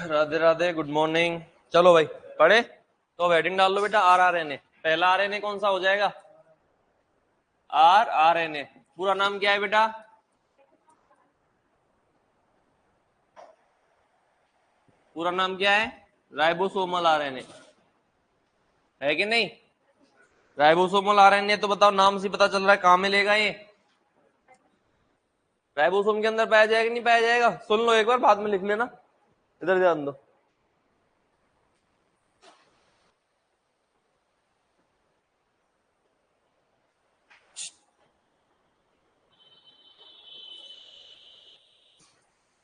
Radhe Radhe, good morning. चलो भाई पढ़े तो हेडिंग डाल लो बेटा, RRNA। पहला RNA कौन सा हो जाएगा? RRNA। पूरा नाम क्या है बेटा? पूरा नाम क्या है? राइबोसोमल RNA है कि नहीं? राइबोसोमल RNA तो बताओ, नाम से पता चल रहा है कहां मिलेगा ये। राइबोसोम के अंदर पाया जाएगा नहीं पाया जाएगा? सुन लो एक बार, बाद में लिख लेना। इधर ध्यान दो।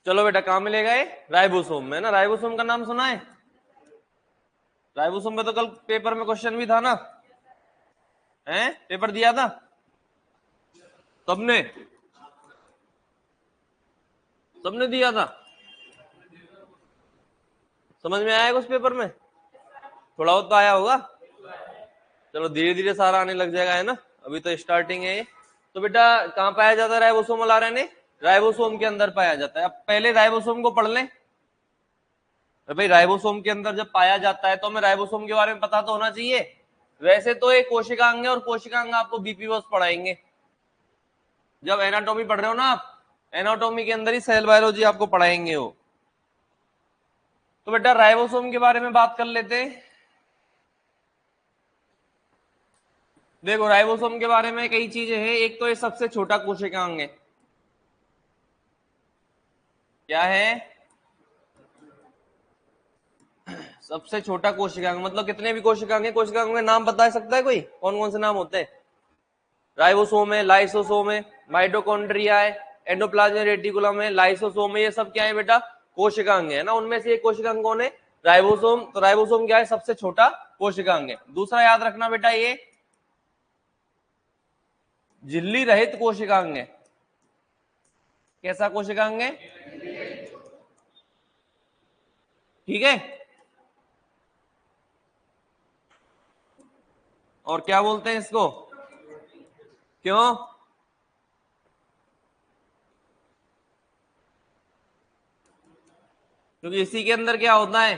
चलो बेटा, कहां मिलेगा ये? राइबोसोम में ना। राइबोसोम का नाम सुना है? राइबोसोम में तो कल पेपर में क्वेश्चन भी था ना, है? पेपर दिया था सबने? सबने दिया था? समझ में आया उस पेपर में? थोड़ा बहुत तो आया होगा। चलो धीरे धीरे सारा आने लग जाएगा, है ना? अभी तो स्टार्टिंग है ये। तो बेटा कहाँ पाया जाता है राइबोसोमल RNA? राइबोसोम के अंदर पाया जाता है। अब पहले राइबोसोम को पढ़ लें। भाई राइबोसोम के अंदर जब पाया जाता है तो हमें राइबोसोम के बारे में पता तो होना चाहिए। वैसे तो एक कोशिकांग है, और कोशिकांग आपको बीपी बॉस पढ़ाएंगे जब एनाटॉमी पढ़ रहे हो ना आप। एनाटॉमी के अंदर ही सेल बायोलॉजी आपको पढ़ाएंगे वो। तो बेटा राइबोसोम के बारे में बात कर लेते हैं। देखो राइबोसोम के बारे में कई चीजें हैं। एक तो ये सबसे छोटा कोशिकांग है। क्या है? सबसे छोटा कोशिकांग मतलब कितने भी कोशिकांग है, कोशिकांग में नाम बता सकता है कोई? कौन कौन से नाम होते हैं? राइबोसोम है, लाइसोसोम है, माइटोकॉन्ड्रिया है, एंडोप्लाज्मिक रेटिकुलम है, लाइसोसोम है। ये सब क्या है बेटा? कोशिकांग है ना। उनमें से एक कोशिकांग कौन है? राइबोसोम। तो राइबोसोम क्या है? सबसे छोटा कोशिकांग है। दूसरा याद रखना बेटा, ये झिल्ली रहित कोशिकांग है। कैसा कोशिकांग है? ठीक है। और क्या बोलते हैं इसको? क्यों? क्योंकि इसी के अंदर क्या होता है?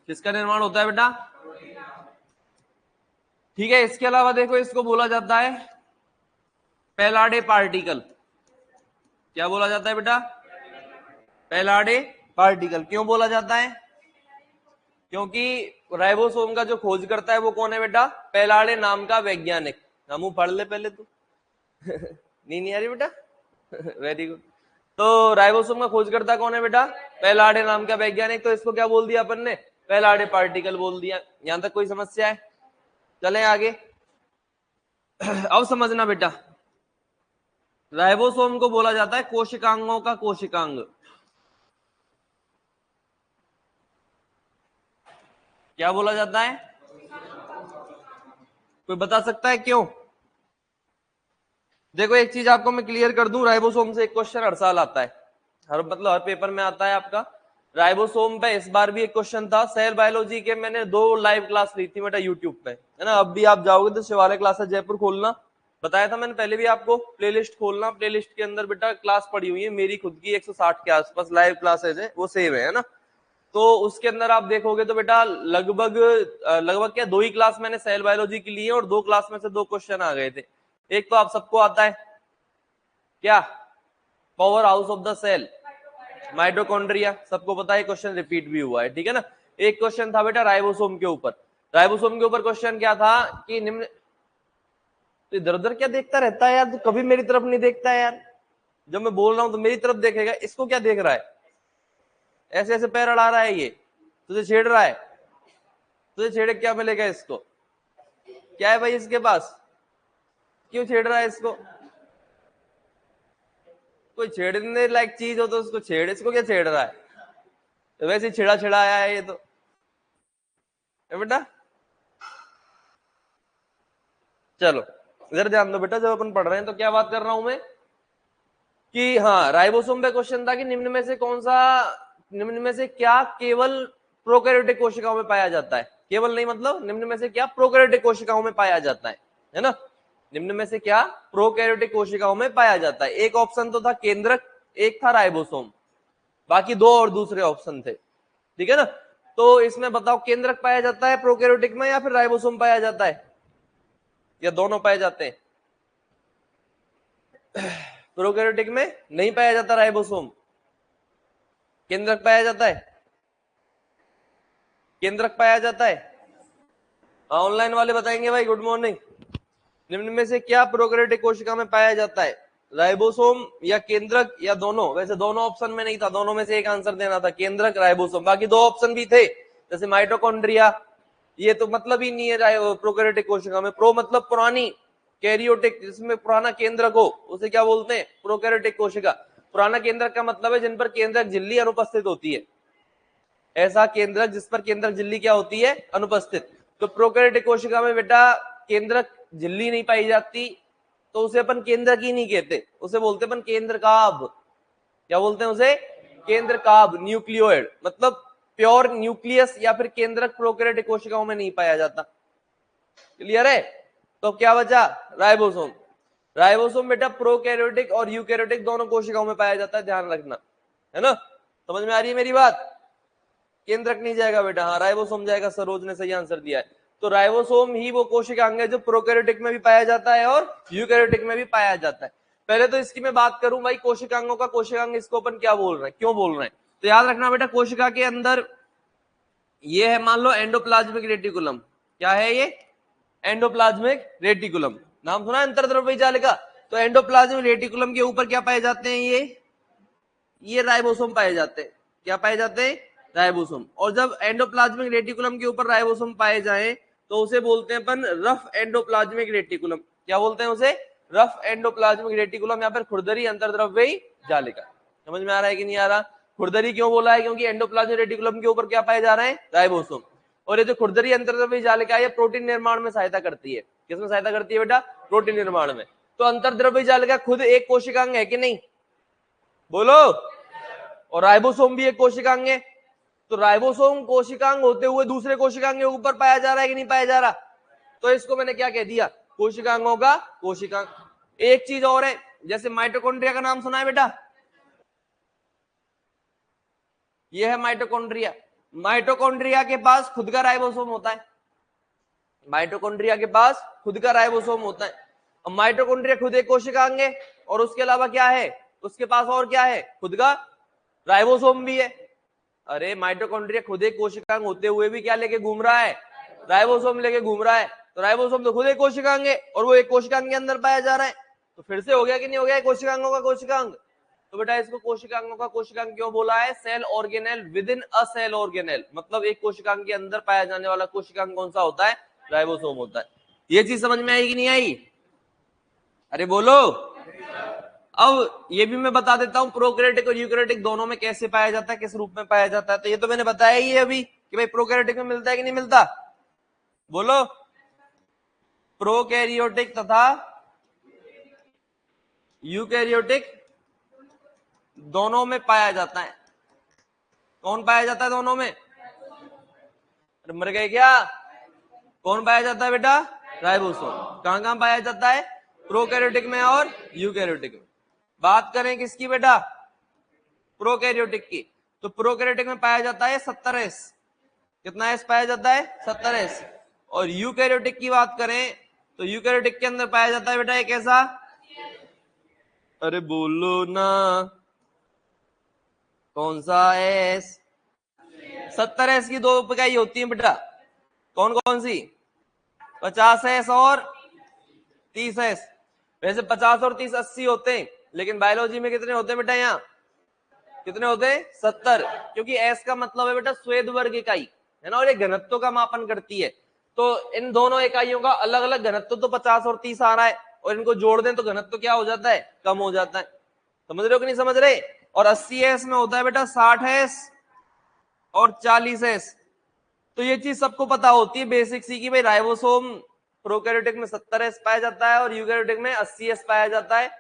किसका निर्माण होता है बेटा? ठीक है। इसके अलावा देखो, इसको बोला जाता है पैलाडे पार्टिकल। क्या बोला जाता है बेटा? पैलाडे पार्टिकल। क्यों बोला जाता है? क्योंकि राइबोसोम का जो खोज करता है वो कौन है बेटा? पैलाडे नाम का वैज्ञानिक। हम पढ़ ले पहले तू। नहीं आ रही बेटा? Very good. तो राइबोसोम का खोजकर्ता कौन है बेटा? पैलाडे नाम का वैज्ञानिक। तो इसको क्या बोल दिया अपन ने? पैलाडे पार्टिकल बोल दिया। यहां तक कोई समस्या है? चलें आगे। अब समझना बेटा, राइबोसोम को बोला जाता है कोशिकांगों का कोशिकांग। क्या बोला जाता है? कोई बता सकता है क्यों? देखो एक चीज आपको मैं क्लियर कर दूं, राइबोसोम से एक क्वेश्चन हर साल आता है। हर पेपर में आता है आपका। राइबोसोम पे इस बार भी एक क्वेश्चन था। सेल बायोलॉजी के मैंने 2 लाइव क्लास ली थी बेटा यूट्यूब पे, है ना। अब भी आप जाओगे तो शिवालय क्लासेस जयपुर खोलना। बताया था मैंने पहले भी आपको, प्लेलिस्ट खोलना। प्लेलिस्ट के अंदर बेटा क्लास पड़ी हुई है मेरी खुद की, 160 के आसपास लाइव क्लासेज है, वो सेव है ना। तो उसके अंदर आप देखोगे तो बेटा लगभग लगभग क्या 2 ही क्लास मैंने सेल बायोलॉजी की ली है, और 2 क्लास में से 2 क्वेश्चन आ गए थे। एक तो आप सबको आता है क्या? Power house of the cell, mitochondria, सबको पता है। क्वेश्चन रिपीट भी हुआ है, ठीक है ना। एक क्वेश्चन था बेटा राइबोसोम के ऊपर। राइबोसोम के ऊपर क्वेश्चन क्या था कि निम्न। तो इधर उधर क्या देखता रहता है यार, तो कभी मेरी तरफ नहीं देखता है यार। जब मैं बोल रहा हूं तो मेरी तरफ देखेगा। इसको क्या देख रहा है? ऐसे ऐसे पैर अड़ा रहा है ये, तुझे छेड़ रहा है। तुझे छेड़े क्या मिलेगा इसको? क्या है भाई इसके पास? क्यों छेड़ रहा है इसको? कोई छेड़ने लायक चीज हो तो उसको छेड़, इसको क्या छेड़ रहा है? तो वैसे ही छिड़ा छिड़ा आया है ये तो, है बेटा। चलो इधर ध्यान दो बेटा, जब अपन पढ़ रहे हैं तो क्या बात कर रहा हूं मैं कि हाँ राइबोसोम पे क्वेश्चन था कि निम्न में से क्या केवल प्रोकैरियोटिक कोशिकाओं में पाया जाता है। केवल नहीं मतलब निम्न में से क्या प्रोकैरियोटिक कोशिकाओं में पाया जाता है ना। निम्न में से क्या प्रोकैरियोटिक कोशिकाओं में पाया जाता है। एक ऑप्शन तो था केंद्रक, एक था राइबोसोम, बाकी दो और दूसरे ऑप्शन थे, ठीक है ना। तो इसमें बताओ केंद्रक पाया जाता है प्रोकैरियोटिक में या फिर राइबोसोम पाया जाता है, या दोनों पाए जाते हैं। प्रोकैरियोटिक में नहीं पाया जाता राइबोसोम, केंद्रक पाया जाता है, केंद्रक पाया जाता है। ऑनलाइन वाले बताएंगे भाई, गुड मॉर्निंग। निम्न में से क्या प्रोकैरियोटिक कोशिका में पाया जाता है, राइबोसोम या केंद्रक या दोनों। वैसे दोनों ऑप्शन में नहीं था, दोनों में से एक आंसर देना था, केंद्रक राइबोसोम। बाकी दो ऑप्शन भी थे जैसे माइटोकॉन्ड्रिया, ये तो मतलब ही नहीं है प्रोकैरियोटिक कोशिका में। प्रो मतलब पुरानी, कैरियोटिक जिसमें पुराना केंद्रक हो उसे क्या बोलते हैं, प्रोकैरियोटिक कोशिका। पुराना केंद्रक का मतलब है जिन पर केंद्रक झिल्ली अनुपस्थित होती है, ऐसा केंद्रक जिस पर केंद्रक झिल्ली क्या होती है, अनुपस्थित। तो प्रोकैरियोटिक कोशिका में बेटा केंद्रक झिल्ली नहीं पाई जाती तो उसे अपन केंद्रक ही नहीं कहते, उसे बोलते अपन केंद्रकाभ। क्या बोलते हैं उसे, केंद्रकाभ। न्यूक्लियोइड मतलब प्योर न्यूक्लियस या फिर केंद्रक प्रोकैरियोटिक कोशिकाओं में नहीं पाया जाता। क्लियर है। तो क्या बचा, राइबोसोम। राइबोसोम बेटा प्रोकैरियोटिक और यूकैरियोटिक दोनों कोशिकाओं में पाया जाता है, ध्यान रखना, है ना। समझ में आ रही है मेरी बात। केंद्रक नहीं जाएगा बेटा, हाँ राइबोसोम जाएगा। सरोज ने सही आंसर दिया है। तो राइबोसोम ही वो कोशिकांग है जो प्रोकैरियोटिक में भी पाया जाता है और यूकैरियोटिक में भी पाया जाता है। पहले तो इसकी मैं बात करूं भाई कोशिकांगों का, कोशिकांग इसको अपन क्या बोल रहे हैं, क्यों बोल रहे हैं। तो याद रखना बेटा कोशिका के अंदर ये है, मान लो एंडोप्लाज्मिक रेटिकुलम। क्या है ये, एंडोप्लाज्मिक रेटिकुलम। नाम सुना अंतर्द्रव्यी जालिका। तो एंडोप्लाज्मिक रेटिकुलम के ऊपर क्या पाए जाते हैं, ये राइबोसोम पाए जाते हैं। क्या पाए जाते हैं, राइबोसोम। और जब एंडोप्लाज्मिक रेटिकुलम के ऊपर राइबोसोम पाए जाएं तो उसे बोलते हैं अपन रफ एंडोप्लाज्मिक रेटिकुलम। क्या बोलते हैं उसे, रफ एंडोप्लाज्मिक रेटिकुलम या फिर खुरदरी अंतर्द्रव्यी जालिका। समझ में आ रहा है कि नहीं आ रहा। खुरदरी क्यों बोला है, क्योंकि एंडोप्लाज्मिक रेटिकुलम के ऊपर क्या पाए जा रहे हैं, राइबोसोम। और ये जो खुरदरी अंतर्द्रव्यी जालिका है, ये प्रोटीन निर्माण में सहायता करती है। किसमें सहायता करती है बेटा, प्रोटीन निर्माण में। तो अंतर्द्रव्यी जालिका खुद एक कोशिकांग है कि नहीं, बोलो। और राइबोसोम भी एक कोशिकांग है। तो राइबोसोम कोशिकांग होते हुए दूसरे कोशिकांग के ऊपर पाया जा रहा है कि नहीं पाया जा रहा। तो इसको मैंने क्या कह दिया, कोशिकांगों का कोशिकांग। एक चीज और है, जैसे माइटोकॉन्ड्रिया का नाम सुना है बेटा, ये है माइटोकॉन्ड्रिया। माइटोकॉन्ड्रिया के पास खुद का राइबोसोम होता है। माइटोकॉन्ड्रिया के पास खुद का राइबोसोम होता है। अब माइटोकॉन्ड्रिया खुद एक कोशिकांग है और उसके अलावा क्या है, उसके पास और क्या है, खुद का राइबोसोम भी है। अरे माइटोकॉन्ड्रिया खुद एक कोशिकांग होते हुए भी क्या लेके घूम रहा है, राइबोसोम लेके घूम रहा है। तो राइबोसोम तो खुद एक कोशिकांग है और वो एक कोशिकांग के अंदर पाया जा रहा है। तो फिर से हो गया कि नहीं हो गया, कोशिकांगों का कोशिकांग। तो बेटा इसको कोशिकांगों का कोशिकांग क्यों बोला है, cell organelle within a cell organelle. मतलब एक कोशिकांग के अंदर पाया जाने वाला कोशिकांग कौन सा होता है, राइबोसोम होता है। ये चीज समझ में आई कि नहीं आई, अरे बोलो। अब ये भी मैं बता देता हूं प्रोकैरियोटिक और यूकैरियोटिक दोनों में कैसे पाया जाता है, किस रूप में पाया जाता है। तो ये तो मैंने बताया ही है अभी कि भाई प्रोकैरियोटिक में मिलता है कि नहीं मिलता, बोलो। प्रोकैरियोटिक तथा यूकैरियोटिक दोनों में पाया जाता है। कौन पाया जाता है दोनों में, मर गए क्या, कौन पाया जाता है बेटा, राइबोसोम। कहां कहां पाया जाता है, प्रोकैरियोटिक में और यूकैरियोटिक में। बात करें किसकी बेटा, प्रोकैरियोटिक की। तो प्रोकैरियोटिक में पाया जाता है 70S। कितना एस पाया जाता है, 70S। और यूकैरियोटिक की बात करें तो यूकैरियोटिक के अंदर पाया जाता है बेटा एक ऐसा, अरे बोलो ना, कौन सा एस, 70S की दो इकाई होती है बेटा। कौन कौन सी, 50S और 30S। वैसे 50 और 30 80 होते हैं, लेकिन बायोलॉजी में कितने होते हैं बेटा, यहाँ कितने होते हैं, 70। क्योंकि एस का मतलब है बेटा स्वेद वर्ग इकाई, है ना, और ये घनत्व का मापन करती है। तो इन दोनों इकाइयों का अलग अलग घनत्व तो 50 और 30 आ रहा है, और इनको जोड़ दें तो घनत्व क्या हो जाता है, कम हो जाता है। समझ रहे हो कि नहीं समझ रहे। और 80S में होता है बेटा 60S और 40S। तो ये चीज सबको पता होती है बेसिक सी, कि भाई राइबोसोम प्रोकैरियोटिक में 70s पाया जाता है और यूकैरियोटिक में 80s पाया जाता है।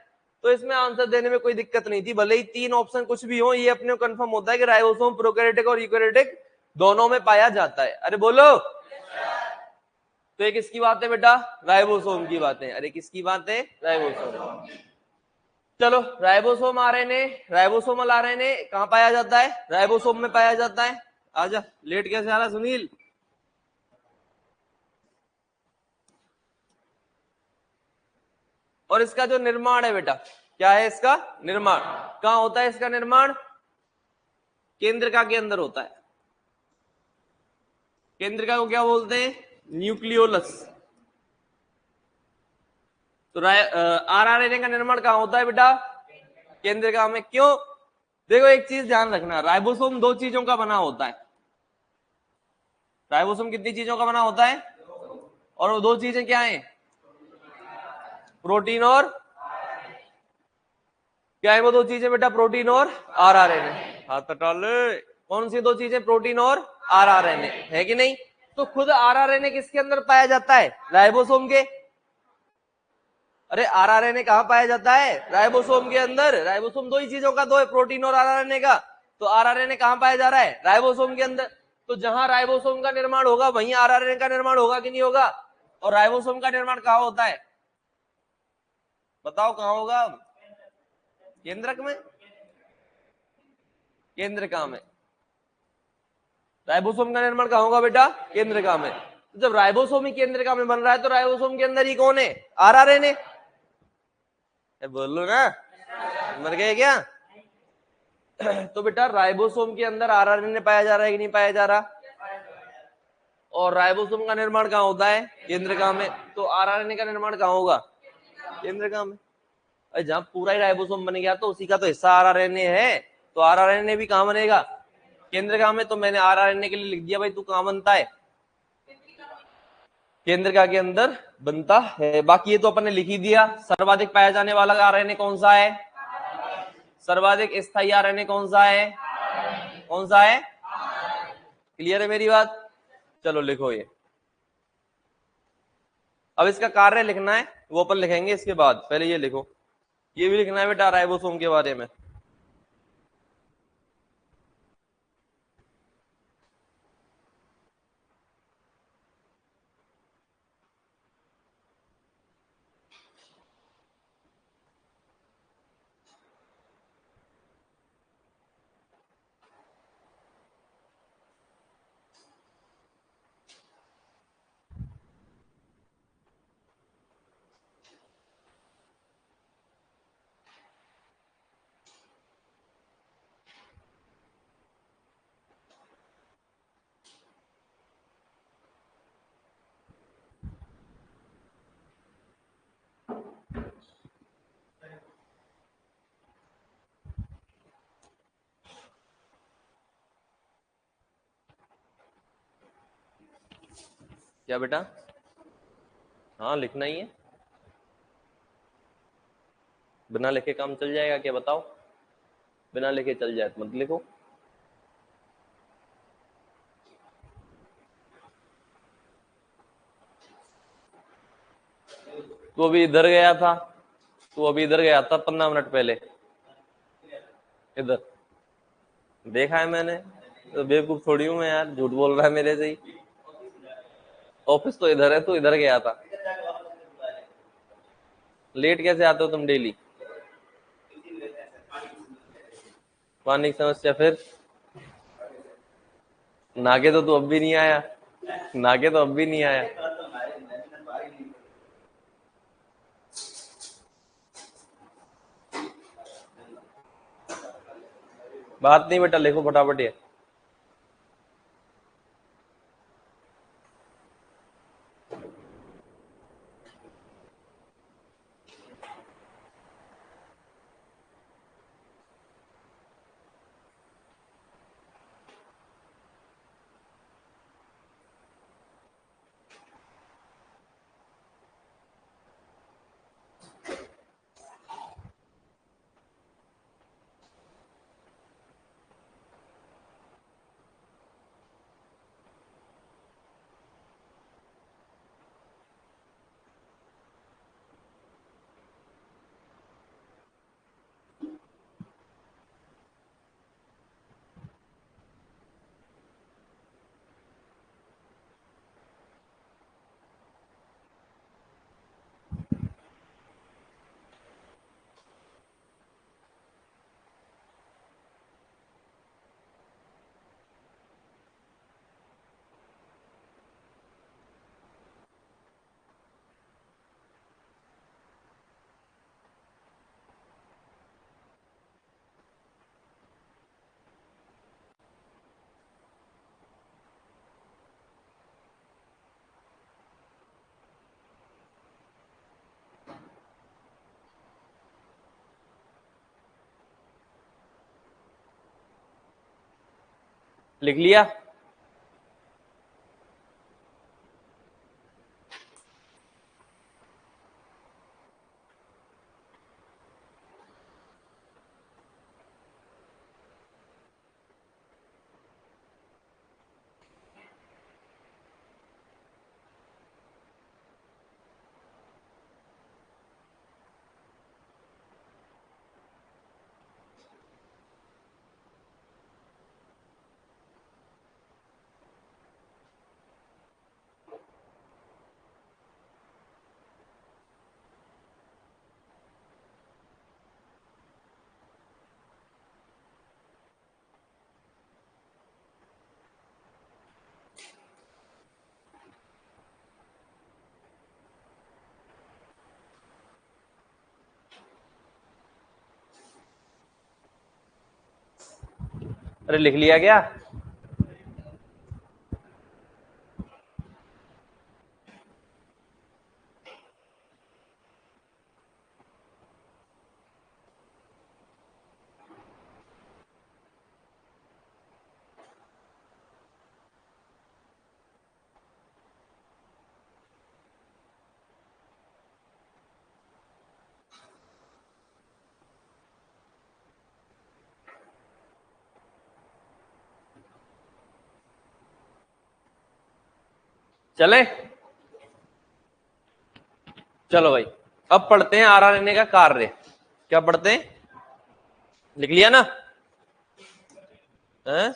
तो इसमें आंसर देने में कोई दिक्कत नहीं थी, भले ही 3 ऑप्शन कुछ भी हो, ये अपने को कंफर्म होता है कि राइबोसोम प्रोकैरियोटिक और यूकैरियोटिक दोनों में पाया जाता है। अरे बोलो, तो ये किसकी बात है बेटा? राइबोसोम की बात है। अरे किसकी बात है? राइबोसोम। चलो, राइबोसोम आरएनए, राइबोसोमल आरएनए कहां पाया जाता है? राइबोसोम में पाया जाता है। आजा, लेट कैसे आ रहा सुनील? और इसका जो निर्माण है बेटा, क्या है इसका निर्माण? कहां होता है इसका निर्माण? केंद्रिका के अंदर होता है। केंद्रिका को क्या बोलते हैं? न्यूक्लियोलस। तो आरआरएनए का निर्माण कहां होता है बेटा? केंद्रिका में। क्यों? देखो एक चीज ध्यान रखना, राइबोसोम 2 चीजों का बना होता है। राइबोसोम कितनी चीजों का बना होता है? और वो 2 चीजें क्या हैं? प्रोटीन और क्या है वो 2 चीजें बेटा? प्रोटीन और आरआरएनए। हाथ हटा ले। कौन सी 2 चीजें? प्रोटीन और आरआरएनए, है कि नहीं? तो खुद आरआरएनए किसके अंदर पाया जाता है? राइबोसोम के। अरे आरआरएनए कहां पाया जाता है? राइबोसोम के अंदर। राइबोसोम 2 ही चीजों का, 2 है, प्रोटीन और आरआरएनए का। तो आरआरएनए कहां पाया जा रहा है? राइबोसोम के अंदर। तो जहां राइबोसोम का निर्माण होगा वहीं आरआरएनए का निर्माण होगा कि नहीं होगा? और राइबोसोम का निर्माण कहां होता है? बताओ कहां होगा? केंद्रक में। केंद्रिका में। राइबोसोम का निर्माण कहां होगा बेटा? केंद्रिका में। तो जब राइबोसोम ही केंद्रिका में बन रहा है तो राइबोसोम के अंदर ही कौन है? आरआरएनए। बोलो ना, मर गए क्या? तो बेटा राइबोसोम के अंदर आरआरएनए पाया जा रहा है कि नहीं पाया जा रहा? और राइबोसोम का निर्माण कहां होता है? केंद्रिका में। तो आरआरएनए का निर्माण कहां होगा? केंद्रिका में। जहां पूरा ही राइबोसोम बन गया तो उसी का तो हिस्सा आरआरएनए है, तो आरआरएनए भी कहां बनेगा? केंद्रिका में। तो मैंने आरआरएनए के लिए लिख दिया भाई, तू कहां बनता है? केंद्रिका के अंदर बनता है। बाकी ये तो अपन ने लिख ही दिया। सर्वाधिक पाया जाने वाला आरएनए कौन सा है? सर्वाधिक स्थायी आरएनए कौन सा है? कौन सा है? क्लियर है मेरी बात? चलो लिखो ये। अब इसका कार्य लिखना है, वो अपन लिखेंगे इसके बाद, पहले ये लिखो। ये भी लिखना है बेटा राइबोसोम के बारे में। क्या बेटा? हाँ लिखना ही है। बिना लिखे काम चल जाएगा क्या बताओ? बिना लिखे चल जाए तो मत लिखो। तू अभी इधर गया था, तू अभी इधर गया था 15 मिनट पहले, इधर देखा है मैंने। तो बेवकूफ थोड़ी हूं मैं यार, झूठ बोल रहा है मेरे से ही। ऑफिस तो इधर है, तू इधर गया था। लेट कैसे आते हो तुम डेली? पानी की समस्या फिर? नागे तो तू अब भी नहीं आया, नागे तो अब भी नहीं आया। बात नहीं बेटा, लिखो फटाफट ये। लिख लिया? अरे लिख लिया क्या? चले, चलो भाई अब पढ़ते हैं आरआरएनए का कार्य। क्या पढ़ते हैं? लिख लिया ना? है?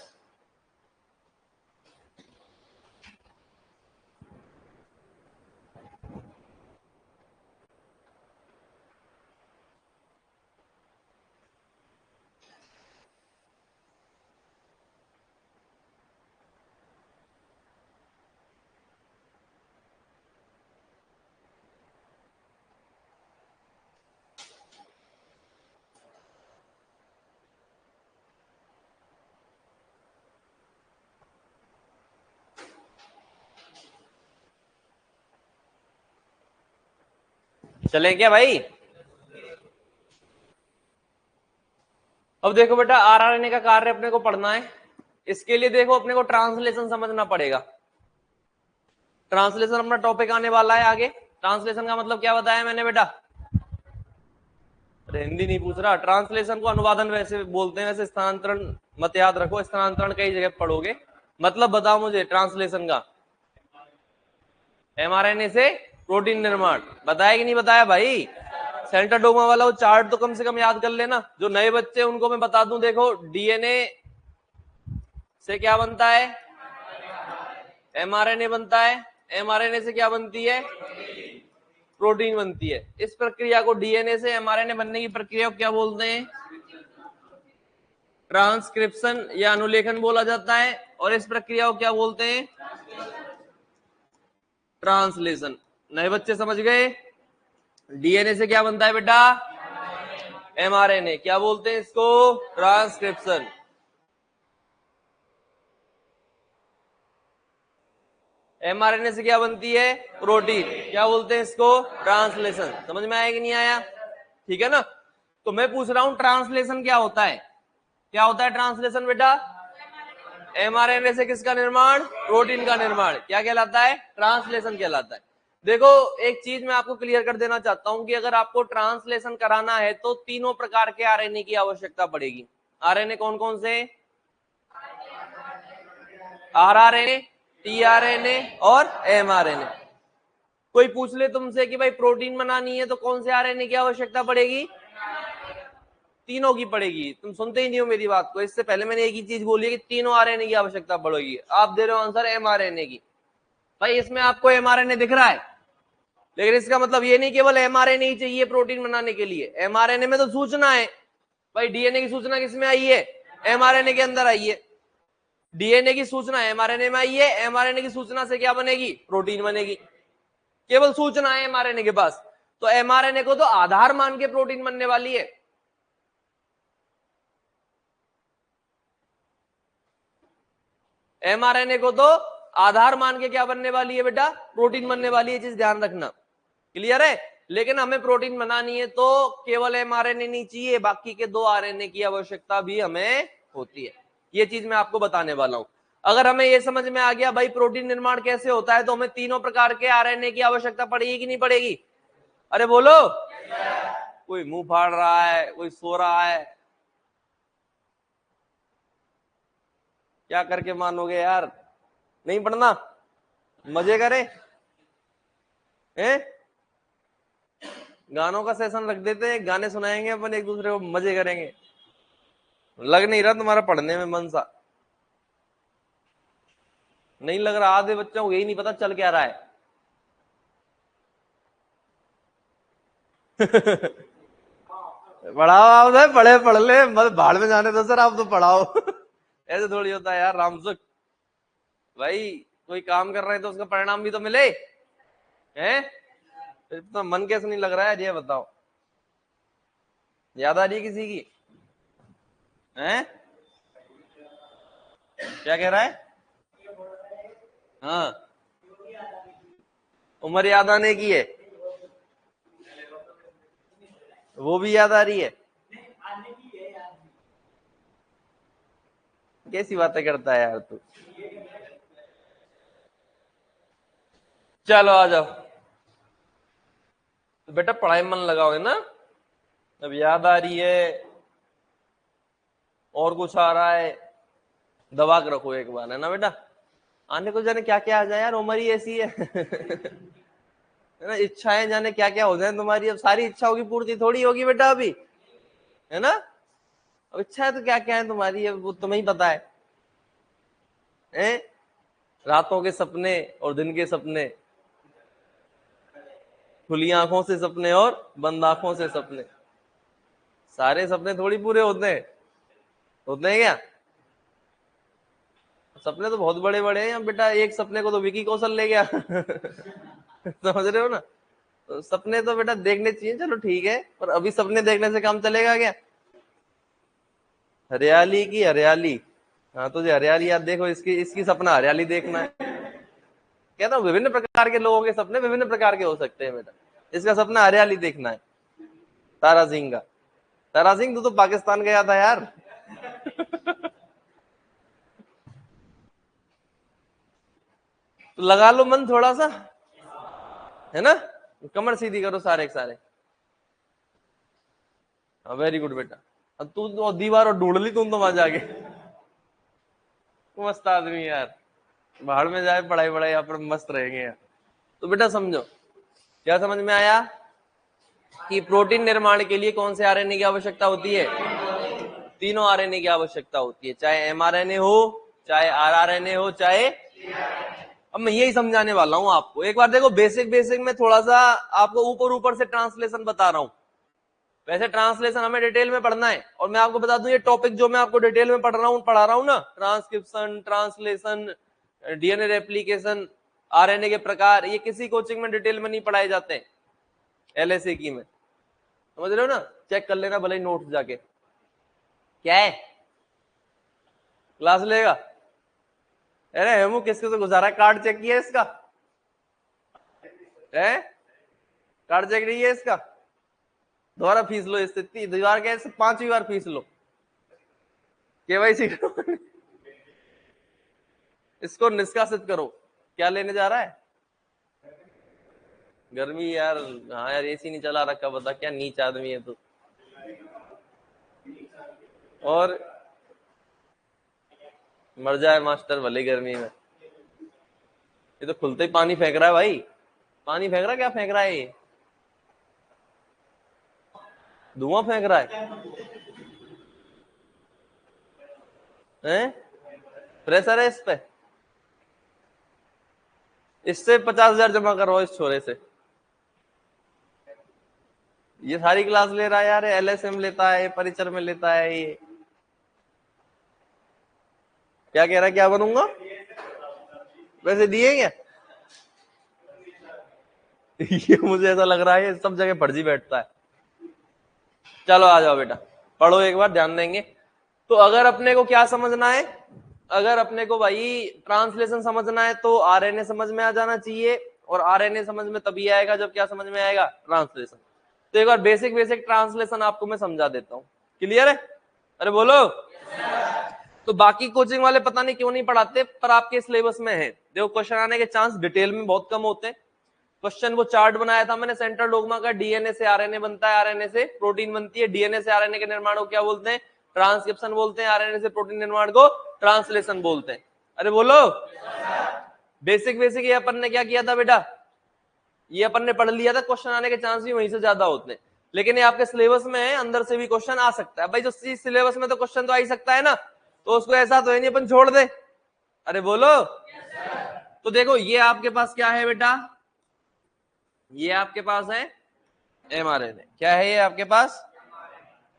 चले क्या भाई? अब देखो बेटा आरआरएनए का कार्य अपने को पढ़ना है। इसके लिए देखो अपने को ट्रांसलेशन समझना पड़ेगा। ट्रांसलेशन अपना टॉपिक आने वाला है आगे। ट्रांसलेशन का मतलब क्या बताया मैंने बेटा? अरे हिंदी नहीं पूछ रहा, ट्रांसलेशन को अनुवादन वैसे बोलते हैं, वैसे स्थानांतरण मत याद रखो, स्थानांतरण कई जगह पढ़ोगे। मतलब बताओ मुझे ट्रांसलेशन का। एमआरएनए से प्रोटीन निर्माण बताया कि नहीं बताया भाई? सेंटर डोमा वाला वो चार्ट तो कम से कम याद कर लेना। जो नए बच्चे उनको मैं बता दूं, देखो डीएनए से क्या बनता है? एमआरएनए बनता है। एमआरएनए से क्या बनती है? प्रोटीन बनती है। इस प्रक्रिया को डीएनए से एमआरएनए बनने की प्रक्रिया को क्या बोलते हैं? ट्रांसक्रिप्शन या अनुलेखन बोला जाता है। और इस प्रक्रिया को क्या बोलते हैं? ट्रांसलेशन। नए बच्चे समझ गए? डीएनए से क्या बनता है बेटा? एमआरएनए। क्या बोलते हैं इसको? ट्रांसक्रिप्शन। एमआरएनए से क्या बनती है? प्रोटीन। क्या बोलते हैं इसको? ट्रांसलेशन। समझ में आया कि नहीं आया? ठीक है ना? तो मैं पूछ रहा हूं ट्रांसलेशन क्या होता है? क्या होता है ट्रांसलेशन बेटा? एमआरएनए से किसका निर्माण? प्रोटीन का निर्माण। क्या कहलाता है? ट्रांसलेशन कहलाता है। देखो एक चीज मैं आपको क्लियर कर देना चाहता हूं कि अगर आपको ट्रांसलेशन कराना है तो तीनों प्रकार के आरएनए की आवश्यकता पड़ेगी। आरएनए कौन कौन से? आरआरएनए, टीआरएनए और एमआरएनए। कोई पूछ ले तुमसे कि भाई प्रोटीन बनानी है तो कौन से आरएनए की आवश्यकता पड़ेगी? तीनों की पड़ेगी। तुम सुनते ही नहीं हो मेरी बात को। इससे पहले मैंने एक ही चीज बोली है कि तीनों आरएनए की आवश्यकता पड़ेगी। आप दे रहे हो आंसर एमआरएनए की। भाई इसमें आपको एमआरएनए दिख रहा है, लेकिन इसका मतलब ये नहीं केवल एमआरएनए ही चाहिए प्रोटीन बनाने के लिए। एमआरएनए में तो सूचना है। भाई डीएनए की सूचना किसमें आई है? एमआरएनए के अंदर आई है। डीएनए की सूचना एमआरएनए में आई है। एमआरएनए की सूचना से क्या बनेगी? प्रोटीन बनेगी। केवल सूचना है एमआरएनए के पास। तो एमआरएनए को तो आधार मान के प्रोटीन बनने वाली है। एमआरएनए को तो आधार मान के क्या बनने वाली है बेटा? प्रोटीन बनने वाली है। चीज ध्यान रखना। क्लियर है? लेकिन हमें प्रोटीन बनानी है तो केवल एमआरएनए नहीं चाहिए, बाकी के दो आरएनए की आवश्यकता भी हमें होती है। ये चीज मैं आपको बताने वाला हूं। अगर हमें ये समझ में आ गया भाई प्रोटीन निर्माण कैसे होता है, तो हमें तीनों प्रकार के आरएनए की आवश्यकता पड़ेगी कि नहीं पड़ेगी? अरे बोलो। कोई मुंह फाड़ रहा है, कोई सो रहा है, क्या करके मानोगे यार? नहीं पढ़ना, मजे करें हैं? गानों का सेशन रख देते हैं, गाने सुनाएंगे अपन एक दूसरे को, मजे करेंगे। लग नहीं रहा तुम्हारा पढ़ने में मन सा, नहीं लग रहा। आधे बच्चों को यही नहीं पता चल क्या रहा है। पढ़ाओ आप, पढ़े पढ़ ले, मत भाड़ में जाने दो सर, आप तो पढ़ाओ। ऐसे थोड़ी होता है यार रामसुख भाई, कोई काम कर रहे हैं तो उसका परिणाम भी तो मिले हैं। इतना मन कैसे नहीं लग रहा है ये बताओ? याद आ रही है किसी की? हैं? क्या कह रहा है? हाँ, उम्र याद आने की है, वो भी याद आ रही है। कैसी बातें करता है यार तू? चलो आ जाओ। तो बेटा पढ़ाई में मन लगाओगे ना? अब याद आ रही है और कुछ आ रहा है, दबा के रखो एक बार, है ना बेटा? आने को जाने क्या क्या आ जाए यार, उम्र ही ऐसी है। है ना, इच्छाएं जाने क्या क्या हो जाए तुम्हारी। अब सारी इच्छाओं की पूर्ति थोड़ी होगी बेटा अभी, है ना? अब इच्छा है तो क्या क्या है तुम्हारी, वो तुम्हें ही पता है? रातों के सपने और दिन के सपने, खुली आंखों से सपने और बंद आंखों से सपने, सारे सपने थोड़ी पूरे होते हैं। होते हैं क्या? सपने तो बहुत बड़े बड़े हैं बेटा, एक सपने को तो विकी कौशल ले गया। समझ रहे हो ना? तो सपने तो बेटा देखने चाहिए, चलो ठीक है, पर अभी सपने देखने से काम चलेगा क्या? हरियाली की हरियाली, हाँ तुझे हरियाली याद, देखो इसकी इसकी सपना हरियाली देखना है। कहता हूँ विभिन्न प्रकार के लोगों के सपने विभिन्न प्रकार के हो सकते हैं बेटा, इसका सपना हरियाली देखना है। तारा सिंह का, तारा सिंह तू तो पाकिस्तान गया था यार। तो लगा लो मन थोड़ा सा, है ना? कमर सीधी करो सारे के सारे। वेरी गुड बेटा। अब तू तो दीवार और ढूंढ ली तुम तो वहां जाके। मस्त आदमी यार, बाहर में जाए पढ़ाई पढ़ाई, यहाँ पर मस्त रहेंगे यार। तो बेटा समझो, क्या समझ में आया कि प्रोटीन निर्माण के लिए कौन से आरएनए की आवश्यकता होती है? तीनों आरएनए की आवश्यकता होती है, चाहे एमआरएनए हो, चाहे आरआरएनए हो, चाहे। अब मैं यही समझाने वाला हूं आपको। एक बार देखो, बेसिक बेसिक में थोड़ा सा आपको ऊपर ऊपर से ट्रांसलेशन बता रहा हूं। वैसे ट्रांसलेशन हमें डिटेल में पढ़ना है, और मैं आपको बता दूं ये टॉपिक जो मैं आपको डिटेल में पढ़ा रहा हूं ना, transcription, translation, DNA replication, RNA के प्रकार, ये किसी कोचिंग में डिटेल में नहीं पढ़ाए जाते हैं, एलएसए की में। समझ रहे हो ना? चेक कर लेना भले ही नोट्स जाके। क्या है, क्लास लेगा? अरे हेमू किसके से गुजारा है? कार्ड चेक किया इसका है? कार्ड चेक नहीं है इसका? दोबारा फीस लो इससे, दीवार के 5वीं बार फीस लो, केवाईसी करो। इसको निष्कासित करो। क्या लेने जा रहा है? गर्मी यार, हाँ यार एसी नहीं चला रखा, बता क्या नीच आदमी है तू। और मर जाए मास्टर भले गर्मी में। ये तो खुलते ही पानी फेंक रहा है भाई, पानी फेंक रहा है, क्या फेंक रहा है ये? धुआं फेंक रहा है? प्रेशर है इस पे? इससे 50,000 जमा करो इस छोरे से। ये सारी क्लास ले रहा है यार, एलएसएम लेता है, परिचर में लेता है ये। क्या कह रहा है, क्या बनूंगा? वैसे दिए क्या? ये मुझे ऐसा लग रहा है सब जगह फर्जी बैठता है। चलो आ जाओ बेटा, पढ़ो एक बार, ध्यान देंगे। तो अगर अपने को क्या समझना है, अगर अपने को भाई ट्रांसलेशन समझना है तो आरएनए समझ में आ जाना चाहिए, और आरएनए समझ में तभी आएगा जब क्या समझ में आएगा? ट्रांसलेशन। तो एक बार बेसिक बेसिक ट्रांसलेशन आपको मैं समझा देता हूं, क्लियर है? अरे बोलो। तो बाकी कोचिंग वाले पता नहीं क्यों नहीं पढ़ाते, पर आपके सिलेबस में है। देखो क्वेश्चन आने के चांस डिटेल में बहुत कम होते हैं। क्वेश्चन वो चार्ट बनाया था मैंने सेंट्रल डोग्मा का, डीएनए से आरएनए बनता है, आरएनए से प्रोटीन बनती है, डीएनए से आरएनए के निर्माण को क्या बोलते हैं? ट्रांसक्रिप्शन बोलते हैं, आरएनए से प्रोटीन निर्माण को ट्रांसलेशन बोलते हैं। अरे बोलो, बेसिक बेसिक ये अपन ने क्या किया था बेटा, ये अपन ने पढ़ लिया था। क्वेश्चन आने के चांस भी वहीं से ज्यादा होते हैं, लेकिन ये आपके सिलेबस में है, अंदर से भी क्वेश्चन आ सकता है। भाई जो सिलेबस में तो क्वेश्चन तो आ ही सकता है ना, तो उसको ऐसा तो है नहीं अपन छोड़ दे। अरे बोलो, तो देखो ये आपके पास क्या है बेटा, ये आपके पास है एमआरएनए। क्या है ये आपके पास?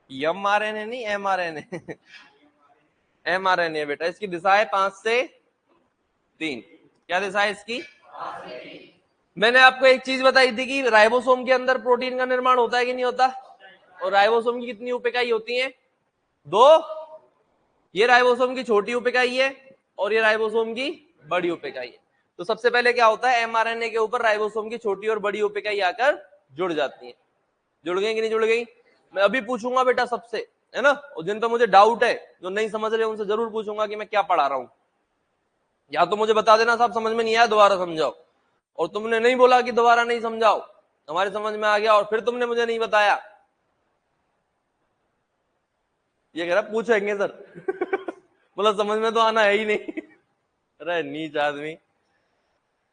एमआरएनए नहीं, एमआरएनए। एमआरएनए बेटा, इसकी दिशा है 5 से 3। क्या दिशा है इसकी? मैंने आपको एक चीज बताई थी कि राइबोसोम के अंदर प्रोटीन का निर्माण होता है कि नहीं होता, और राइबोसोम की कितनी उप इकाई होती है? 2। ये राइबोसोम की छोटी उप इकाई है और ये राइबोसोम की बड़ी उप इकाई है। तो सबसे पहले क्या होता है, एमआरएनए के ऊपर राइबोसोम की छोटी और बड़ी उप इकाई आकर जुड़ जाती है। जुड़ गई कि नहीं जुड़ गई? मैं अभी पूछूंगा बेटा सबसे, है ना, और जिन पे मुझे डाउट है, जो नहीं समझ रहे उनसे जरूर पूछूंगा कि मैं क्या पढ़ा रहा हूं। या तो मुझे बता देना साहब समझ में नहीं आया, दोबारा समझाओ, और तुमने नहीं बोला कि दोबारा नहीं समझाओ, हमारे समझ में आ गया और फिर तुमने मुझे नहीं बताया, ये कह रहा पूछेंगे सर। बोला समझ में तो आना है ही नहीं। अरे नीच आदमी।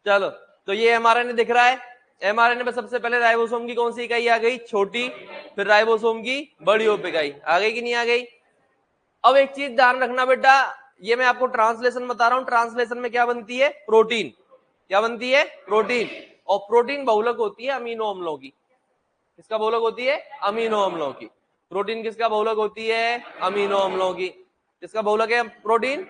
चलो, तो ये एमआरएनए दिख रहा है। एमआरएनए में सबसे पहले राइबोसोम की कौन सी इकाई आ गई? छोटी। फिर राइबोसोम की बड़ी उप इकाई आ गई कि नहीं आ गई? अब एक चीज ध्यान रखना बेटा, ये मैं आपको ट्रांसलेशन बता रहा हूं, ट्रांसलेशन में क्या बनती है? प्रोटीन। क्या बनती है? प्रोटीन। और प्रोटीन बहुलक होती है अमीनो अम्लों की। किसका बहुलक होती है? अमीनो अम्लों की। प्रोटीन किसका बहुलक होती है? अमीनो अम्लों की। किसका बहुलक है प्रोटीन?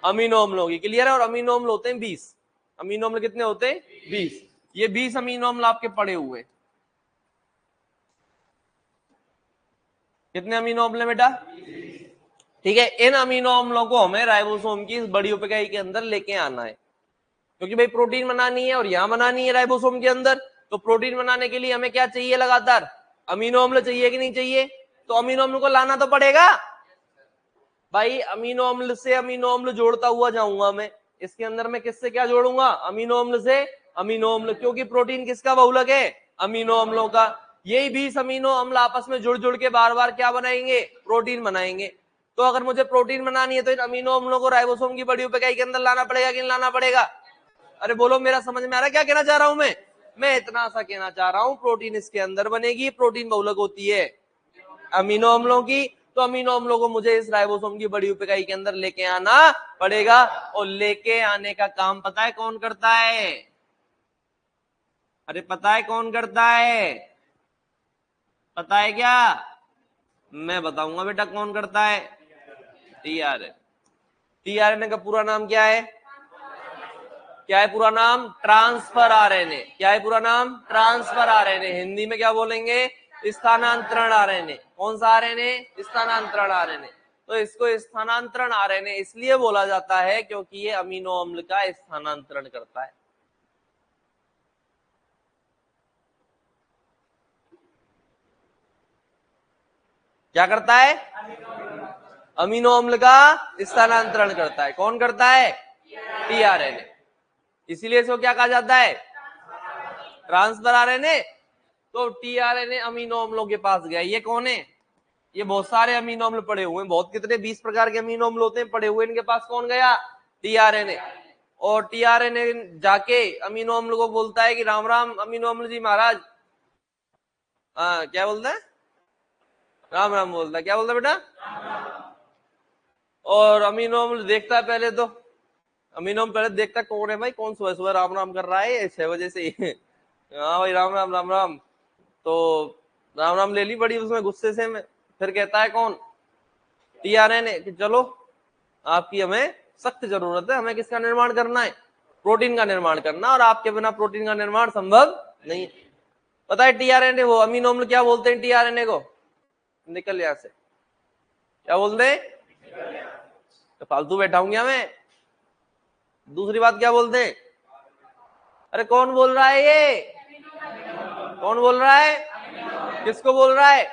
अमीनो अम्लों की। क्लियर है? और अमीनो अम्ल होते हैं 20। अमीनो अम्ल कितने होते हैं? 20। ये 20 अमीनो अम्ल आपके पड़े हुए। कितने अमीनो अम्ल है बेटा? ठीक है, इन अमीनो अम्लों को हमें राइबोसोम की इस बड़ी उप इकाई के अंदर लेके आना है, क्योंकि भाई प्रोटीन बनानी है और यहां बनानी है राइबोसोम के अंदर। तो प्रोटीन बनाने के लिए हमें क्या चाहिए? लगातार अमीनो अम्ल चाहिए कि नहीं चाहिए? तो अमीनो अम्ल को लाना तो पड़ेगा भाई। अमीनो अम्ल से अमीनो अम्ल जोड़ता हुआ जाऊंगा मैं, इसके अंदर मैं किससे क्या जोड़ूंगा? अमीनो अम्ल से अमीनो अम्ल, क्योंकि प्रोटीन किसका बहुलक है? अमीनो अम्लों का। यही 20 अमीनो अम्ल आपस में जुड़ जुड़ के बार बार क्या बनाएंगे? प्रोटीन बनाएंगे। तो अगर मुझे प्रोटीन बनानी है तो इन अमीनो अम्लों को राइबोसोम की बड़ी उप इकाई के अंदर लाना पड़ेगा कि नहीं लाना पड़ेगा? अरे बोलो, मेरा समझ में आ रहा है क्या कहना चाह रहा हूं मैं इतना सा कहना चाह रहा हूं, प्रोटीन इसके अंदर बनेगी। प्रोटीन बहुलक होती है अमीनो अम्लों की, तो अमीनो अम्लों को मुझे इस राइबोसोम की बड़ी उप इकाई के अंदर लेके आना पड़ेगा। और लेके आने का काम पता है कौन करता है? अरे पता है कौन करता है? पता है क्या? मैं बताऊंगा बेटा कौन करता है। टीआरएनए। टीआरएनए का पूरा नाम क्या है? क्या है पूरा नाम? Transfer RNA. क्या है पूरा नाम? Transfer RNA. हिंदी में क्या बोलेंगे? स्थानांतरण आरएनए। कौन सा आरएनए? स्थानांतरण आरएनए। तो इसको स्थानांतरण आरएनए इसलिए बोला जाता है क्योंकि ये अमीनो अम्ल का स्थानांतरण करता है। क्या करता है? अमीनो अम्ल का स्थानांतरण करता है। कौन करता है? टीआरएनए। इसीलिए इसको क्या कहा जाता है? Transfer RNA. तो टीआरएनए अमीनो अम्लों के पास गया। ये कौन है? ये बहुत सारे अमीनो अम्ल पड़े हुए हैं, बहुत कितने 20 प्रकार के अमीनो अम्ल होते हैं पड़े हुए, इनके पास कौन गया? टीआरएनए। और टीआरएनए जाके अमीनो अम्ल को बोलता है कि राम राम अमीनो अम्ल जी महाराज। क्या बोलता है? राम राम बोलता है। क्या बोलता है बेटा? और अमीनो अम्ल देखता है पहले तो, अमीनो अम्ल पहले देखता है कौन है भाई, कौन सुबह सुबह राम राम कर रहा है 6 बजे से। हाँ भाई राम राम राम राम। तो राम राम ले ली बड़ी उसमें गुस्से से में। फिर कहता है कौन? टीआरएनए कि चलो आपकी हमें सख्त जरूरत है, हमें किसका निर्माण करना है? प्रोटीन का निर्माण करना, और आपके बिना प्रोटीन का निर्माण संभव नहीं है। पता है टीआरएनए वो अमीनो अम्ल क्या बोलते हैं टीआरएनए को? निकल यहां से। क्या बोलते हैं? तो फालतू बैठा हूं क्या मैं? दूसरी बात क्या बोलते हैं? अरे कौन बोल रहा है ये? कौन बोल रहा है? किसको बोल रहा है?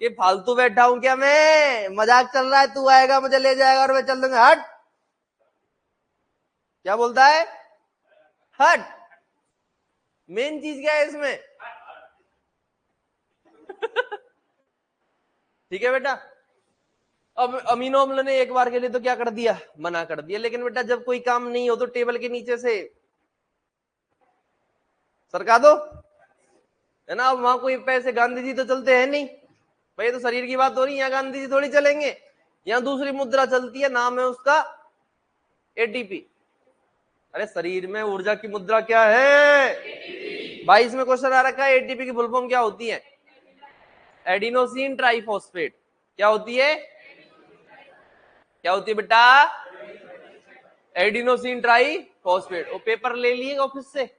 कि फालतू बैठा हूं क्या मैं, मजाक चल रहा है, तू आएगा मुझे ले जाएगा और मैं चल दूंगा, हट। क्या बोलता है, हट। मेन चीज क्या है इसमें? ठीक है बेटा। अब अमीनो अम्ल ने एक बार के लिए तो क्या कर दिया, मना कर दिया, लेकिन बेटा जब कोई काम नहीं हो तो टेबल के नीचे से सरका दो, है ना। अब वहां कोई पैसे गांधी जी तो चलते हैं नहीं भाई, तो शरीर की बात हो रही है, यहाँ गांधी जी थोड़ी चलेंगे। यहाँ दूसरी मुद्रा चलती है, नाम है उसका एटीपी। अरे शरीर में ऊर्जा की मुद्रा क्या है, 22 में क्वेश्चन आ रखा है, एटीपी की फुल फॉर्म क्या होती है, एडिनोसिन ट्राइफॉस्फेट। क्या होती है, क्या होती है बेटा, एडिनोसिन ट्राइफॉस्फेट। वो पेपर ले लिए ऑफिस से,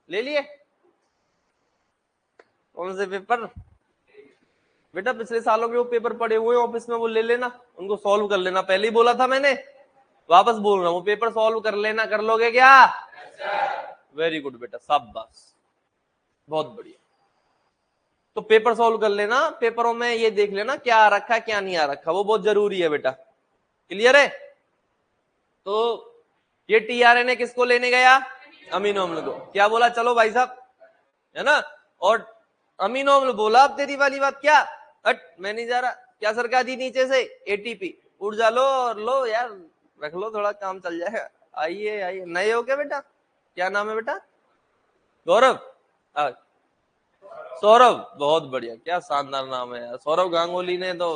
ले लिए, कौन से पेपर बेटा, पिछले सालों के वो पेपर पड़े हुए ऑफिस में, वो ले लेना, उनको सॉल्व कर लेना। पहले ही बोला था मैंने, वापस बोल रहा हूं, वो पेपर सॉल्व कर लेना। कर लोगे क्या, वेरी गुड बेटा, शाबाश, बहुत बढ़िया। तो पेपर सॉल्व कर लेना, पेपरों में ये देख लेना क्या आ रखा है क्या नहीं आ रखा, वो बहुत जरूरी है बेटा। क्लियर है। तो ये टीआरएनए किसको लेने गया, अमीनो अम्ल को। क्या बोला, चलो भाई साहब, है ना। और अमीनो अम्ल बोला, अब तेरी वाली बात क्या, हट मैं नहीं जा रहा। क्या सरका दी नीचे से, एटीपी, ऊर्जा लो और लो यार, रख लो, थोड़ा काम चल जाएगा। आइए आइए, नए हो क्या बेटा, क्या नाम है बेटा, गौरव, सौरभ, बहुत बढ़िया, क्या शानदार नाम है यार। सौरभ गांगुली ने तो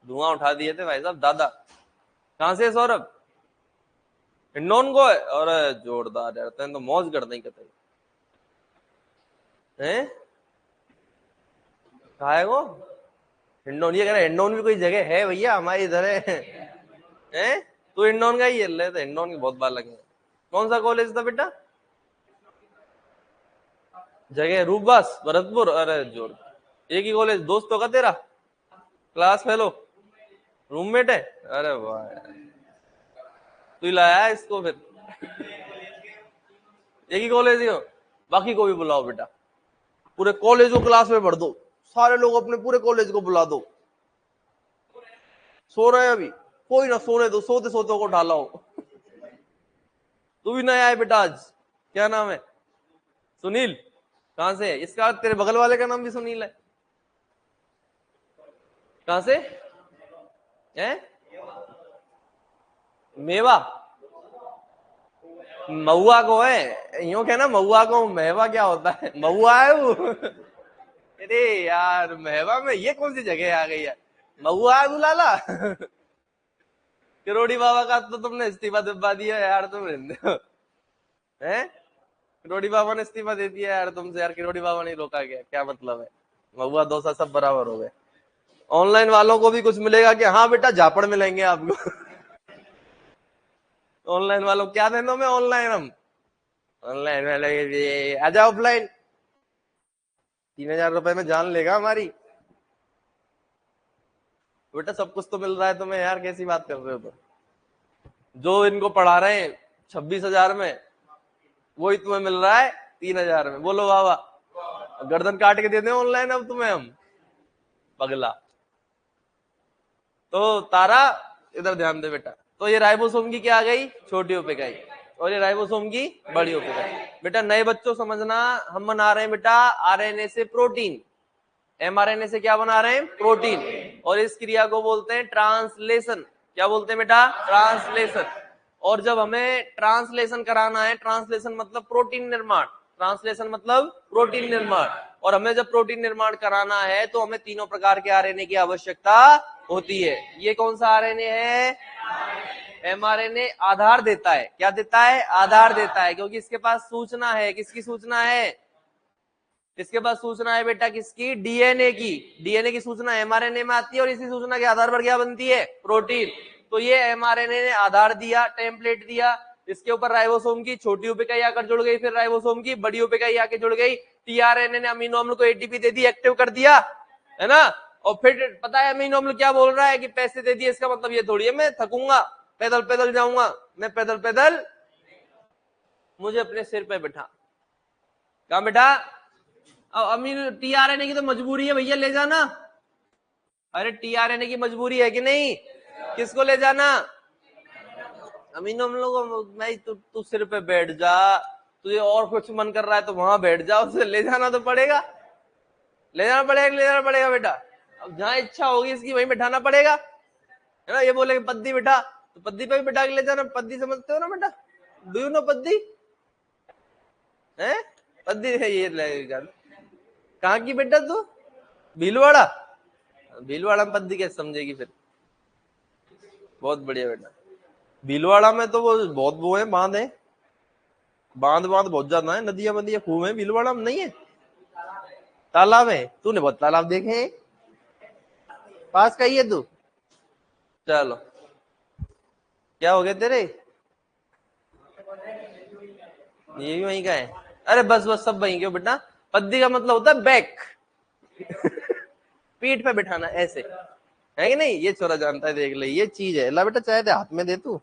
धुआं उठा दिए थे भाई साहब, दादा। कहां से सौरभ, हिंडौन को है, और जोरदार यार, तो मौज कर नहीं कहते हैं, कहा है वो, हिंडौन। ये कह रहे हिंडौन भी कोई जगह है भैया, हमारे इधर है? तो हिंडौन का ही है, तो हिंडौन की बहुत बार लगे। कौन सा कॉलेज था बेटा, जगह रूपबास, भरतपुर, अरे जोर। एक ही कॉलेज, दोस्त होगा तेरा, क्लास फेलो, रूममेट है, अरे वाह यार, तू ही लाया इसको फिर। एक ही कॉलेज ही हो, बाकी को भी बुलाओ बेटा, पूरे कॉलेज को क्लास में भर दो, सारे लोग अपने पूरे कॉलेज को बुला दो। सो रहे अभी, कोई ना सोने दो, सोते सोते को ढाला हो। तू भी नया है बेटा आज, क्या नाम है, सुनील, कहां से है, इसका तेरे बगल वाले का नाम भी सुनील है, कहां से है, मेवा, महुआ को है, यूं कहना महुआ को, मेवा क्या होता है, महुआ है वो। अरे यार, मेवा में ये कौन सी जगह आ गई है, महुआ है बुलाला। किरोड़ी बाबा का तो तुमने इस्तीफा दिलवा दिया यार, तुम हैं, किरोड़ी बाबा ने इस्तीफा दे दिया यार तुमसे, यार किरोड़ी बाबा नहीं रोका गया, क्या मतलब है, महुआ डोसा सब बराबर हो गए। ऑनलाइन वालों को भी कुछ मिलेगा कि हाँ बेटा झापड़ मिलेंगे आपको। ऑनलाइन वालों क्या देना, मैं ऑनलाइन, हम ऑनलाइन वाले आ जाओ ऑफलाइन, 3,000 रुपए में जान लेगा हमारी। बेटा सब कुछ तो मिल रहा है तुम्हें यार, कैसी बात कर रहे हो तो, जो इनको पढ़ा रहे हैं 26,000 में, वही तुम्हें मिल रहा है 3,000 में, बोलो बाबा, गर्दन काट के दे दे ऑनलाइन अब तुम्हें हम, पगला। तो तारा, इधर ध्यान दे बेटा, तो ये राइबोसोम की क्या आ गई, छोटी उपेकाई, और ये राइबोसोम की बड़ी उपेकाई। बेटा नए बच्चों समझना, हम बना रहे हैं बेटा आरएनए से प्रोटीन, एमआरएनए से क्या बना रहे हैं, प्रोटीन, और इस क्रिया को बोलते हैं ट्रांसलेशन। क्या बोलते हैं बेटा, ट्रांसलेशन। और जब हमें ट्रांसलेशन कराना है, ट्रांसलेशन मतलब प्रोटीन निर्माण, ट्रांसलेशन मतलब प्रोटीन निर्माण, और हमें जब प्रोटीन निर्माण कराना है तो हमें तीनों प्रकार के आरएनए की आवश्यकता होती है। ये कौन सा आरएनए है, एमआरएनए आधार देता है, क्या देता है, आधार देता है, क्योंकि इसके पास सूचना है, किसकी सूचना है, इसके पास सूचना है बेटा किसकी, डीएनए की, डीएनए की सूचना एमआरएनए में आती है, और इसी सूचना के आधार पर क्या बनती है, प्रोटीन। तो ये एमआरएनए ने आधार दिया, टेम्पलेट दिया, इसके ऊपर राइबोसोम की छोटी उपेकाई आकर जुड़ गई, फिर राइबोसोम की बड़ी उपेकाई आके जुड़ गई, टीआरएनए ने अमीनो अम्ल को एटीपी दे दी, एक्टिव कर दिया, है ना। और फिर पता है अमीनो अम्ल क्या बोल रहा है कि पैसे दे दिए, इसका मतलब ये थोड़ी है मैं थकूंगा, पैदल पैदल जाऊंगा, मैं पैदल पैदल, मुझे अपने सिर पे बैठा, कहा बेटा, अब अमीनो टीआरएनए की तो मजबूरी है भैया ले जाना, अरे टीआरएनए की मजबूरी है कि नहीं? किसको ले जाना? अमीनो अम्लों को। नहीं तू सिर पे बैठ जा, तुझे और कुछ मन कर रहा है तो वहां बैठ जा, उसे ले जाना तो पड़ेगा, ले जाना पड़ेगा, ले जाना पड़ेगा बेटा। अब जहां इच्छा होगी इसकी वहीं बैठाना पड़ेगा, है ना। ये बोले पद्दी बिठा, तो पद्दी पे भी बिठा के ले जाना। पद्दी समझते हो ना बेटा? Do you know पद्दी? है पद्दी है ये लगेगा। कहाँ की बेटा तू? भीलवाड़ा? भीलवाड़ा में पद्दी कैसे समझेगी फिर? बहुत बढ़िया बेटा। भीलवाड़ा में तो वो बहुत वो है, बांध है, बांध बहुत ज्यादा है, नदियां बंदियां खूब है। भीलवाड़ा में नहीं है? तालाब है? तूने बहुत तालाब देखे हैं, पास का ही है तू। चलो क्या हो गया तेरे? ये भी वहीं का है? अरे बस बस सब वहीं के हो बेटा। पद्दी का मतलब होता है बैक, पीठ पे बिठाना ऐसे, है कि नहीं? ये छोरा जानता है, देख ले ये चीज है। ला बेटा चाय दे, हाथ में दे तू।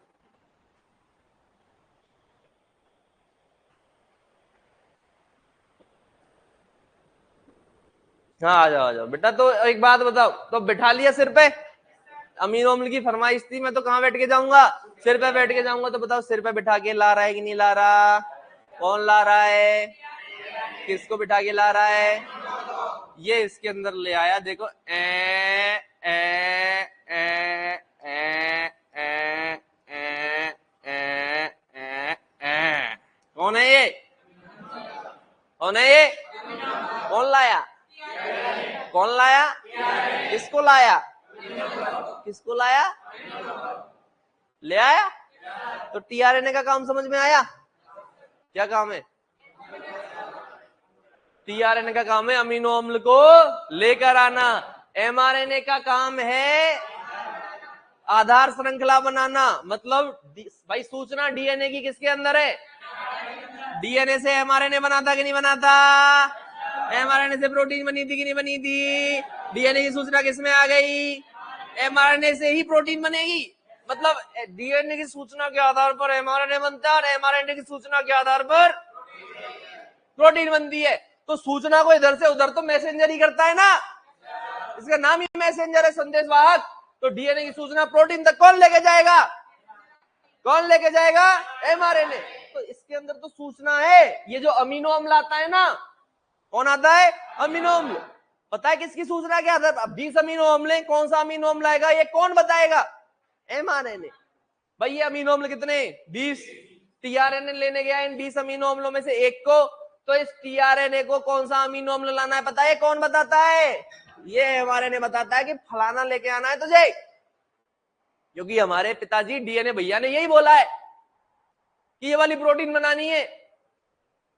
हाँ आ जाओ बेटा। तो एक बात बताओ, तो बिठा लिया सिर पे? अमीनो अम्ल की फरमाइश थी, मैं तो कहाँ बैठ के जाऊंगा? सिर पे बैठ के जाऊंगा। तो बताओ सिर पे बिठा के ला रहा है कि नहीं ला रहा? कौन ला रहा है? किसको बिठा के ला रहा है? ये इसके अंदर ले आया, देखो ए ए ए ए ए ए ए ए। कौन है ये? कौन है ये? कौन लाया? कौन लाया? किसको लाया? किसको लाया? ले आया। तो टीआरएनए का काम समझ में आया? क्या काम है? टीआरएनए का काम है अमीनो अम्ल को लेकर आना। एमआरएनए का काम है आधार श्रृंखला बनाना। मतलब भाई सूचना डीएनए की किसके अंदर है? डीएनए से एमआरएनए बनाता कि नहीं बनाता? एमआरएनए से प्रोटीन बनी थी कि नहीं बनी थी? डीएनए की सूचना किसमें आ गई? एमआरएनए से ही प्रोटीन बनेगी। मतलब डीएनए की सूचना के आधार पर एमआरएनए बनता है और एमआरएनए की सूचना के आधार पर प्रोटीन बनती है। तो सूचना को इधर से उधर तो मैसेंजर ही करता है ना, इसका नाम ही मैसेंजर है, संदेशवाहक। तो डीएनए की सूचना प्रोटीन तक कौन लेके जाएगा? कौन लेके जाएगा? एमआरएनए। तो इसके अंदर तो सूचना है। ये जो अमीनो अम्ल आता है ना, कौन आता है? अमीनो अम्ल। पता है किसकी सूचना के आधार पर? 20 अमीनो अम्ल है, कौन सा अमीनो अम्ल आएगा ये कौन बताएगा? एमआरएनए। भाई ये अमीनो अम्ल कितने? 20। टीआरएनए लेने गया इन 20 अमीनो अम्लों में से एक को, तो इस टीआरएनए को कौन सा अमीनो अम्ल लाना है पता है कौन बताता है? ये एमआरएनए बताता है कि फलाना लेके आना है तुझे, क्योंकि हमारे पिताजी डीएनए भैया ने यही बोला है कि ये वाली प्रोटीन बनानी है।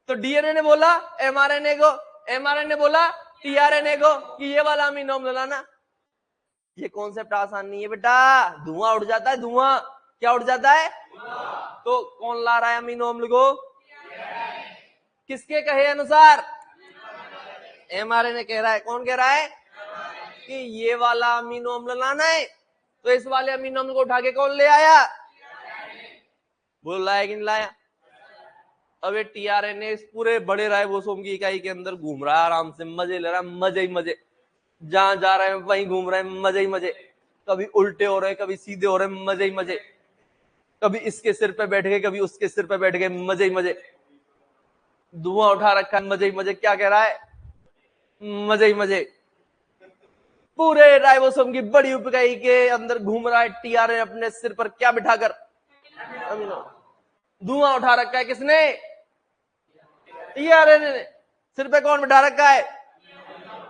तो डीएनए ने बोला एमआरएनए को, एमआरएनए बोला टीआरएनए को कि ये वाला अमीनो अम्ल लाना। ये कॉन्सेप्ट आसान नहीं है बेटा, धुआं उड़ जाता है, धुआं। क्या उड़ जाता है? तो कौन ला रहा है अमीनो अम्ल को? किसके कहे अनुसार? एमआरएनए कह रहा है। कौन कह रहा है? कि ये वाला अमीनो अम्ल लाना है। तो इस वाले अमीनो अम्ल को उठा के कौन ले आया? बोल लाया कि नहीं लाया? अब ये टीआरएनए इस पूरे बड़े राइबोसोम की इकाई के अंदर घूम रहा है, आराम से मजे ले रहा है, मजे ही मजे। जहां जा रहे हैं वहीं घूम रहे हैं, मजे ही मजे। कभी उल्टे हो रहे हैं, कभी सीधे हो रहे हैं, मजे ही मजे। कभी इसके सिर पे बैठ गए, कभी उसके सिर पे बैठ गए, मजे ही मजे। धुआं उठा रखा है, मजे ही मजे। क्या कह रहा है? मजे ही मजे। पूरे राइबोसोम की बड़ी इकाई के अंदर घूम रहा है टीआरएनए अपने सिर पर क्या बिठाकर? अमीनो। धुआं उठा रखा है किसने? टीआरएनए ने। सिर पे कौन बिठा रखा है?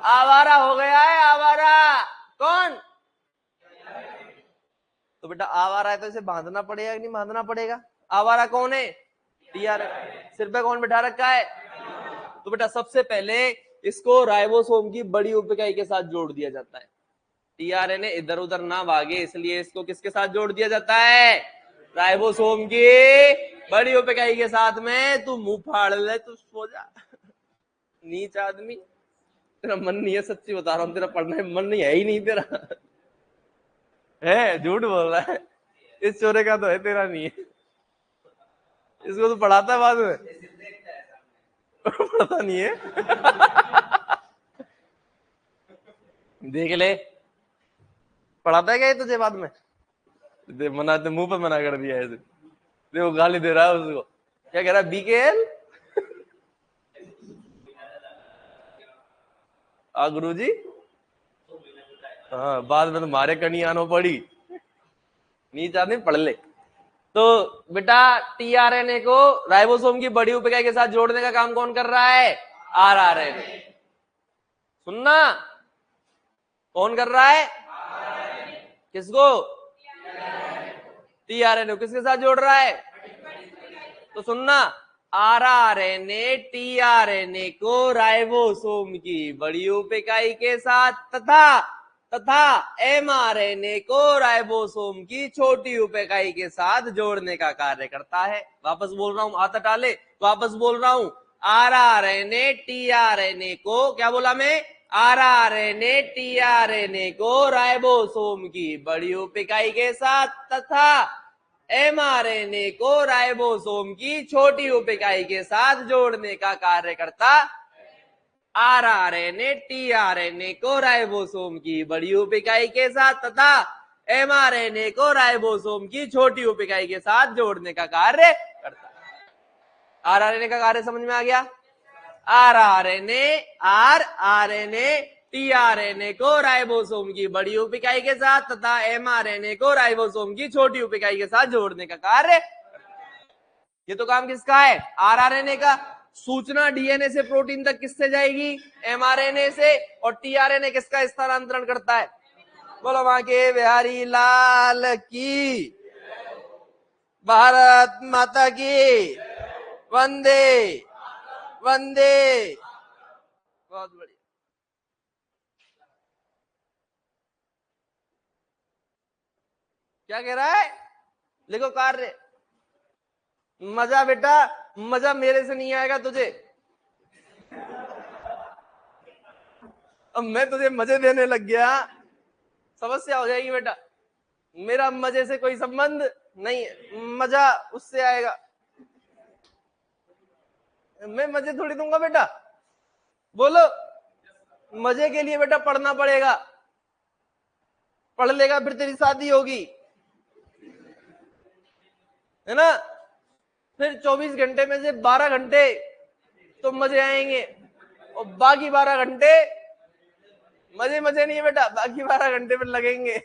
आवारा हो गया है, आवारा। कौन? तो बेटा आवारा है तो इसे बांधना पड़ेगा कि नहीं बांधना पड़ेगा? आवारा कौन है? टीआरएनए। सिर पे कौन बिठा रखा है? तो बेटा सबसे पहले इसको राइबोसोम की बड़ी उपइकाई के साथ जोड़ दिया जाता है। टीआरएनए इधर उधर ना भागे, इसलिए इसको किसके साथ जोड़ दिया जाता है? राइबोसोम की बड़ी उपइकाई के साथ में। तू मुंह फाड़ ले, तू सो जा। नीच आदमी, तेरा मन नहीं है, सच्ची बता रहा हूं, तेरा पढ़ने में मन नहीं है ही नहीं तेरा। है झूठ बोल रहा है, इस चोरे का तो है, तेरा नहीं है। इसको तो पढ़ाता है बाद में? पता नहीं है। देख ले, पढ़ाता है क्या ये तुझे बाद में? मना तो मुंह पे मना कर दिया है। देखो गाली दे रहा है उसको, क्या कह रहा है? BKL गुरु जी। हाँ, बाद में तुम्हारे कनी आनो पड़ी, नीच आदमी पढ़ ले। तो बेटा टीआरएनए को राइबोसोम की बड़ी उपिकाई के साथ जोड़ने का काम कौन कर रहा है? आरआरएनए। सुनना, कौन कर रहा है? किसको? टीआरएनए किसके साथ जोड़ रहा है? तो सुनना, आरआरएनए टीआरएनए को राइबोसोम की बड़ी उपिकाई के साथ तथा एमआरएनए को राइबोसोम की छोटी उपिकाई के साथ जोड़ने का कार्य करता है। वापस बोल रहा हूं, हाथ हटा ले, वापस बोल रहा हूं, आरआरएनए टीआरएनए को, क्या बोला मैं? आरआरएनए टीआरएनए को राइबोसोम की बड़ी उपिकाई के साथ तथा एमआरएनए को राइबोसोम की छोटी उपिकाई के साथ जोड़ने का कार्य करता। आरआरएनए टीआरएनए को राइबोसोम की बड़ी उपिकाई के साथ तथा एमआरएनए को राइबोसोम की छोटी उपिकाई के साथ जोड़ने का कार्य करता है। आरआरएनए का कार्य समझ में आ गया? आरआरएनए टीआरएनए को राइबोसोम की बड़ी उपिकाई के साथ तथा एमआरएनए को राइबोसोम की छोटी उपिकाई के साथ जोड़ने का कार्य। ये तो काम किसका है? आरआरएनए का। सूचना डीएनए से प्रोटीन तक किससे जाएगी? एमआरएनए से। और टीआरएनए किसका स्थानांतरण करता है? बोलो वहां के बिहारी लाल की, भारत माता की, वंदे वंदे। बहुत बढ़िया। क्या कह रहा है? लिखो कार्य। मजा बेटा, मजा मेरे से नहीं आएगा तुझे। अब मैं तुझे मजे देने लग गया, समस्या हो जाएगी बेटा। मेरा मजे से कोई संबंध नहीं है, मजा उससे आएगा। मैं मजे थोड़ी दूंगा बेटा। बोलो, मजे के लिए बेटा पढ़ना पड़ेगा। पढ़ लेगा फिर तेरी शादी होगी, है ना? फिर 24 घंटे में से 12 घंटे तो मजे आएंगे और बाकी 12 घंटे मजे मजे नहीं है बेटा, बाकी 12 घंटे में लगेंगे।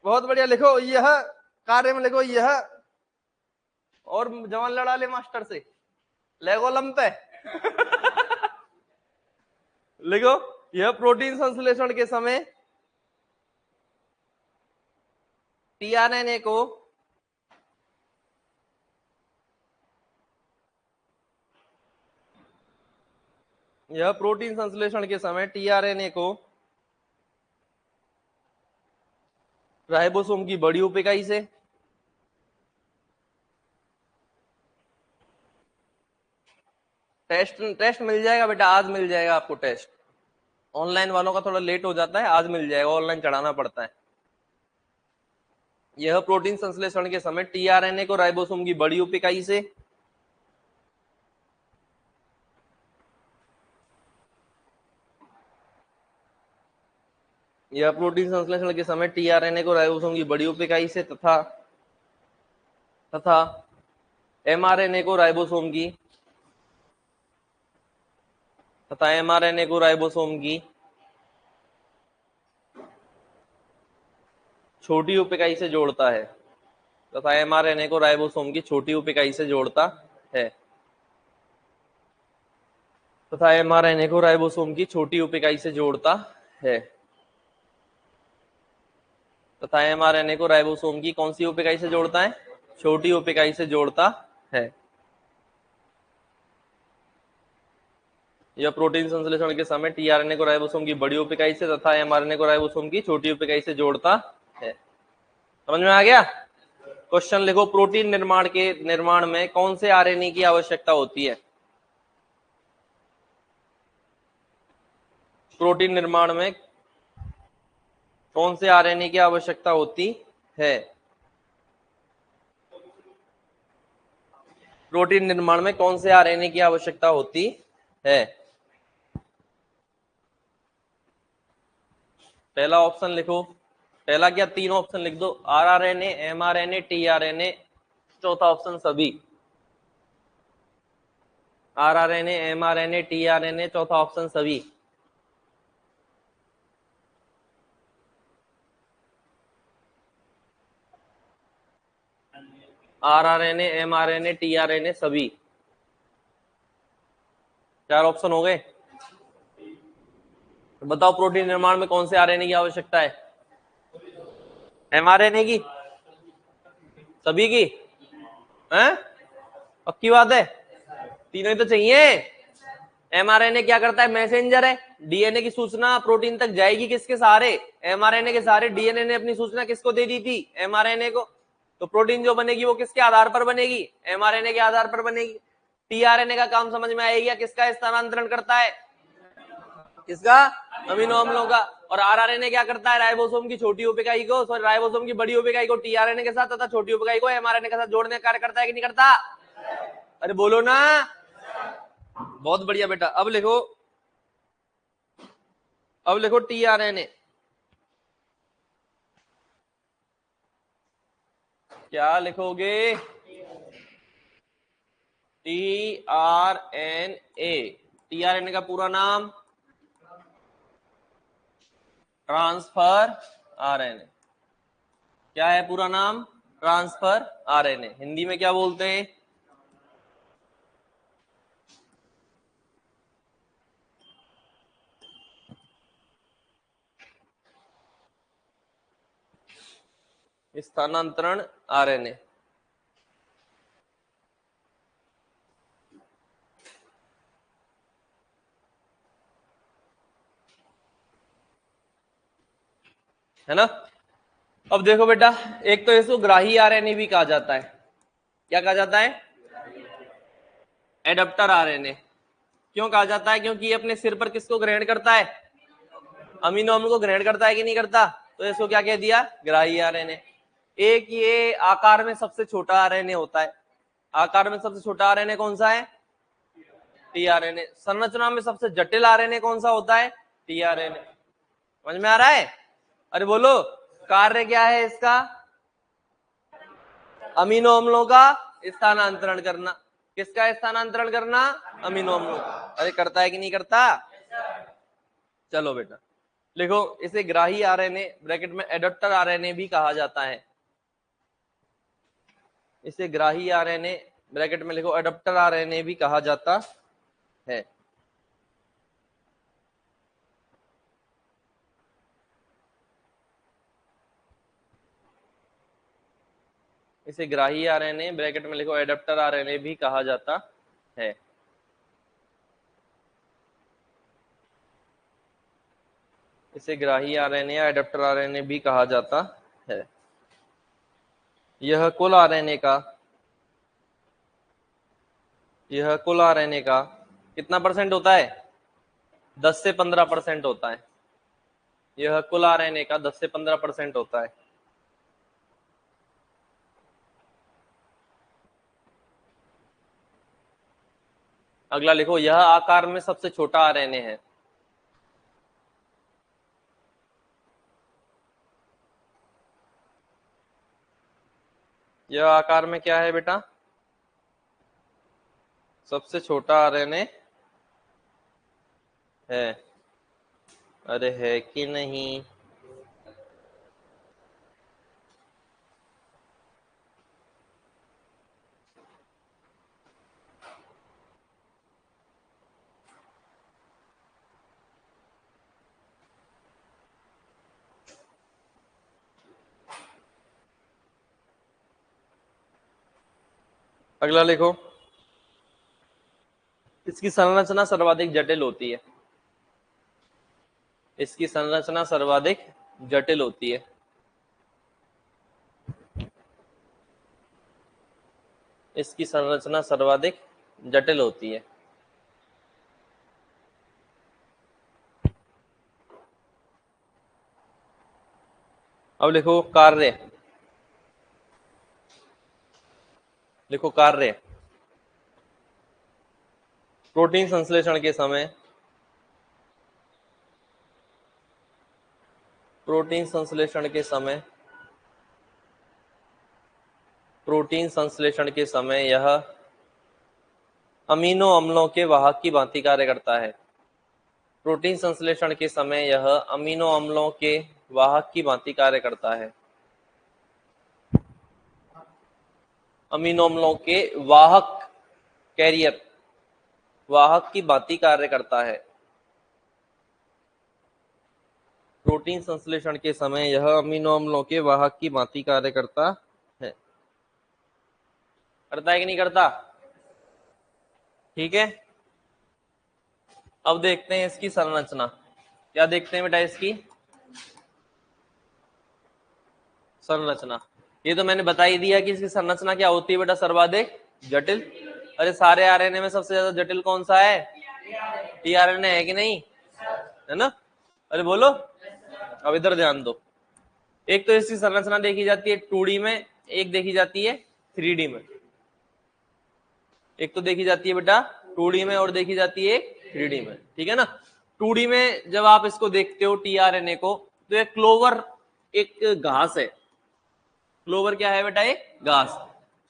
बहुत बढ़िया। लिखो यह कार्य में, लिखो यह, और जवान लड़ा ले मास्टर से, लेगोलम पे। लिखो यह प्रोटीन संश्लेषण के समय टीआरएनए को यह प्रोटीन संश्लेषण के समय टीआरएनए को राइबोसोम की बड़ी उपिकाई से टेस्ट मिल जाएगा बेटा, आज मिल जाएगा आपको टेस्ट। ऑनलाइन वालों का थोड़ा लेट हो जाता है, आज मिल जाएगा, ऑनलाइन चढ़ाना पड़ता है। यह प्रोटीन संश्लेषण के समय टीआरएनए को राइबोसोम की बड़ी उपिकाई से यह प्रोटीन संश्लेषण के समय टीआरएनए को राइबोसोम की बड़ी उपिकाई से तथा एमआरएनए को राइबोसोम की छोटी उपिकाई से जोड़ता है तथा एमआरएनए को राइबोसोम की छोटी उपिकाई से जोड़ता है तथा एमआरएनए को राइबोसोम की छोटी उपिकाई से जोड़ता है तथा एमआरएनए को राइबोसोम की कौन सी उपिकाई से जोड़ता है? छोटी उपिकाई से जोड़ता है। यह प्रोटीन संश्लेषण के समय टीआरएनए को राइबोसोम की बड़ी उपिकाई से तथा एमआरएनए को राइबोसोम की छोटी उपिकाई से जोड़ता है। समझ में आ गया? क्वेश्चन लिखो, प्रोटीन निर्माण में कौन से आरएनए की आवश्यकता होती है? प्रोटीन निर्माण में कौन से आरएनए की आवश्यकता होती है? प्रोटीन निर्माण में कौन से आरएनए की आवश्यकता होती है? पहला ऑप्शन लिखो पहला क्या, 3 ऑप्शन लिख दो, RRNA, mRNA, tRNA, चौथा ऑप्शन सभी। RRNA, mRNA, tRNA, चौथा ऑप्शन सभी। RRNA, mRNA, tRNA सभी, 4 ऑप्शन हो गए। तो बताओ प्रोटीन निर्माण में कौन से आरएनए की आवश्यकता है? mRNA की, सभी की, हैं? पक्की बात है, तीनों ही तो चाहिए। mRNA क्या करता है, मैसेंजर है, डीएनए की सूचना प्रोटीन तक जाएगी किसके सहारे, mRNA के सहारे। डीएनए ने अपनी सूचना किसको दे दी थी, mRNA को। तो प्रोटीन जो बनेगी वो किसके आधार पर बनेगी, mRNA के आधार पर बनेगी। टीआरएनए का काम समझ में आएगा, किसका स्थानांतरण करता है, किसका, अमीनो अम्लों का। और आरआरएनए क्या करता है, राइबोसोम की छोटी उप इकाई को, सॉरी राइबोसोम की बड़ी उप इकाई को टीआरएनए के साथ तथा छोटी उप इकाई को एमआरएनए के साथ जोड़ने का कार्य करता है कि नहीं करता? अरे बोलो ना, बहुत बढ़िया बेटा। अब लिखो टीआरएनए, क्या लिखोगे, टीआरएनए। टीआरएनए का पूरा नाम ट्रांसफर आरएनए। क्या है पूरा नाम, ट्रांसफर आरएनए। हिंदी में क्या बोलते हैं, स्थानांतरण आरएनए। है ना। अब देखो बेटा, एक तो इसको ग्राही आरएनए भी कहा जाता है। क्या कहा जाता है, एडाप्टर आरएनए। क्यों कहा जाता है, क्योंकि ये अपने सिर पर किसको ग्रहण करता है, अमीनो अम्ल को ग्रहण करता है कि नहीं करता। तो इसको क्या कह दिया, ग्राही आरएनए। एक ये आकार में सबसे छोटा आरएनए होता है। आकार में सबसे छोटा आरएनए कौन सा है, टीआरएनए। संरचना में सबसे जटिल आरएनए कौन सा होता है, टीआरएनए। समझ में आ रहा है? अरे बोलो, कार्य क्या है इसका, अमीनो अम्लों का स्थानांतरण करना। किसका स्थानांतरण करना, अमीनो अम्लों का। अरे करता है कि नहीं करता? चलो बेटा लिखो, इसे ग्राही आरएनए ब्रैकेट में एडाप्टर आरएनए भी कहा जाता है। इसे ग्राही आरएनए ब्रैकेट में लिखो एडाप्टर आरएनए भी कहा जाता है। इसे ग्राही आरएनए ब्रैकेट में लिखो एडाप्टर आरएनए भी कहा जाता है। इसे ग्राही आरएनए या एडाप्टर आरएनए भी कहा जाता है। यह कुल आरएनए का कितना परसेंट होता है, 10 से 15% होता है। यह कुल आरएनए का 10 से 15% होता है। अगला लिखो, यह आकार में सबसे छोटा आरएनए है। यह आकार में क्या है बेटा, सबसे छोटा आरएनए है। अरे है कि नहीं? अगला लिखो, इसकी संरचना सर्वाधिक जटिल होती है। इसकी संरचना सर्वाधिक जटिल होती है। इसकी संरचना सर्वाधिक जटिल होती है। अब लिखो कार्य, लिखो कार्य। प्रोटीन संश्लेषण के समय प्रोटीन संश्लेषण के समय यह अमीनो अम्लों के वाहक की भांति कार्य करता है। प्रोटीन संश्लेषण के समय यह अमीनो अम्लों के वाहक की भांति कार्य करता है। अमीनो अम्लों के वाहक, कैरियर, वाहक की भांति कार्य करता है। प्रोटीन संश्लेषण के समय यह अमीनो अम्लों के वाहक की भांति कार्य करता है। करता है कि नहीं करता? ठीक है, अब देखते हैं इसकी संरचना। क्या देखते हैं बेटा? इसकी संरचना। ये तो मैंने बता ही दिया कि इसकी संरचना क्या होती है बेटा, सर्वाधिक जटिल। अरे सारे आरएनए में सबसे ज्यादा जटिल कौन सा है? टीआरएनए है कि नहीं? है ना? अरे बोलो, अब इधर ध्यान दो। एक तो इसकी संरचना देखी जाती है 2D में, एक देखी जाती है 3D में। एक तो देखी जाती है बेटा 2D में और देखी जाती है 3D में, ठीक है ना? 2D में जब आप इसको देखते हो टीआरएनए को, तो एक क्लोवर एक घास है। क्लोवर क्या है बेटा? एक घास।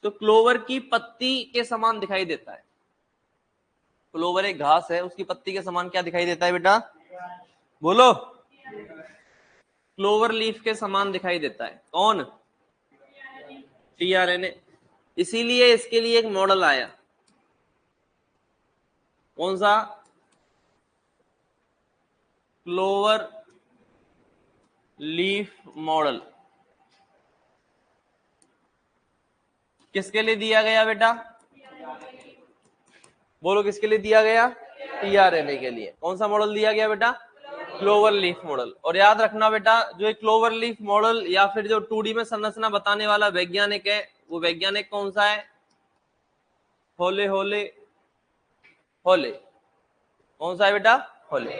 तो क्लोवर की पत्ती के समान दिखाई देता है। क्लोवर एक घास है, उसकी पत्ती के समान क्या दिखाई देता है बेटा? बोलो। क्लोवर लीफ के समान दिखाई देता है। कौन? टीआरएनए। इसीलिए इसके लिए एक मॉडल आया। कौन सा? Clover leaf model. किसके लिए दिया गया बेटा? बोलो किसके लिए दिया गया? टीआरएनए के लिए। कौन सा मॉडल दिया गया बेटा? Clover leaf model. और याद रखना बेटा, जो एक क्लोवर लीफ मॉडल या फिर जो 2D में संरचना बताने वाला वैज्ञानिक है, वो वैज्ञानिक कौन सा है? होले होले होले। कौन सा है बेटा? होले।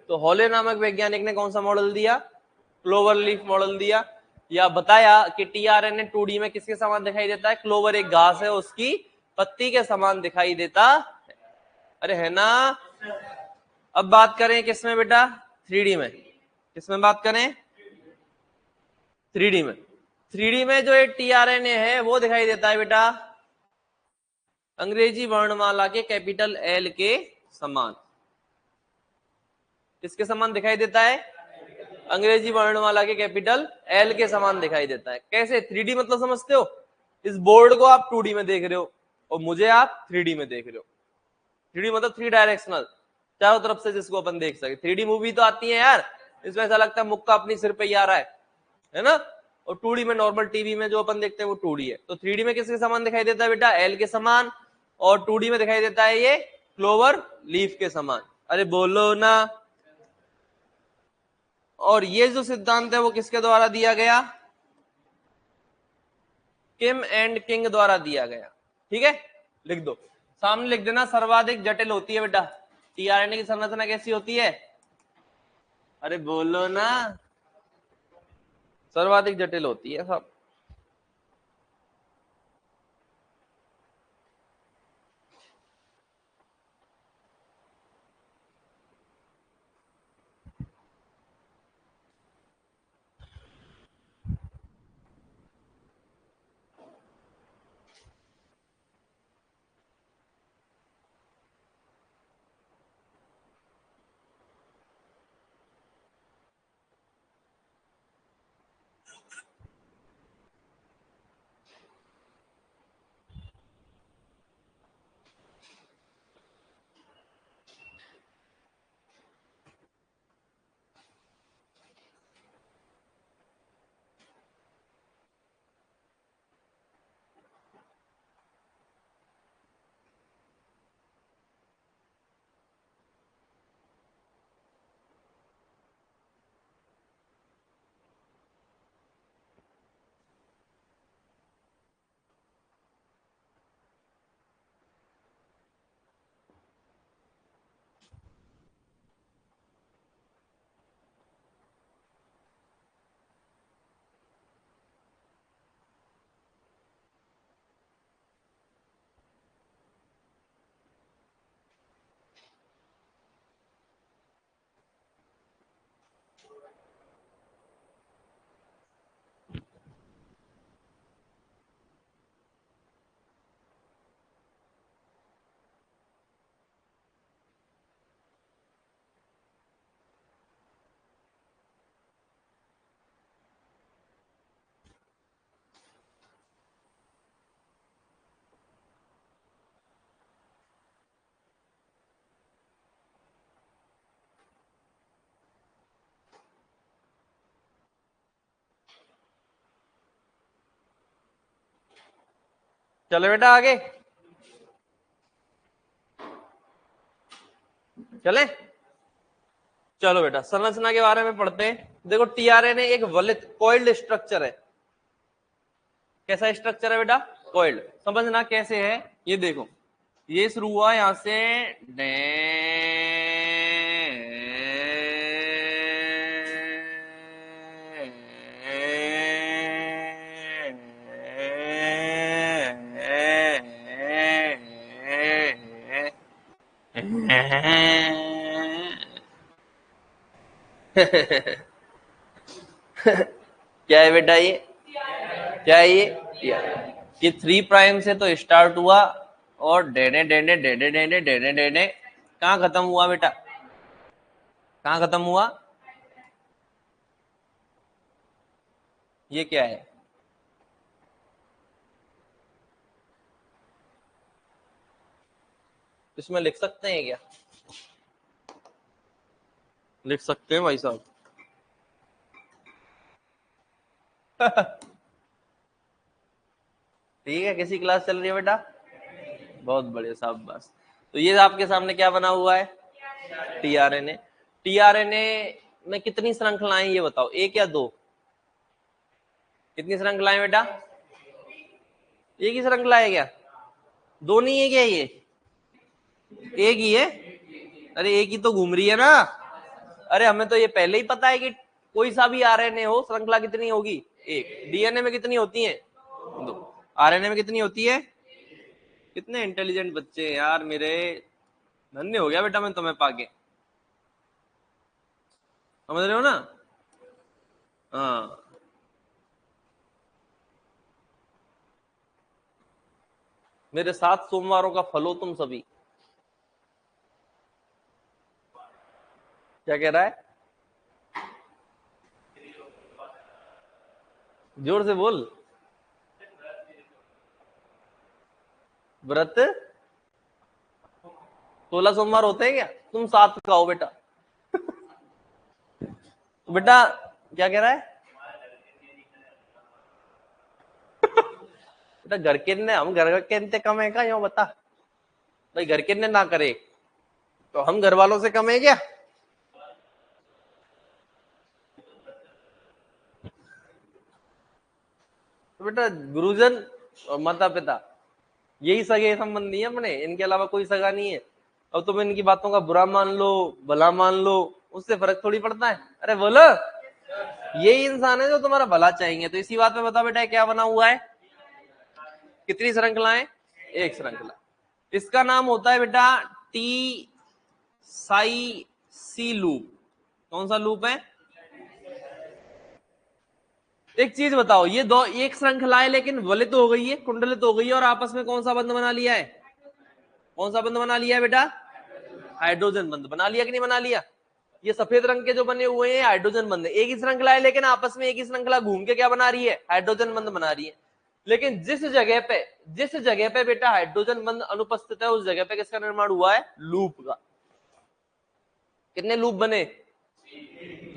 तो होले नामक वैज्ञानिक ने कौन सा मॉडल दिया? क्लोवर लीफ मॉडल दिया। या बताया कि टीआरएनए 2D में किसके समान दिखाई देता है? क्लोवर एक घास है, उसकी पत्ती के समान दिखाई देता है। अरे है ना? अब बात करें किसमें बेटा? 3D में। किसमें बात करें? 3D में। 3D में जो एक टीआरएनए है वो दिखाई देता है बेटा अंग्रेजी वर्णमाला के कैपिटल एल के समान। किसके समान दिखाई देता है? अंग्रेजी वर्णमाला के कैपिटल एल के समान दिखाई देता है। कैसे? 3D मतलब समझते हो? इस बोर्ड को आप 2D में देख रहे हो और मुझे आप 3D में देख रहे हो। 3D मतलब 3 डायरेक्शनल, चारों तरफ से जिसको अपन देख सके। 3D मूवी तो आती है यार, इसमें ऐसा लगता है मुक्का अपनी सिर पे ही आ रहा है ना? और 2D में नॉर्मल टीवी में जो अपन देखते हैं वो 2D है। तो 3D में किसके समान दिखाई देता है बेटा? एल के समान। और 2D में दिखाई देता है ये क्लोवर लीफ के समान। अरे बोलो ना। और ये जो सिद्धांत है वो किसके द्वारा दिया गया? किम एंड किंग द्वारा दिया गया। ठीक है, लिख दो, सामने लिख देना। सर्वाधिक जटिल होती है बेटा टीआरएनए की संरचना। कैसी होती है? अरे बोलो ना, सर्वाधिक जटिल होती है सब। चलो बेटा आगे चले। चलो बेटा संरचना के बारे में पढ़ते हैं। देखो टीआरएनए एक वलित कॉइल्ड स्ट्रक्चर है। कैसा स्ट्रक्चर है बेटा? कॉइल्ड। समझना कैसे है, ये देखो, ये शुरू हुआ यहां से क्या है बेटा ये? क्या है ये 3 प्राइम से तो स्टार्ट हुआ और डेने डेने डेने डेने डेने डेने कहां खत्म हुआ बेटा? कहां खत्म हुआ? ये क्या है? इसमें लिख सकते हैं क्या? लिख सकते हैं भाई साहब। ठीक है, किसी क्लास चल रही है बेटा? बहुत बढ़िया साहब। बस तो ये आपके सामने क्या बना हुआ है? टीआरएनए। टीआरएनए में कितनी श्रृंखलाएं ये बताओ, एक या दो? कितनी श्रृंखलाएं बेटा? एक ही श्रृंखला है क्या? दो नहीं है क्या? ये एक ही है। अरे एक ही तो घूम रही है ना। अरे हमें तो ये पहले ही पता है कि कोई सा भी आरएनए हो श्रृंखला कितनी होगी? एक। डीएनए में कितनी होती है? दो। आरएनए में कितनी होती है? कितने इंटेलिजेंट बच्चे हैं यार मेरे। धन्य हो गया बेटा मैं तुम्हें पाके। समझ रहे हो ना? हाँ। मेरे 7 सोमवारों का फल हो तुम सभी। क्या कह रहा है? जोर से बोल। व्रत 16 सोमवार होते हैं क्या? तुम 7 का हो बेटा। बेटा क्या कह रहा है? बेटा घर के ने हम घर के इतने कम है क्या? यो बता भाई, घर के ने ना करे तो हम घर वालों से कम है क्या? तो बेटा गुरुजन और माता पिता यही सगे संबंधी है अपने, इनके अलावा कोई सगा नहीं है। अब तुम इनकी बातों का बुरा मान लो भला मान लो, उससे फर्क थोड़ी पड़ता है। अरे बोलो, यही इंसान है जो तुम्हारा भला चाहेंगे। तो इसी बात पे बता बेटा क्या बना हुआ है? कितनी श्रृंखलाएं? एक श्रृंखला। इसका नाम होता है बेटा टी साई सी लूप। कौन सा लूप है? एक चीज बताओ, ये दो एक श्रृंखला है लेकिन वलित हो गई है, कुंडलित हो गई है, और आपस में कौन सा बंध बना लिया है? कौन सा बंध बना लिया है बेटा? हाइड्रोजन बंध बना लिया कि नहीं बना लिया? ये सफेद रंग के जो बने हुए हैं हाइड्रोजन बंध। एक ही श्रृंखला है लेकिन आपस में एक ही श्रृंखला घूम के क्या बना रही है? हाइड्रोजन बंध बना रही है। लेकिन जिस जगह पे बेटा हाइड्रोजन बंध अनुपस्थित है उस जगह पे किसका निर्माण हुआ है? लूप का। कितने लूप बने?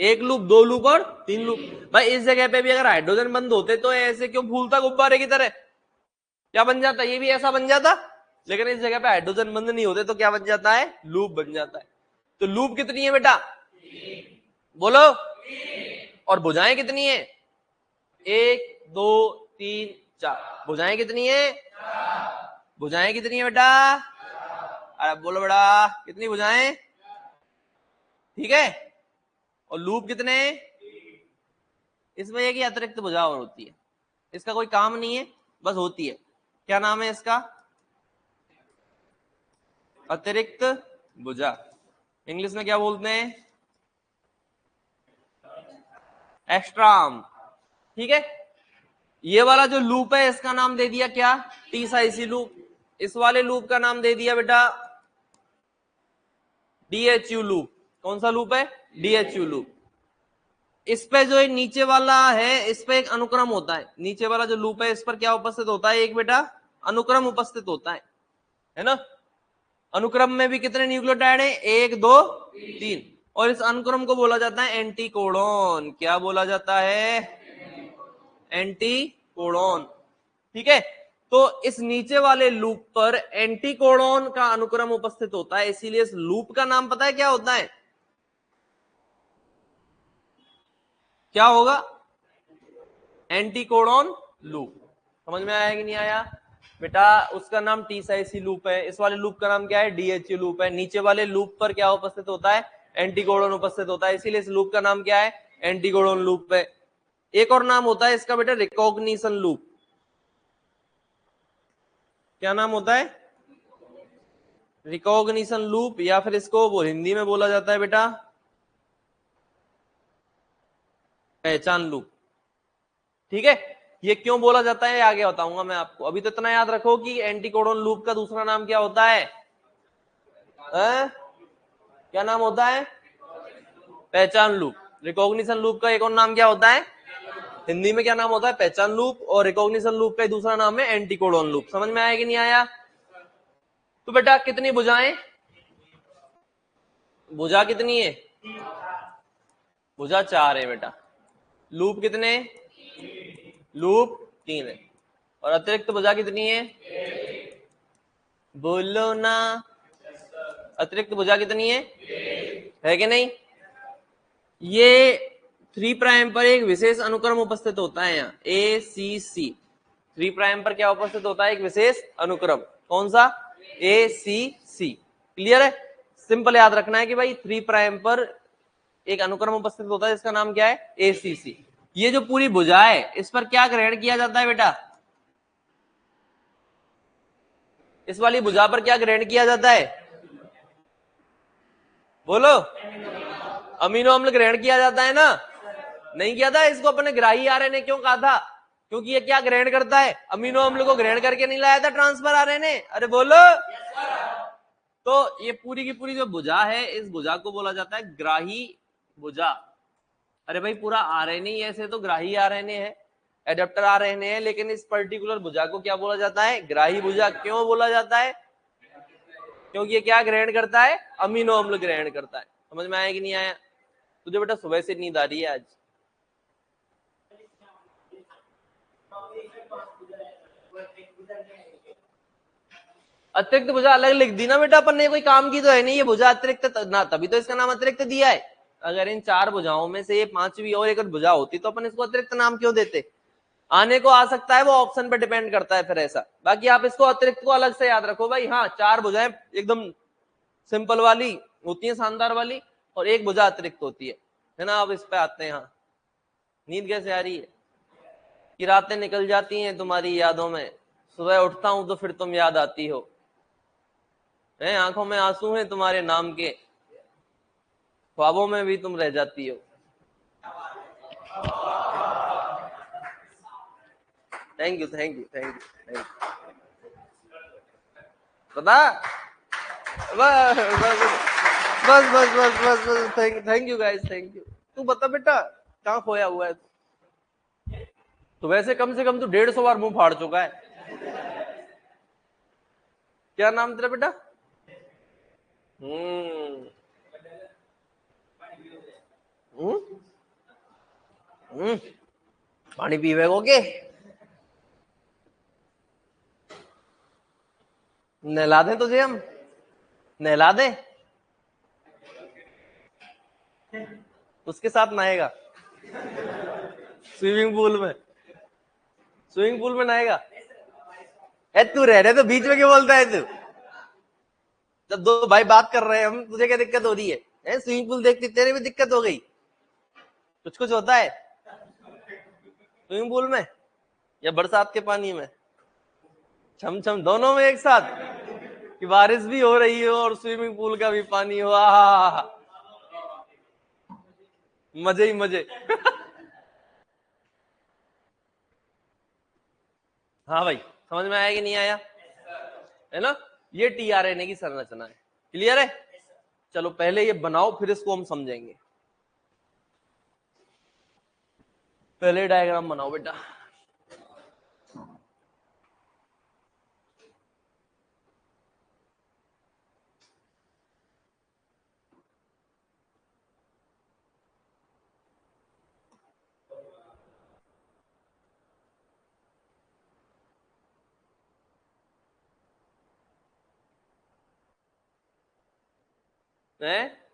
एक लूप, दो लूप और 3 लूप। भाई इस जगह पे भी अगर हाइड्रोजन बंद होते तो ऐसे क्यों फूलता गुब्बारे की तरह? क्या बन जाता? ये भी ऐसा बन जाता। लेकिन इस जगह पे हाइड्रोजन बंद नहीं होते तो क्या बन जाता है? लूप बन जाता है। तो लूप कितनी है बेटा? बोलो। और भुजाएं कितनी है? 1 2 3 4। भुजाएं कितनी है? भुजाएं कितनी है बेटा? अरे बोलो बेटा, कितनी भुजाएं? ठीक है। और लूप कितने? इसमें एक ही अतिरिक्त भुजा और होती है, इसका कोई काम नहीं है, बस होती है। क्या नाम है इसका? अतिरिक्त भुजा। इंग्लिश में क्या बोलते हैं? Extra arm. ठीक है। ये वाला जो लूप है इसका नाम दे दिया क्या? T psi C loop. इस वाले लूप का नाम दे दिया बेटा डीएचयू लूप। कौन सा लूप है? DHU loop. इस पे जो नीचे वाला है इस पे एक अनुक्रम होता है। नीचे वाला जो लूप है इस पर क्या उपस्थित होता है? एक बेटा अनुक्रम उपस्थित होता है ना? अनुक्रम में भी कितने न्यूक्लियोटाइड है? 1 2 3। और इस अनुक्रम को बोला जाता है एंटीकोडॉन। क्या बोला जाता है? एंटीकोडॉन। ठीक है। तो इस नीचे वाले लूप पर एंटीकोडॉन का अनुक्रम उपस्थित होता है, इसीलिए इस लूप का नाम पता है क्या होता है? क्या होगा? Anticodon loop. समझ में आया कि नहीं आया बेटा? उसका नाम टी साइसी लूप है, इस वाले लूप का नाम क्या है? डीएचयू लूप है। नीचे वाले लूप पर क्या उपस्थित होता है? एंटीकोडॉन उपस्थित होता है, इसीलिए इस लूप का नाम क्या है? एंटीकोडॉन लूप है। एक और नाम होता है इसका बेटा, रिकॉग्निशन लूप। क्या नाम होता है? रिकॉग्निशन लूप, या फिर इसको वो हिंदी में बोला जाता है बेटा पहचान लूप। ठीक है, ये क्यों बोला जाता है आगे बताऊंगा मैं आपको। अभी तो इतना याद रखो कि एंटीकोडॉन लूप का दूसरा नाम क्या होता है? क्या नाम होता है? पहचान लूप। रिकॉग्निशन लूप का एक और नाम क्या होता है? हिंदी में क्या नाम होता है? पहचान लूप। और रिकॉग्निशन लूप का दूसरा नाम है एंटीकोडॉन लूप। समझ में आया कि नहीं आया? तो बेटा कितनी भुजाएं? भुजा कितनी है? भुजा 4 है बेटा। लूप कितने? लूप 3 है। और अतिरिक्त भुजा कितनी है? बोलो ना। अतिरिक्त भुजा कितनी है कि नहीं? ये 3 प्राइम पर एक विशेष अनुक्रम उपस्थित होता है यहाँ, ए सी सी। 3 प्राइम पर क्या उपस्थित होता है? एक विशेष अनुक्रम। कौन सा? ए सी सी। क्लियर है? सिंपल याद रखना है कि भाई 3 प्राइम पर एक अनुक्रम उपस्थित होता है, इसका नाम क्या है? ए सी सी। ये जो पूरी भुजा है, इस पर क्या ग्रहण किया जाता है बेटा? इस वाली भुजा पर क्या ग्रहण किया जाता है? बोलो। अमीनो अम्ल ग्रहण किया जाता है ना? नहीं किया था? इसको अपने ग्राही आरएनए क्यों कहा था? क्योंकि ये क्या ग्रहण करता है? अमीनो अम्ल को ग्रहण करके नहीं लाया था ट्रांसफर आरएनए। अरे बोलो। तो ये पूरी की पूरी जो भुजा है, इस भुजा को बोला जाता है ग्राही भुजा। अरे भाई पूरा आरएनए ऐसे तो ग्राही आरएनए है, एडेप्टर आरएनए है, लेकिन इस पर्टिकुलर भुजा को क्या बोला जाता है? ग्राही भुजा। क्यों बोला जाता है? क्योंकि ये क्या ग्रहण करता है? अमीनो अम्ल ग्रहण करता है। समझ में आया कि नहीं आया? तुझे बेटा सुबह से नींद आ रही है आज? अतिरिक्त भुजा अलग लिख दी ना बेटा अपन ने, कोई काम की तो है नहीं ये भुजा अतिरिक्त ना, तभी तो इसका नाम अतिरिक्त दिया है। अगर इन 4 भुजाओं में से ये 5वीं और एक भुजा होती तो अपन इसको अतिरिक्त नाम क्यों देते? आने को आ सकता है, वो ऑप्शन पे डिपेंड करता है फिर ऐसा। बाकी आप इसको अतिरिक्त को अलग से याद रखो भाई। हाँ, 4 भुजाएं एकदम सिंपल वाली होती है, शानदार वाली, और एक भुजा अतिरिक्त होती है ना? अब इस पे आते हैं। हाँ, नींद कैसे आ रही है? कि रातें निकल जाती हैं तुम्हारी यादों में, सुबह उठता हूं तो फिर तुम याद आती हो, हैं आंखों में आंसू हैं तुम्हारे नाम के, ख्वाबों में भी तुम रह जाती हो। Thank you thank you thank you thank you. बता। बस बस बस बस बस बस बस thank you guys, thank you. तू बता बेटा, कहाँ खोया हुआ है तू? तो वैसे कम से कम तू 150 बार मुंह फाड़ चुका है। क्या नाम तेरा बेटा? हम्म हम्म हम्म। पानी पीवे को के नहला दें तुझे हम? नहला दें? उसके साथ नहाएगा? स्विमिंग पूल में? स्विमिंग पूल में नहाएगा? ए तू रह रहे तो बीच में क्यों बोलता है तू? जब दो भाई बात कर रहे हैं हम, तुझे क्या दिक्कत हो रही है? स्विमिंग पूल देखती तेरे भी दिक्कत हो गई? कुछ कुछ होता है स्विमिंग पूल में या बरसात के पानी में? छम छम दोनों में एक साथ? कि बारिश भी हो रही हो और स्विमिंग पूल का भी पानी हो, मजे ही मजे। हाँ भाई, समझ में आया कि नहीं आया? है ना? ये टीआरएनए की संरचना है। क्लियर है? चलो पहले ये बनाओ, फिर इसको हम समझेंगे। पहले डायग्राम बनाओ बेटा। है?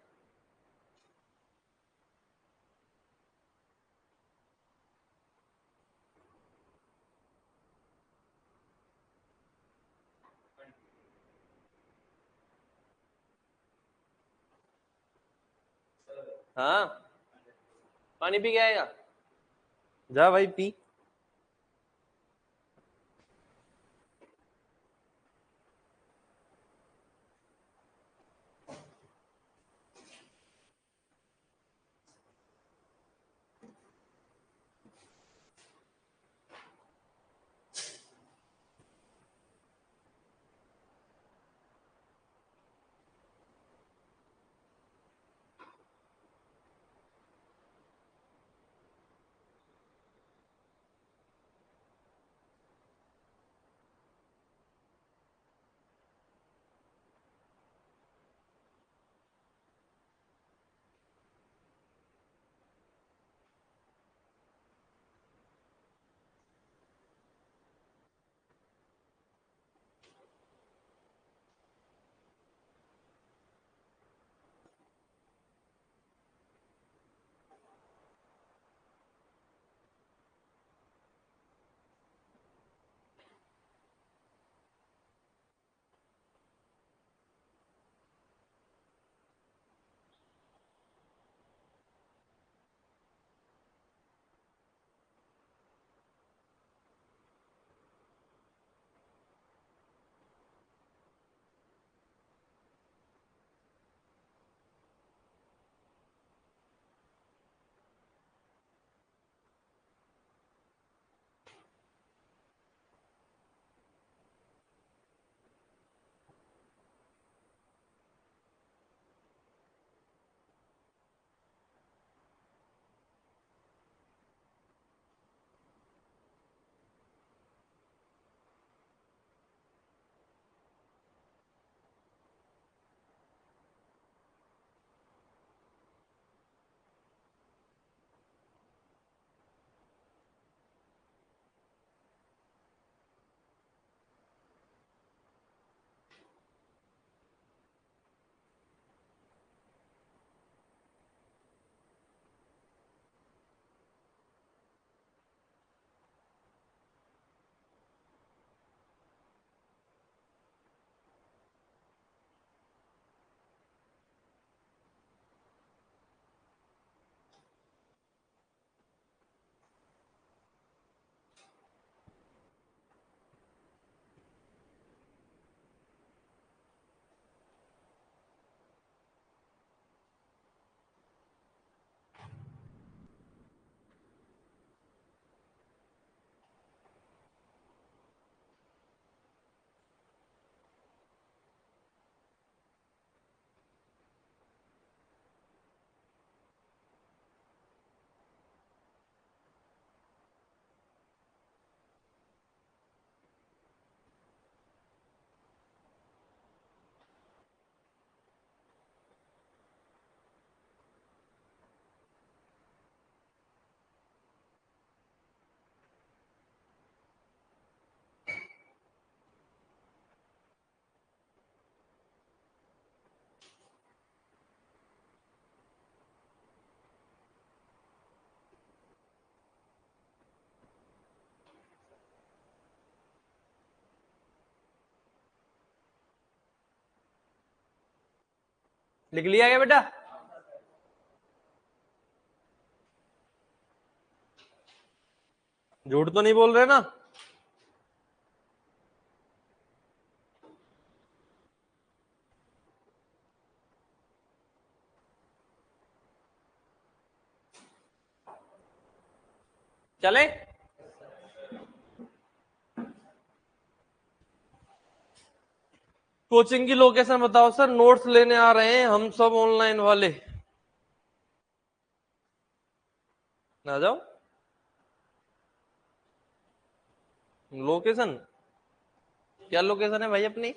हाँ, पानी पी के आएगा, जा भाई पी। लिख लिया क्या बेटा? झूठ तो नहीं बोल रहे ना? चले? कोचिंग की लोकेशन बताओ सर, नोट्स लेने आ रहे हैं हम सब ऑनलाइन वाले, आ जाओ। लोकेशन क्या लोकेशन है भाई अपनी?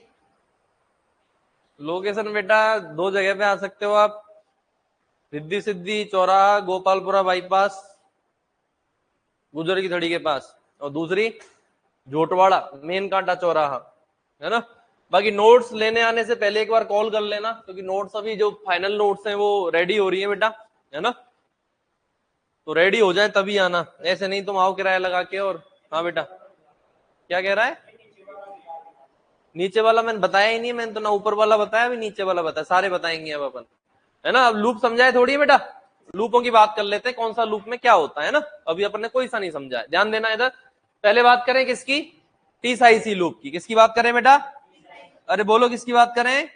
लोकेशन बेटा दो जगह पे आ सकते हो आप, रिद्धि सिद्धि चौराहा, गोपालपुरा बाईपास, गुजर की थड़ी के पास, और दूसरी झोटवाड़ा मेन कांटा चौराहा, है ना? बाकी नोट्स लेने आने से पहले एक बार कॉल कर लेना, क्योंकि नोट्स अभी जो फाइनल नोट्स हैं वो रेडी हो रही है बेटा, है ना। तो रेडी हो जाए तभी आना, ऐसे नहीं तुम आओ किराया लगा के और। हाँ बेटा क्या कह रहा है? नीचे वाला मैंने बताया ही नहीं, मैंने तो ना ऊपर वाला बताया अभी नीचे वाला बताया, सारे बताएंगे अब अपन, है ना। अब लूप समझाए थोड़ी बेटा, लूपों की बात कर लेते हैं, कौन सा लूप में क्या होता है ना। अभी अपन ने कोई सा नहीं समझा है, ध्यान देना इधर। पहले बात करें किसकी? टी साई सी लूप की। किसकी बात करें बेटा? अरे बोलो किसकी बात करें?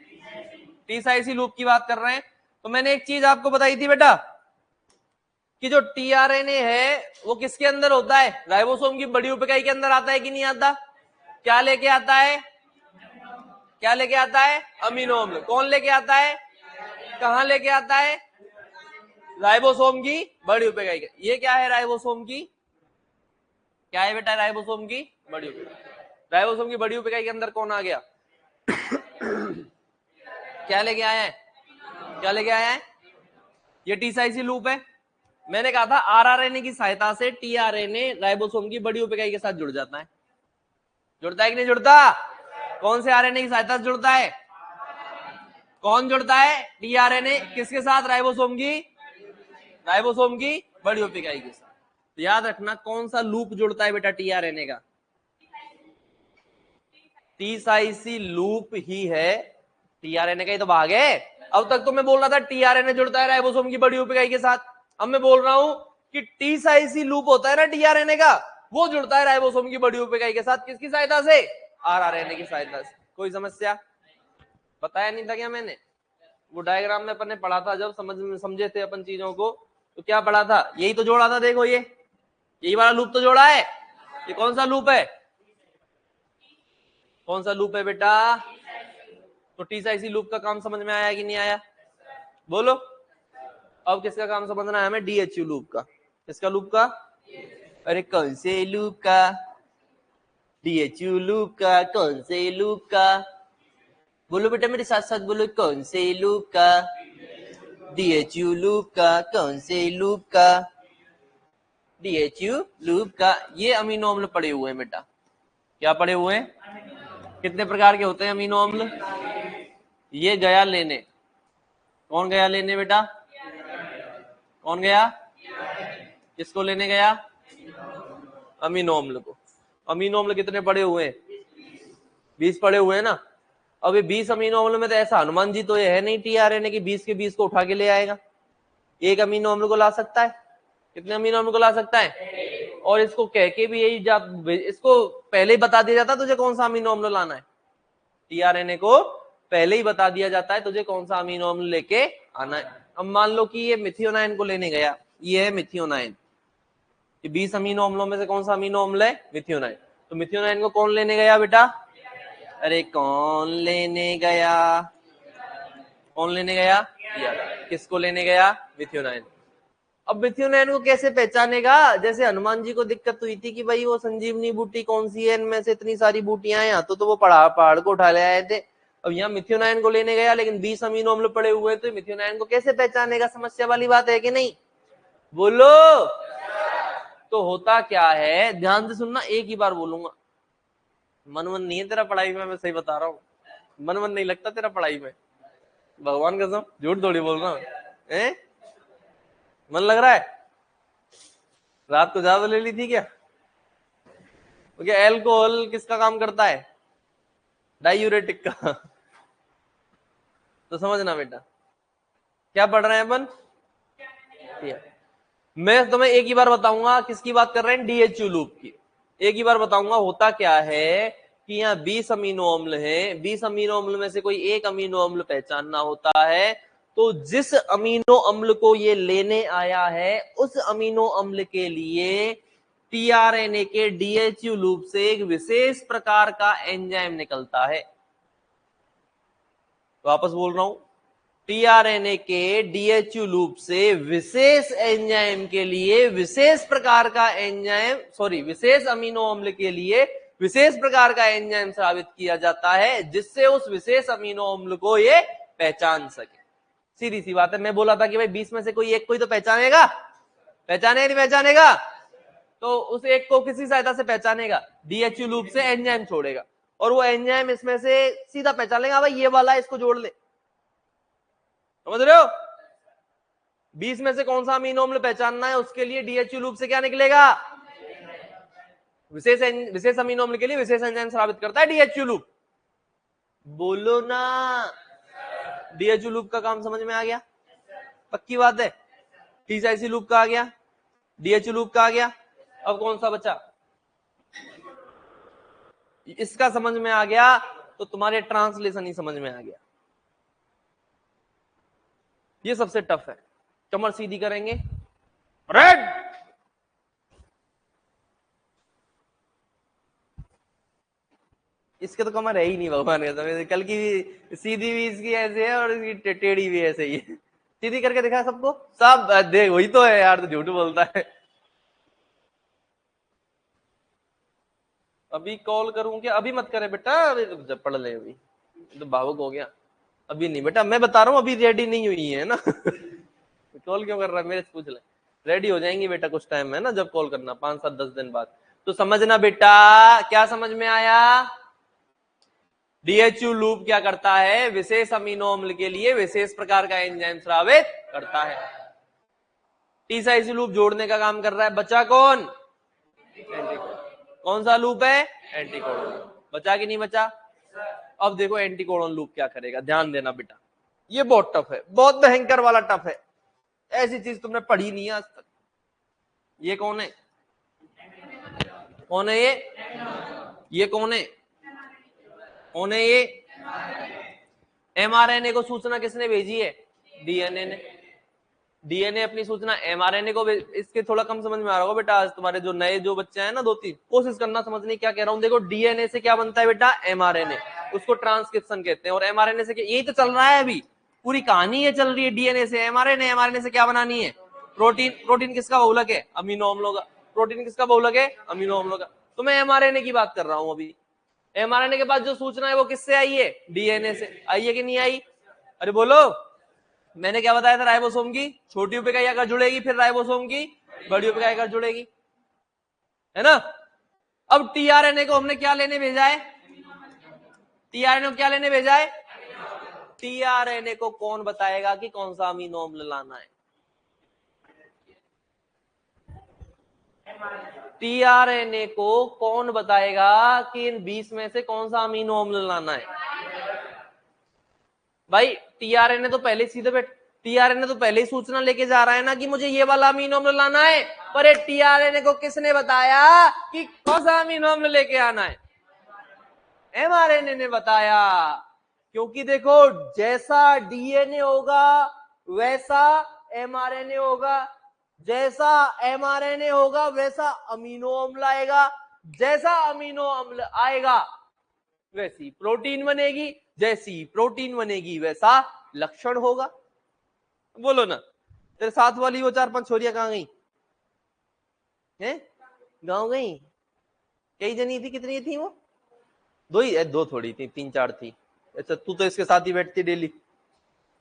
टी साई सी लूप की बात कर रहे हैं। तो मैंने एक चीज आपको बताई थी बेटा कि जो टीआरएनए है वो किसके अंदर होता है? राइबोसोम की बड़ी उपइकाई के अंदर आता है कि नहीं आता? क्या लेके आता है? क्या लेके आता है? अमीनो अम्ल। कौन लेके आता है? कहां लेके आता है? राइबोसोम की बड़ी उपइकाई। ये क्या है राइबोसोम की? क्या है बेटा राइबोसोम की बड़ी उपइकाई? राइबोसोम की बड़ी उपइकाई के अंदर कौन आ गया? क्या लेके आया है? क्या लेके आया है? ये टी साई सी लूप है। मैंने कहा था आरआरएनए की सहायता से टीआरएनए राइबोसोम की बड़ी उपइकाई के साथ जुड़ जाता है। जुड़ता है कि नहीं जुड़ता? कौन से आरएनए की सहायता से जुड़ता है? कौन जुड़ता है? टीआरएनए किसके साथ? राइबोसोम की, राइबोसोम की बड़ी उपइकाई के साथ। तो याद रखना कौन सा लूप जुड़ता है बेटा टीआरएनए का? टी साई सी लूप ही है, टीआरएनए का ही तो भाग है। अब तक तो मैं बोल रहा था टीआरएनए जुड़ता है राइबोसोम की बड़ी उपइकाई के साथ, अब मैं बोल रहा हूं कि टी साई सी लूप होता है ना टीआरएनए का, वो जुड़ता है राइबोसोम की बड़ी उपइकाई के साथ। किसकी सहायता से? आरआरएनए की सहायता से। कोई समस्या? बताया नहीं था क्या मैंने? वो डायग्राम में अपन ने पढ़ा था जब समझे थे अपन चीजों को, तो क्या पढ़ा था? यही तो जोड़ा था, देखो ये यही वाला लूप तो जोड़ा है। ये कौन सा लूप है? कौन सा लूप है बेटा? तो टी साई सी लूप का काम समझ में आया कि नहीं आया? बोलो। अब किसका काम समझना है हमें? डीएचयू लूप का। किसका लूप का? अरे कौन से लूप का? डीएचयू लूप का। कौन से लूप का? बोलो बेटा मेरे साथ साथ बोलो, कौन से लूप का? डीएचयू लूप का। कौन से लूप का? डीएचयू लूप का। ये अमीनो अम्ल पड़े हुए हैं बेटा। क्या पड़े हुए हैं? कितने प्रकार के होते हैं अमीनो अम्ल? ये गया लेने। कौन गया लेने बेटा? कौन गया? किसको लेने गया? अमीनो अम्ल को। अमीनो अम्ल कितने पड़े हुए हैं? 20 पड़े हुए हैं ना। अब ये 20 अमीनो अम्ल में तो ऐसा हनुमान जी तो ये है नहीं टीआरएनए की 20 के 20 को उठा के ले आएगा। एक अमीनो अम्ल को ला सकता है। कितने अमीनो अम्ल को ला सकता है? और इसको कह के भी यही इसको पहले ही बता दिया जाता है तुझे कौन सा अमीनो अम्ल लाना है। टीआरएनए को पहले ही बता दिया जाता है तुझे कौन सा अमीनो अम्ल लेके आना है। अब मान लो कि ये मिथियोनाइन को लेने गया, ये है मिथियोनाइन। 20 अमीनो अम्लों में से कौन सा अमीनो अम्ल है? मिथियोनाइन। तो मिथियोनाइन को कौन लेने गया बेटा? अरे कौन लेने गया? कौन लेने गया? किसको लेने गया? मिथियोनाइन। अब मिथियोनाइन को कैसे पहचानेगा? जैसे हनुमान जी को दिक्कत हुई थी कि भाई वो संजीवनी बूटी कौन सी है, इनमें से इतनी सारी बूटियां हैं, तो वो पहाड़ को उठा ले आए थे। अब यहाँ मिथियोनाइन को लेने गया लेकिन 20 अमीनो अम्ल पड़े हुए, तो मिथियोनाइन को कैसे पहचानेगा? समस्या वाली बात है कि नहीं? बोलो। तो होता क्या है, ध्यान से सुनना, एक ही बार बोलूंगा। मन नहीं है तेरा पढ़ाई में, मैं सही बता रहा हूँ। मन नहीं लगता तेरा पढ़ाई में, भगवान कसम, झूठ थोड़ी बोल रहा हूँ। मन लग रहा है? रात को ज्यादा ले ली थी क्या? क्योंकि अल्कोहल किसका काम करता है? डायूरेटिक का। तो समझना बेटा, क्या पढ़ रहे हैं अपन? मैं तुम्हें एक ही बार बताऊंगा किसकी बात कर रहे हैं, डीएचयू लूप की। एक ही बार बताऊंगा होता क्या है कि यहाँ 20 अमीनो अम्ल हैं, 20 अमीनो अम्ल में से कोई एक अमीनो अम्ल पहचानना होता है, तो जिस अमीनो अम्ल को ये लेने आया है उस अमीनो अम्ल के लिए टीआरएनए के डीएचयू लूप से एक विशेष प्रकार का एंजाइम निकलता है। वापस बोल रहा हूं, टीआरएनए के डीएचयू लूप से विशेष एंजाइम के लिए विशेष प्रकार का एंजाइम, विशेष अमीनो अम्ल के लिए विशेष प्रकार का एंजाइम साबित किया जाता है, जिससे उस विशेष अमीनो अम्ल को ये पहचान सके। सीधी सी बात है, मैं बोला था कि भाई 20 में से कोई एक कोई तो पहचानेगा, पहचानेगा नहीं पहचानेगा? तो उस एक को किसी सहायता से पहचानेगा, डीएचयू लूप से एंजाइम छोड़ेगा। और वो एंजाइम इसमें से सीधा पहचान लेगा, भाई ये वाला है, इसको जोड़ ले। समझ रहे हो? 20 में से कौन सा अमीनो अम्ल पहचानना है, उसके लिए डीएचयू लूप से क्या निकलेगा? विशेष अमीनो अम्ल के लिए विशेष एंजाइम स्रावित करता है डीएचयू लूप। बोलो ना, डीएचयू लूप का काम समझ में आ गया? पक्की बात है। टीसाइसी लूप का आ गया, डीएचयू लूप का आ गया। अब कौन सा बचा? इसका समझ में आ गया तो तुम्हारे ट्रांसलेशन ही समझ में आ गया। ये सबसे टफ है। कमर सीधी करेंगे, रेड। इसके तो कमर है ही नहीं भगवान का समय। कल की भी सीधी भी इसकी ऐसे है और इसकी टेढ़ी भी ऐसे ही है। सीधी करके दिखा सबको, सब देख वही तो है यार, तो झूठ बोलता है। अभी कॉल करूं क्या? अभी मत करे बेटा, अभी जब पढ़ ले, अभी तो भावुक हो गया। अभी नहीं बेटा, मैं बता रहा हूँ, अभी रेडी नहीं हुई है ना। कॉल क्यों कर रहा है? मेरे से पूछ ले। रेडी हो जाएंगी बेटा कुछ टाइम में ना, जब कॉल करना 5, 7, 10 दिन बाद। तो समझना बेटा, क्या समझ में आया? डीएचयू लूप क्या करता है? विशेष अमीनो अम्ल के लिए विशेष प्रकार का एंजाइम स्रावित करता है। टीसाइसी लूप जोड़ने का काम कर रहा है। बचा कौन? कौन सा लूप है? एंटीकोडन। बचा कि नहीं बचा? अब देखो एंटीकोडन लूप क्या करेगा, ध्यान देना बेटा। ये बहुत टफ है, बहुत भयंकर वाला टफ है। ऐसी चीज तुमने पढ़ी नहीं है आज तक। ये कौन है? कौन है ये कौन है? कौन है ये? एमआरएनए को सूचना किसने भेजी है? डीएनए ने। डीएनए अपनी सूचना एमआरएनए को। इसके थोड़ा कम समझ में आ रहा होगा बेटा, आज तुम्हारे जो नए जो बच्चे हैं ना, 2-3, कोशिश करना समझने क्या कह रहा हूं। देखो डीएनए से क्या बनता है बेटा? एमआरएनए। उसको ट्रांसक्रिप्शन कहते हैं। और एमआरएनए से यही तो चल रहा है अभी, पूरी कहानी ये चल रही है। डीएनए से एमआरएनए, एमआरएनए से क्या बनानी है? प्रोटीन। प्रोटीन किसका बहुलक है? अमीनो अम्लों का। प्रोटीन किसका बहुलक है? अमीनो अम्लों का। तो मैं एमआरएनए की बात कर रहा हूं अभी। एमआरएनए के बाद जो सूचना है वो किससे आई है? डीएनए से। आई है कि नहीं आई? अरे बोलो। मैंने क्या बताया था? राइबोसोम की छोटी उपेक्षाएं आकर जुड़ेगी, फिर राइबोसोम की बड़ी उपेक्षाएं आकर जुड़ेगी, है ना? अब टीआरएनए को हमने क्या लेने भेजा है? टीआरएनए को क्या लेने भेजा है? टीआरएनए को कौन बताएगा कि कौन सा अमीनो अम्ल लाना है? टीआरएनए को कौन बताएगा कि इन 20 में से कौन सा अमीनो अम्ल लाना है? भाई टीआरएनए तो पहले सीधे बैठ, टीआरएनए तो पहले ही सूचना लेके जा रहा है ना कि मुझे ये वाला अमीनो अम्ल लाना है। पर ये टीआरएनए को किसने बताया कि कौन सा अमीनो अम्ल लेके आना है? एमआरएनए ने बताया। क्योंकि देखो, जैसा डीएनए होगा वैसा एमआरएनए होगा, जैसा एमआरएनए होगा वैसा अमीनो अम्ल आएगा, जैसा अमीनो अम्ल आएगा वैसी प्रोटीन बनेगी, जैसी प्रोटीन बनेगी वैसा लक्षण होगा। बोलो ना, तेरे साथ वाली वो 4-5 छोरियां कहां गई हैं? गांव गई? कई जनी थी? कितनी थी वो? दो ही? दो थोड़ी थी, 3-4 थी। अच्छा, तू तो इसके साथ ही बैठती डेली।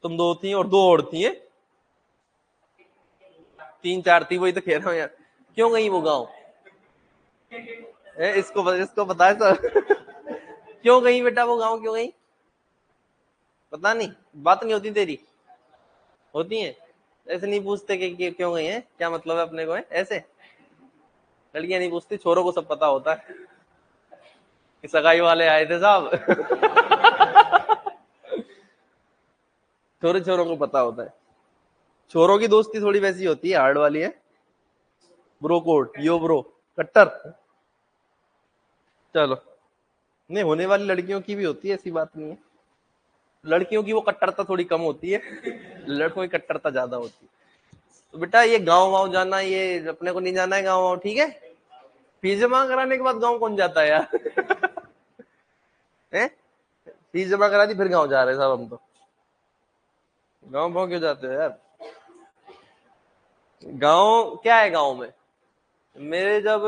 तुम 2 थी और 2 और थी है? 3-4 थी, वही तो कह रहा हूँ यार। क्यों गई वो गांव? इसको पता है सर। क्यों गई बेटा वो गांव? क्यों गई? पता नहीं, बात नहीं होती तेरी? होती है? ऐसे नहीं पूछते कि क्यों गई है, क्या मतलब है अपने को है? ऐसे लड़कियां नहीं पूछती, छोरों को सब पता होता है। सगाई वाले आए थे साहब। छोरों को पता होता है। छोरों की दोस्ती थोड़ी वैसी होती है, हार्ड वाली है। ब्रो कोड, यो ब्रो, कट्टर। चलो, नहीं होने वाली लड़कियों की भी होती है, ऐसी बात नहीं है। लड़कियों की वो कट्टरता थोड़ी कम होती है, लड़कों की कट्टरता ज्यादा होती है। तो बेटा ये गांव वाँव जाना, ये अपने को नहीं जाना है गांव वाँव, ठीक है? फीस जमा कराने के बाद गांव कौन जाता है यार? हैं? फीस जमा करा दी फिर गांव जा रहे हैं साहब हम तो। गांव भाव क्यों जाते हो यार? गांव क्या है? गांव में मेरे जब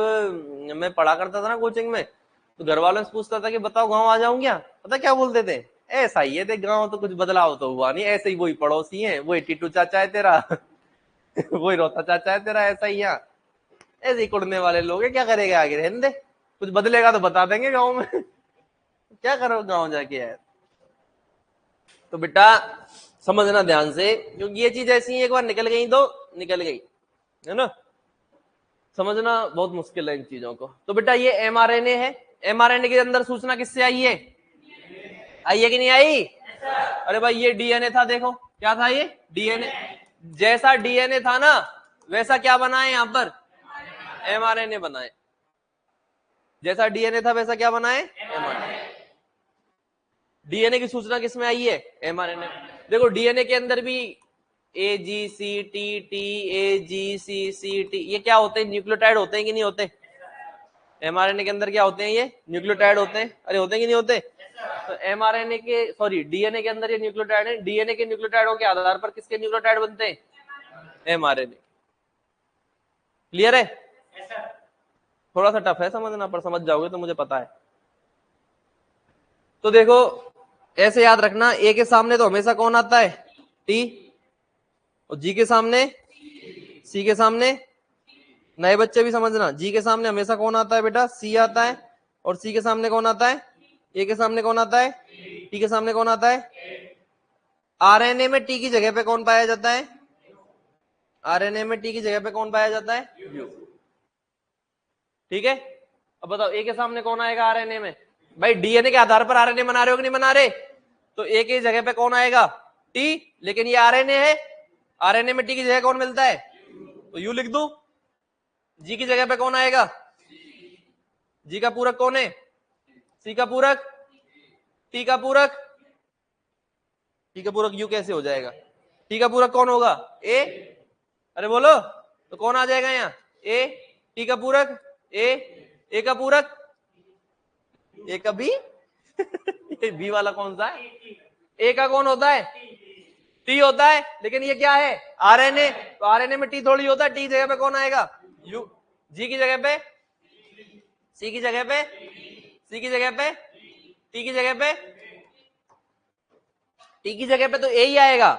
मैं पढ़ा करता था ना कोचिंग में, तो घर वालों से पूछता था कि बताओ गांव आ जाऊं क्या? पता क्या बोलते थे? ऐसा ही है, देख गांव तो कुछ बदलाव तो हुआ नहीं, ऐसे ही वही पड़ोसी है, वही टीटू चाचा है तेरा। वही रोता चाचा है तेरा, ऐसा ही यहाँ ऐसे ही कुड़ने वाले लोग है, क्या करेगा आगे? रहने दे, कुछ बदलेगा तो बता देंगे गाँव में। क्या करो गाँव जाके यार। तो बेटा समझना ध्यान से, क्योंकि ये चीज ऐसी है, एक बार निकल गई तो निकल गई, है ना। समझना बहुत मुश्किल है इन चीजों को। तो बेटा ये एमआरएनए है, एमआरएनए के अंदर सूचना किससे आई है? आई है कि नहीं आई? अरे भाई ये डीएनए था, देखो क्या था ये डीएनए। जैसा डीएनए था ना वैसा क्या बना है यहाँ पर? एमआरएनए बनाए। जैसा डीएनए था वैसा क्या बनाए? एमआरएनए। डीएनए की सूचना किसमें आई है? एमआरएनए। देखो डीएनए के अंदर भी A G C T T A G C C T, ये क्या होते हैं? न्यूक्लियोटाइड होते हैं कि नहीं होते? एमआरएनए के अंदर क्या होते हैं? ये न्यूक्लियोटाइड होते हैं। अरे होते हैं कि नहीं होते? तो एमआरएनए के सॉरी डीएनए के अंदर ये न्यूक्लियोटाइड है। डीएनए के न्यूक्लियोटाइडों के आधार पर किसके न्यूक्लियोटाइड बनते हैं? एमआरएनए। क्लियर है? थोड़ा सा टफ है समझना, पर समझ जाओगे तो मुझे पता है। तो देखो ऐसे याद रखना, ए के सामने तो हमेशा कौन आता है? टी। और जी के सामने, सी के सामने, नए बच्चे भी समझना, जी के सामने हमेशा कौन आता है बेटा? सी आता है। और सी के सामने कौन आता है? ए के सामने कौन आता है? टी के सामने कौन आता है? आरएनए में टी की जगह पे कौन पाया जाता है? आरएनए में टी की जगह पे कौन पाया जाता है? यू। ठीक है, अब बताओ ए के सामने कौन आएगा आरएनए में? भाई डीएनए के आधार पर आरएनए बना रहे हो कि नहीं बना रहे? तो ए की जगह पे कौन आएगा? टी। लेकिन ये आरएनए है, आरएनए में टी की जगह कौन मिलता है? तो यू लिख दू। जी की जगह पे कौन आएगा? जी का पूरक कौन है? सी का पूरक, टी का पूरक, टी का पूरक यू कैसे हो जाएगा? टी का पूरक कौन होगा? ए। अरे बोलो, तो कौन आ जाएगा यहाँ? ए। टी का पूरक ए का पूरक ए का बी बी वाला कौन सा है? ए का कौन होता है? टी होता है। लेकिन ये क्या है? आरएनए। तो आरएनए में टी थोड़ी होता है, टी जगह पे कौन आएगा? यू। जी की जगह पे, सी की जगह पे, सी की जगह पे, टी की जगह पे, टी की जगह पे तो ए ही आएगा,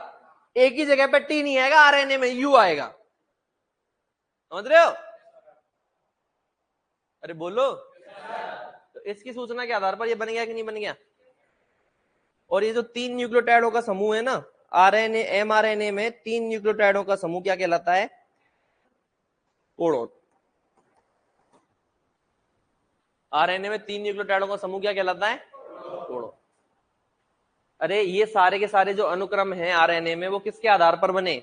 ए की जगह पे टी नहीं आएगा, आरएनए में यू आएगा। समझ रहे हो? अरे बोलो। तो इसकी सूचना के आधार पर ये बन गया कि नहीं बन गया? और ये जो 3 न्यूक्लियोटाइडों का समूह है ना आरएनए एमआरएनए में, 3 न्यूक्लियोटाइडों का समूह क्या कहलाता है? कोडोन। आरएनए में 3 न्यूक्लियोटाइडों का समूह क्या कहलाता है? कोडोन। अरे ये सारे के सारे जो अनुक्रम हैं आरएनए में वो किसके आधार पर बने?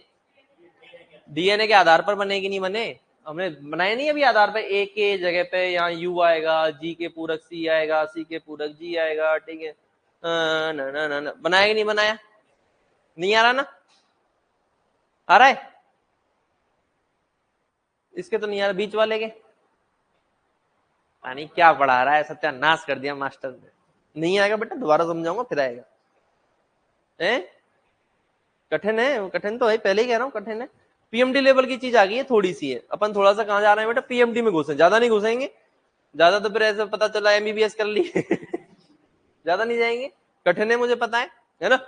डीएनए के आधार पर बने कि नहीं बने? हमने बनाए नहीं अभी आधार पर, ए के जगह पे यहाँ यू आएगा, जी के पूरक सी आएगा, सी के पूरक जी आएगा, ठीक है ना, बनाया कि नहीं बनाया? नहीं आ रहा ना? आ रहा है? इसके तो नहीं आ रहा, बीच वाले के पानी क्या पढ़ा रहा है, सत्यानाश कर दिया मास्टर ने। नहीं आएगा बेटा, दोबारा समझाऊंगा फिर आएगा। कठिन है, कठिन तो है, पहले ही कह रहा हूँ कठिन है। पीएमडी लेवल की चीज आ गई है, थोड़ी सी है। अपन थोड़ा सा कहाँ जा रहे हैं बेटा? पीएमडी में घुसे, ज्यादा नहीं घुसेंगे। ज्यादा तो फिर ऐसे पता चला एमबीबीएस कर ली ज्यादा नहीं जाएंगे, कठिन है मुझे पता है ना।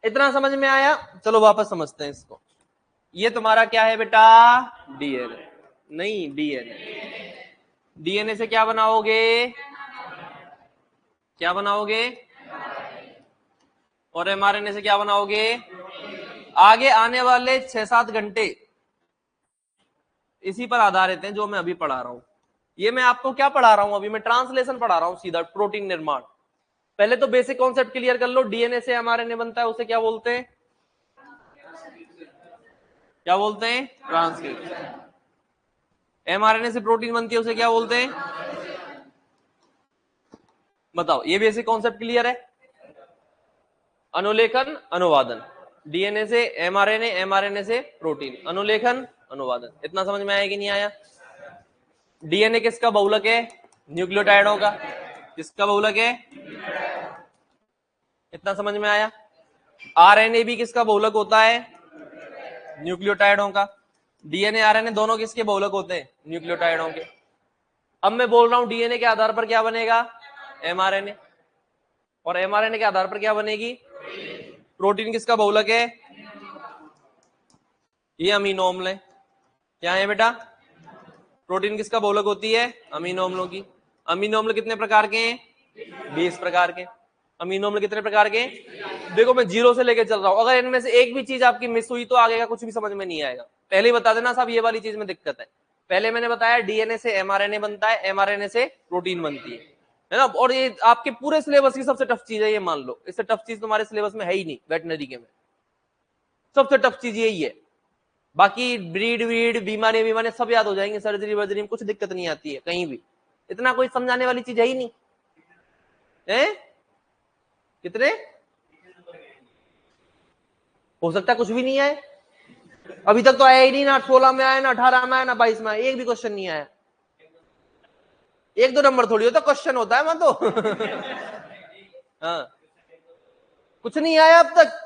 इतना समझ में आया? चलो वापस समझते हैं इसको। ये तुम्हारा क्या है बेटा? डीएनए। नहीं, डीएनए। डीएनए से क्या बनाओगे? क्या बनाओगे? और एमआरएनए से क्या बनाओगे? आगे आने वाले 6-7 घंटे इसी पर आधारित हैं जो मैं अभी पढ़ा रहा हूं। ये मैं आपको क्या पढ़ा रहा हूं अभी? मैं ट्रांसलेशन पढ़ा रहा हूं सीधा, प्रोटीन निर्माण। पहले तो बेसिक कॉन्सेप्ट क्लियर कर लो। डीएनए से एमआरएनए बनता है, उसे क्या बोलते हैं? क्या बोलते हैं? ट्रांसक्रिप्शन। एमआरएनए से प्रोटीन बनती है, उसे क्या बोलते हैं? बताओ, ये बेसिक कॉन्सेप्ट क्लियर है? अनुलेखन, अनुवादन। डीएनए से एमआरएनए, एमआरएनए से प्रोटीन, अनुलेखन, अनुवादन। इतना समझ में आया कि नहीं आया? डीएनए किसका बहुलक है? न्यूक्लियोटाइडों का। किसका बहुलक है? इतना समझ में आया? आरएनए भी किसका बहुलक होता है? न्यूक्लियोटाइडों का। डीएनए आरएनए दोनों किसके बहुलक होते हैं? न्यूक्लियोटाइडों के। अब मैं बोल रहा हूं डीएनए के आधार पर क्या बनेगा? एमआरएनए। और एमआरएनए के आधार पर क्या बनेगी? प्रोटीन किसका बहुलक है? ये अमीनो अम्ल है। क्या है बेटा? प्रोटीन किसका बहुलक होती है? अमीनो अम्लों की। अमीनो अम्ल कितने प्रकार के हैं? 20 प्रकार के। अमीनो में कितने प्रकार के? देखो मैं 0 से लेके चल रहा हूं, अगर इनमें से एक भी चीज आपकी मिस हुई तो आगे का कुछ भी समझ में नहीं आएगा। पहले ही बता देना साहब ये वाली चीज में दिक्कत है। पहले मैंने बताया डीएनए से एमआरएनए बनता है, एमआरएनए से प्रोटीन बनती है ना। और ये आपके पूरे सिलेबस की सबसे टफ चीज है, ये मान लो। इससे टफ चीज तुम्हारे सिलेबस में है ही नहीं वेटनरी के में, सबसे टफ चीज यही है। बाकी ब्रीड वीड बीमारी सब याद हो जाएंगे, सर्जरी वर्जरी में कुछ दिक्कत नहीं आती है कहीं भी, इतना कोई समझाने वाली चीज है ही नहीं है। कितने हो सकता है कुछ भी नहीं आए, अभी तक तो आया ही नहीं, ना 16 में आया, ना 18 में आया, ना 22 में आया, एक भी क्वेश्चन नहीं आया। 1-2 नंबर थोड़ी होता क्वेश्चन होता है, मैं तो हाँ कुछ नहीं आया अब तक।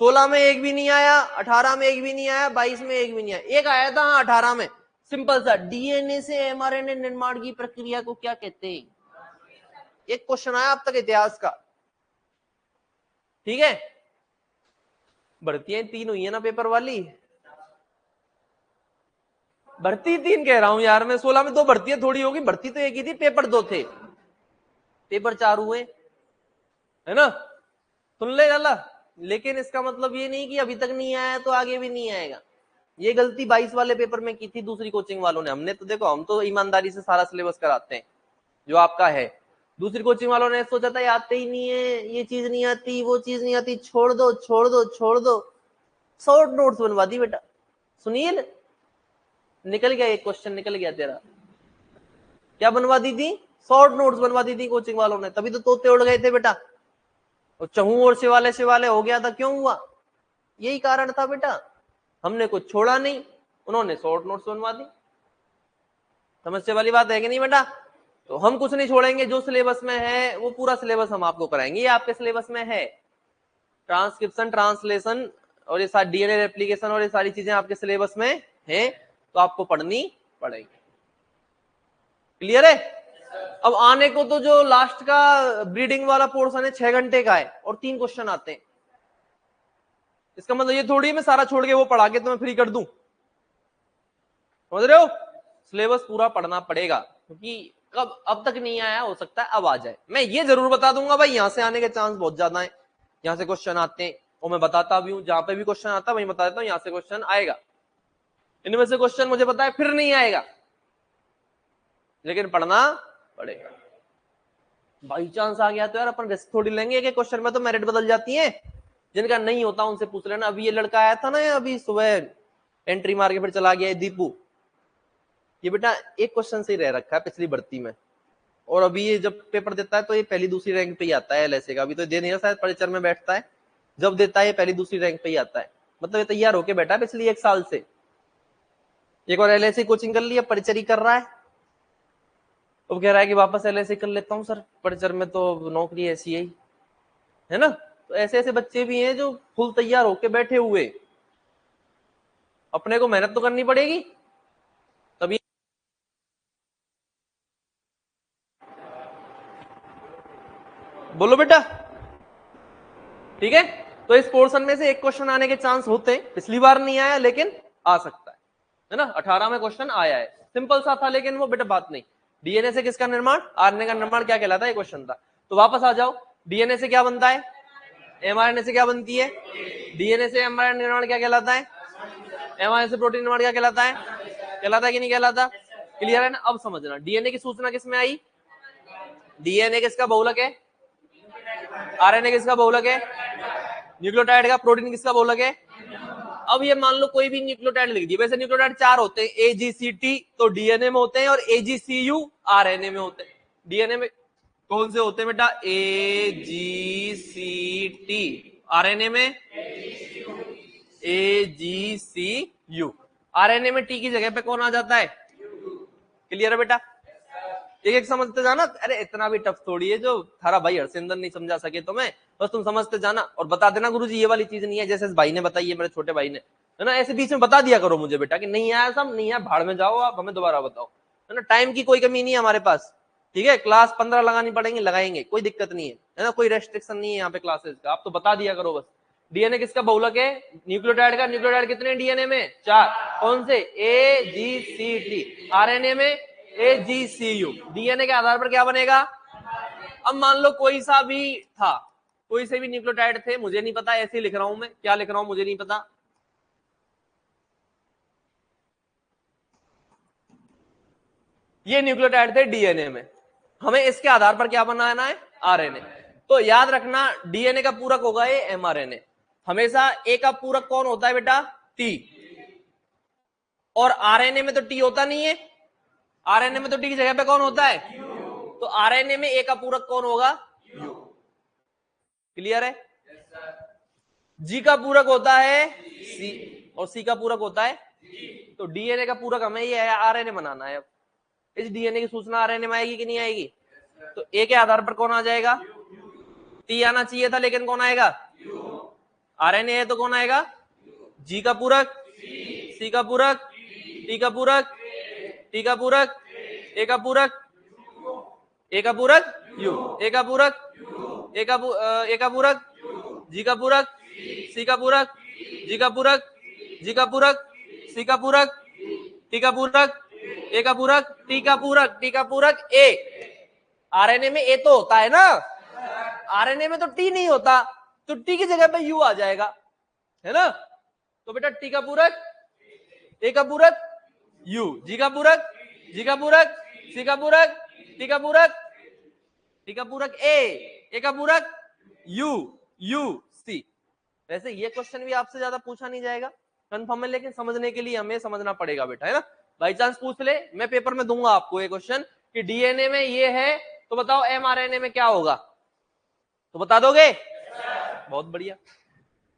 16 में एक भी नहीं आया, 18 में एक भी नहीं आया, 22 में एक भी नहीं आया। एक आया था हाँ 18 में, सिंपल सा, डीएनए से एमआरएनए निर्माण की प्रक्रिया को क्या कहते हैं। एक क्वेश्चन आया अब तक इतिहास का, ठीक है। भर्तियां 3 हुई है ना पेपर वाली, भर्ती 3 कह रहा हूं यार मैं, 16 में 2 भर्तियां थोड़ी होगी, भर्ती तो एक ही थी, पेपर 2 थे, पेपर 4 हुए, है ना। सुन ले डाला, लेकिन इसका मतलब ये नहीं कि अभी तक नहीं आया तो आगे भी नहीं आएगा। ये गलती 22 वाले पेपर में की थी दूसरी कोचिंग वालों ने। हमने तो देखो, हम तो ईमानदारी से सारा सिलेबस कराते हैं जो आपका है। दूसरी कोचिंग वालों ने सोचा था आते ही नहीं है, ये चीज नहीं आती, वो चीज नहीं आती, छोड़ दो छोड़ दो छोड़ दो, शॉर्ट नोट्स बनवा दी बेटा। सुनील निकल गया, एक क्वेश्चन निकल गया तेरा। क्या बनवा दी थी? शॉर्ट नोट्स बनवा दी थी कोचिंग वालों ने, तभी तो तोते उड़ गए थे बेटा, और चहू और शिवाले हो गया था। क्यों हुआ? यही कारण था बेटा, हमने कुछ छोड़ा नहीं, उन्होंने शॉर्ट नोट्स बनवा दी। समस्या वाली बात है कि नहीं बेटा? तो हम कुछ नहीं छोड़ेंगे, जो सिलेबस में है वो पूरा सिलेबस हम आपको कराएंगे। ये आपके सिलेबस में है, ट्रांसक्रिप्शन, ट्रांसलेशन और ये सारी डीएनए रेप्लिकेशन और ये सारी चीजें आपके सिलेबस में है, तो आपको पढ़नी पड़ेगी। क्लियर है? अब आने को तो जो लास्ट का ब्रीडिंग वाला पोर्शन है 6 घंटे का है और 3 क्वेश्चन आते हैं। इसका मतलब ये थोड़ी मैं सारा छोड़ के वो पढ़ा के तुम्हें फ्री कर दूं, समझ रहे हो? सिलेबस पूरा पढ़ना पड़ेगा, क्योंकि कब अब तक नहीं आया, हो सकता है अब आ जाए। मैं ये जरूर बता दूंगा भाई, यहां से आने के चांस बहुत ज्यादा है, यहां से क्वेश्चन आते हैं, और मैं बताता भी हूं, जहां पे भी क्वेश्चन आता है वही बता देता हूं, यहां से क्वेश्चन आएगा। इनमें से क्वेश्चन मुझे पता है फिर नहीं आएगा, लेकिन पढ़ना पड़ेगा। बाई चांस आ गया तो यार अपन रिस्क थोड़ी लेंगे, एक क्वेश्चन में तो मेरिट बदल जाती है। जिनका नहीं होता उनसे पूछ लेना। अभी ये लड़का आया था ना, अभी सुबह एंट्री मार के फिर चला गया, दीपू, ये बेटा एक क्वेश्चन से ही रह रखा है पिछली भर्ती में, और अभी ये जब पेपर देता है तो ये पहली दूसरी रैंक पे ही आता है एलएसए का। अभी तो दे नहीं रहा, शायद परिचर में बैठता है, जब देता है ये पहली दूसरी रैंक पे ही आता है। मतलब ये तैयार होके बैठा है पिछली 1 साल से। एक और एलएसए कोचिंग कर लिया, परिचर ही कर रहा है, वो कह रहा है कि वापस एलएसए कर लेता हूँ सर, परिचर में तो नौकरी ऐसी है ना। तो ऐसे ऐसे बच्चे भी हैं जो फुल तैयार होके बैठे हुए। अपने को मेहनत तो करनी पड़ेगी तभी। बोलो बेटा, ठीक है। तो इस पोर्शन में से एक क्वेश्चन आने के चांस होते हैं, पिछली बार नहीं आया लेकिन आ सकता है ना। 18 में क्वेश्चन आया है, सिंपल सा था, लेकिन वो बेटा बात नहीं। डीएनए से किसका निर्माण, आरएनए का निर्माण क्या कहलाता है, ये क्वेश्चन था। तो वापस आ जाओ, डीएनए से क्या बनता है, एमआरएनए से क्या बनती है, डीएनए से एमआरएनए निर्माण क्या कहलाता है, एमआरएनए से प्रोटीन निर्माण क्या कहलाता है, कहलाता है कि नहीं कहलाता? क्लियर है ना? अब समझना, डीएनए की सूचना किसमें आई, डीएनए किसका बहुलक है, आरएनए किसका बहुलक है, न्यूक्लियोटाइड का, प्रोटीन किसका बहुलक है। अब ये मान लो कोई भी न्यूक्लियोटाइड लिख दिया, वैसे न्यूक्लियोटाइड 4 होते हैं, एजीसीटी तो डीएनए में होते हैं और एजीसीयू आरएनए में होते हैं। डीएनए में कौन से होते हैं बेटा, एजीसीटी, आरएनए में एजीसीयू। आरएनए में टी की जगह पे कौन आ जाता है, क्लियर है बेटा? एक एक समझते जाना। अरे इतना भी टफ थोड़ी है जो थारा भाई हरसिंदर नहीं समझा सके तो मैं, बस तुम समझते जाना और बता देना गुरुजी ये वाली चीज नहीं है, जैसे इस भाई ने बताई है, मेरे छोटे भाई ने, है ना। ऐसे बीच में बता दिया करो मुझे बेटा कि नहीं आया, सब नहीं आया, भाड़ में जाओ, आप हमें दोबारा बताओ, है ना। टाइम की कोई कमी नहीं है हमारे पास, ठीक है। क्लास 15 लगानी पड़ेंगे, लगाएंगे, कोई दिक्कत नहीं है ना, कोई रेस्ट्रिक्शन नहीं है यहाँ पे क्लासेस का। आप तो बता दिया करो बस। डीएनए किसका बहुलक है, न्यूक्लियोटाइड का। न्यूक्लियोटाइड कितने डीएनए में, 4, कौन से, एजीसीटी। आरएनए में एजीसीयू। डीएनए के आधार पर क्या बनेगा, अब मान लो कोई सा भी था, कोई से भी न्यूक्लियोटाइड थे, मुझे नहीं पता, ऐसे ही लिख रहा हूं मैं, क्या लिख रहा हूं मुझे नहीं पता। ये न्यूक्लियोटाइड थे डीएनए में, हमें इसके आधार पर क्या बनाना है, आरएनए। तो याद रखना डीएनए का पूरक होगा ये एमआरएनए। हमेशा ए का पूरक कौन होता है बेटा, टी, और आरएनए में तो टी होता नहीं है, आरएनए में तो टी की जगह पे कौन होता है, तो आरएनए में ए का पूरक कौन होगा, यू। क्लियर है? जी का पूरक होता है सी, और सी का पूरक होता है, तो डीएनए का पूरक हमें ये आरएनए बनाना है। अब इस डीएनए की सूचना आरएनए में आएगी कि नहीं आएगी, तो ए के आधार पर कौन आ जाएगा, टी आना चाहिए था, लेकिन कौन आएगा, आरएनए है तो कौन आएगा, जी का पूरक, सी का पूरक, टी का पूरक, टी का पूरक, ए का पूरक, ए का पूरक यू, ए का पूरक, ए का पूरक, जी का पूरक, सी का पूरक, जी का पूरक, जी का पूरक, सी का पूरक, टी का पूरक, ए का पूरक, टी का पूरक, टी का पूरक ए। आरएनए में ए तो होता है ना, आरएनए में तो टी नहीं होता, तो टी की जगह पे यू आ जाएगा, है ना। तो बेटा टी का पूरक, ए का पूरक यू, जी का पूरक, जी का पूरक, सी का पूरक, टी का पूरक, टी का पूरक ए का पूरक यू, यू सी। वैसे ये क्वेश्चन भी आपसे ज्यादा पूछा नहीं जाएगा कंफर्म है, लेकिन समझने के लिए हमें समझना पड़ेगा बेटा, है ना। बाई चांस पूछ ले, मैं पेपर में दूंगा आपको ये क्वेश्चन कि डीएनए में ये है, तो बताओ एमआरएनए में क्या होगा, तो बता दोगे, बहुत बढ़िया।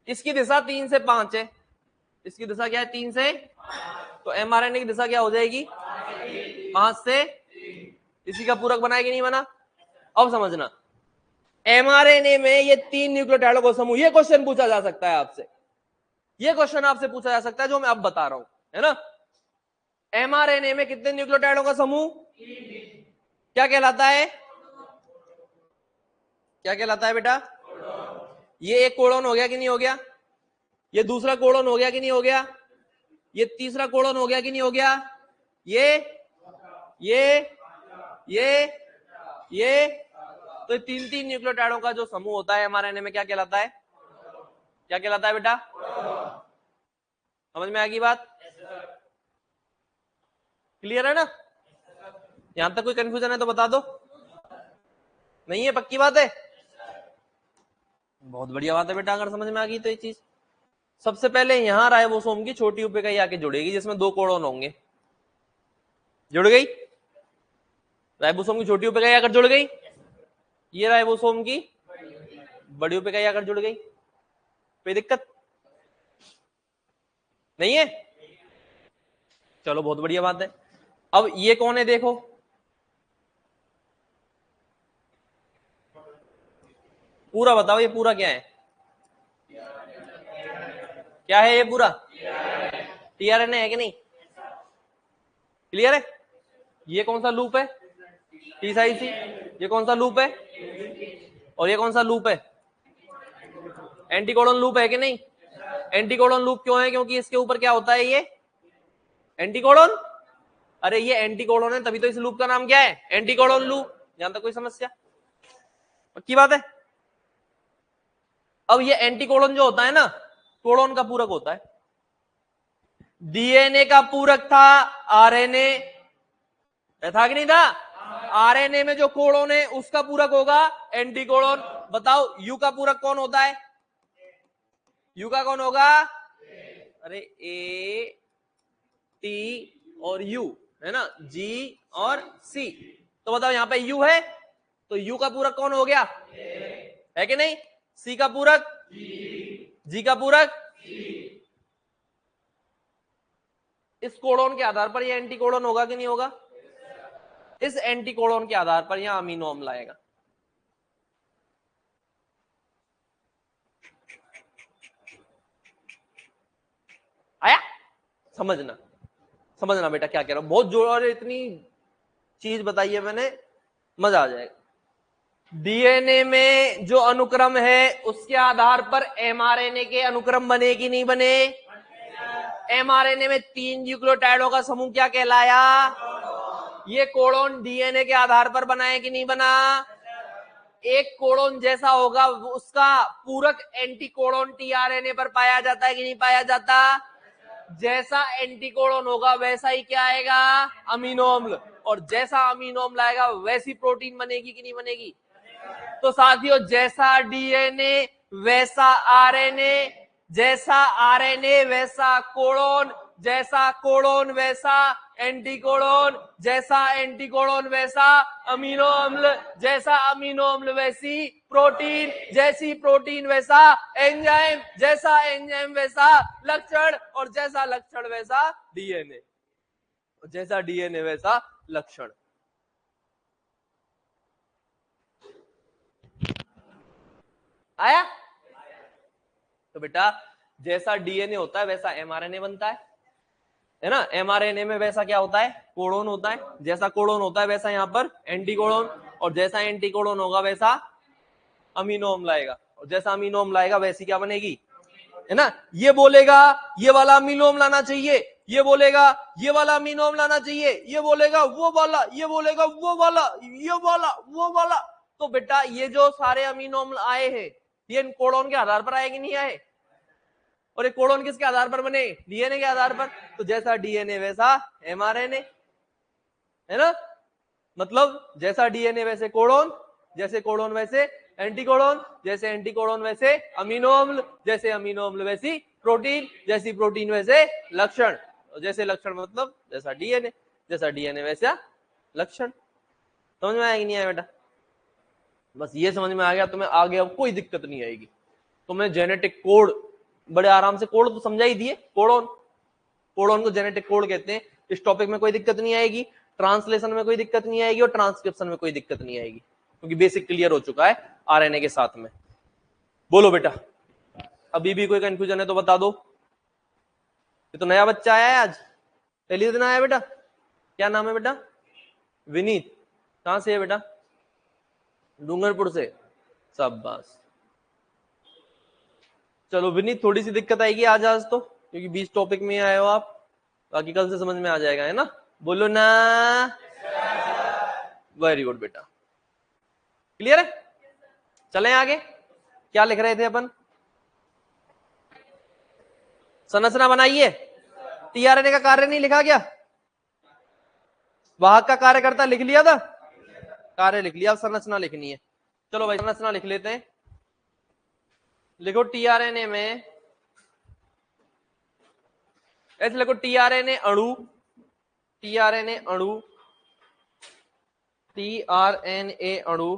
इसकी दिशा 3 से 5 है, इसकी दिशा क्या है, 3 से, तो एमआरएनए की दिशा क्या हो जाएगी, 5 से, इसी का पूरक बनाएगी नहीं बना। अब समझना एमआरएनए में ये 3 न्यूक्लियोटाइडों का समूह, ये क्वेश्चन पूछा जा सकता है आपसे, ये क्वेश्चन आपसे पूछा जा सकता है जो मैं अब बता रहा हूं, है ना। एमआरएनए में कितने न्यूक्लियोटाइडों का समूह, क्या कहलाता है, क्या कहलाता है बेटा, ये एक कोडन हो गया कि नहीं हो गया, ये दूसरा कोडन हो गया कि नहीं हो गया, ये तीसरा कोडन हो गया कि नहीं हो गया, ये तो 3 न्यूक्लियोटाइडों का जो समूह होता है एमआरएनए में क्या कहलाता है, क्या कहलाता है बेटा, समझ में आ गई बात, क्लियर है ना। यहां तक कोई कंफ्यूजन है तो बता दो, नहीं है, पक्की बात है, बहुत बढ़िया बात है बेटा, अगर समझ में आ गई तो ये चीज। सबसे पहले यहां राइबोसोम की छोटी उपइकाई आके जुड़ेगी जिसमें 2 कोडन होंगे, जुड़ गई, राइबोसोम की छोटी उपइकाई आकर जुड़ गई, ये राइबोसोम की बड़ी उपइकाई आकर जुड़ गई, कोई दिक्कत नहीं है, चलो बहुत बढ़िया बात है। अब ये कौन है देखो, पूरा बताओ ये पूरा क्या है, क्या है ये पूरा, टीआरएनए है कि नहीं, क्लियर है। ये कौन सा लूप है, टी साई सी, ये कौन सा लूप है, और ये कौन सा लूप है, एंटीकोडन लूप है कि नहीं। एंटीकोडन लूप क्यों है, क्योंकि इसके ऊपर क्या होता है, ये एंटीकोडन, अरे ये एंटीकोडन है तभी तो इस लूप का नाम क्या है, एंटीकोडन लूप। यहां तक कोई समस्या, पक्की बात है। अब ये एंटीकोडन जो होता है ना, कोडन का पूरक होता है, डीएनए का पूरक था आरएनए, था कि नहीं था, आरएनए में जो कोडन है उसका पूरक होगा एंटीकोडन। बताओ यू का पूरक कौन होता है, यू का कौन होगा, अरे ए टी और यू है ना, जी और सी, तो बताओ यहां पे यू है तो यू का पूरक कौन हो गया, है कि नहीं, सी का पूरक, जी का पूरक, इस कोडन के आधार पर ये एंटीकोडन होगा कि नहीं होगा, इस एंटीकोडन के आधार पर यहां अमीनो अम्ल आएगा। आया, समझना समझना बेटा क्या कह रहा हूं, बहुत जोर और इतनी चीज बताई है मैंने, मजा आ जाएगा। डीएनए में जो अनुक्रम है उसके आधार पर एमआरएनए के अनुक्रम बने कि नहीं बने, एमआरएनए में 3 न्यूक्लियोटाइडों का समूह क्या कहलाया, ये कोडन डीएनए के आधार पर बना है कि नहीं बना, एक कोडोन जैसा होगा उसका पूरक एंटीकोडोन टीआरएनए पर पाया जाता है कि नहीं पाया जाता? जैसा एंटीकोडोन होगा वैसा ही क्या आएगा? अमीनो अम्ल। और जैसा अमीनो अम्ल आएगा वैसी प्रोटीन बनेगी कि नहीं बनेगी? तो साथियों जैसा डीएनए वैसा आरएनए, जैसा आरएनए वैसा कोडोन, जैसा कोडोन वैसा एंटीकोडोन, जैसा एंटीकोडोन वैसा अमीनो अम्ल, जैसा अमीनो अम्ल वैसी प्रोटीन, जैसी प्रोटीन वैसा एंजाइम, जैसा एंजाइम वैसा लक्षण, और जैसा लक्षण वैसा डीएनए, जैसा डीएनए वैसा लक्षण। आया? तो बेटा जैसा डीएनए होता है वैसा एमआरएनए बनता है ना? एमआरएनए में वैसा क्या होता है? कोडोन होता है। जैसा कोडोन होता है वैसा यहाँ पर एंटीकोडोन, और जैसा एंटीकोडोन होगा वैसा अमीनो अम्ल आएगा, और जैसा अमीनो अम्ल आएगा वैसी क्या बनेगी, है ना? ये बोलेगा ये वाला अमीनो अम्ल लाना चाहिए, ये बोलेगा ये वाला अमीनो अम्ल लाना चाहिए, ये बोलेगा वो वाला, ये बोलेगा वो वाला, ये वाला वो वाला। तो बेटा ये जो सारे अमीनो अम्ल आए हैं ये इन कोडोन के आधार पर आए कि नहीं आए? और ये कोडोन किसके आधार पर बने? डीएनए के आधार पर। तो जैसा डीएनए वैसा एमआरएनए, है ना? मतलब जैसा डीएनए वैसे कोडोन, जैसे कोडोन वैसे एंटीकोडोन, जैसे एंटीकोडोन वैसे अमीनो अम्ल, जैसे अमीनो अम्ल वैसी प्रोटीन, जैसी प्रोटीन वैसे लक्षण, जैसे लक्षण मतलब जैसा डीएनए, जैसा डीएनए वैसा लक्षण। समझ में आया कि नहीं आया बेटा? बस ये समझ में आ गया तुम्हें, आगे अब कोई दिक्कत नहीं आएगी। तुमने जेनेटिक कोड बड़े आराम से, कोड तो समझा ही दिए, कोडोन, कोडोन को जेनेटिक कोड कहते हैं। इस टॉपिक में कोई दिक्कत नहीं आएगी, ट्रांसलेशन में कोई दिक्कत नहीं आएगी, और ट्रांसक्रिप्शन में कोई दिक्कत नहीं आएगी, क्योंकि बेसिक क्लियर हो चुका है आरएनए के साथ में। बोलो बेटा, अभी भी कोई कंफ्यूजन है तो बता दो। ये तो नया बच्चा आया है आज, पहली दिन आया बेटा। क्या नाम है बेटा? विनीत। कहां से है बेटा? डूंगरपुर से। शाबाश। चलो विनीत, थोड़ी सी दिक्कत आएगी आज तो, क्योंकि बीच टॉपिक में आए हो आप, बाकी कल से समझ में आ जाएगा, है ना? बोलो ना। वेरी गुड बेटा, क्लियर है? चलें आगे। क्या लिख रहे थे अपन? संरचना बनाइए। टीआरएनए का कार्य नहीं लिखा क्या? वाहक का कार्यकर्ता लिख लिया था, कार्य लिख लिया, अब संरचना लिखनी है। चलो भाई संरचना लिख लेते हैं। लिखो टीआरएनए में, ऐसे लिखो टीआरएनए अणु, टीआरएनए अणु, टीआरएनए अणु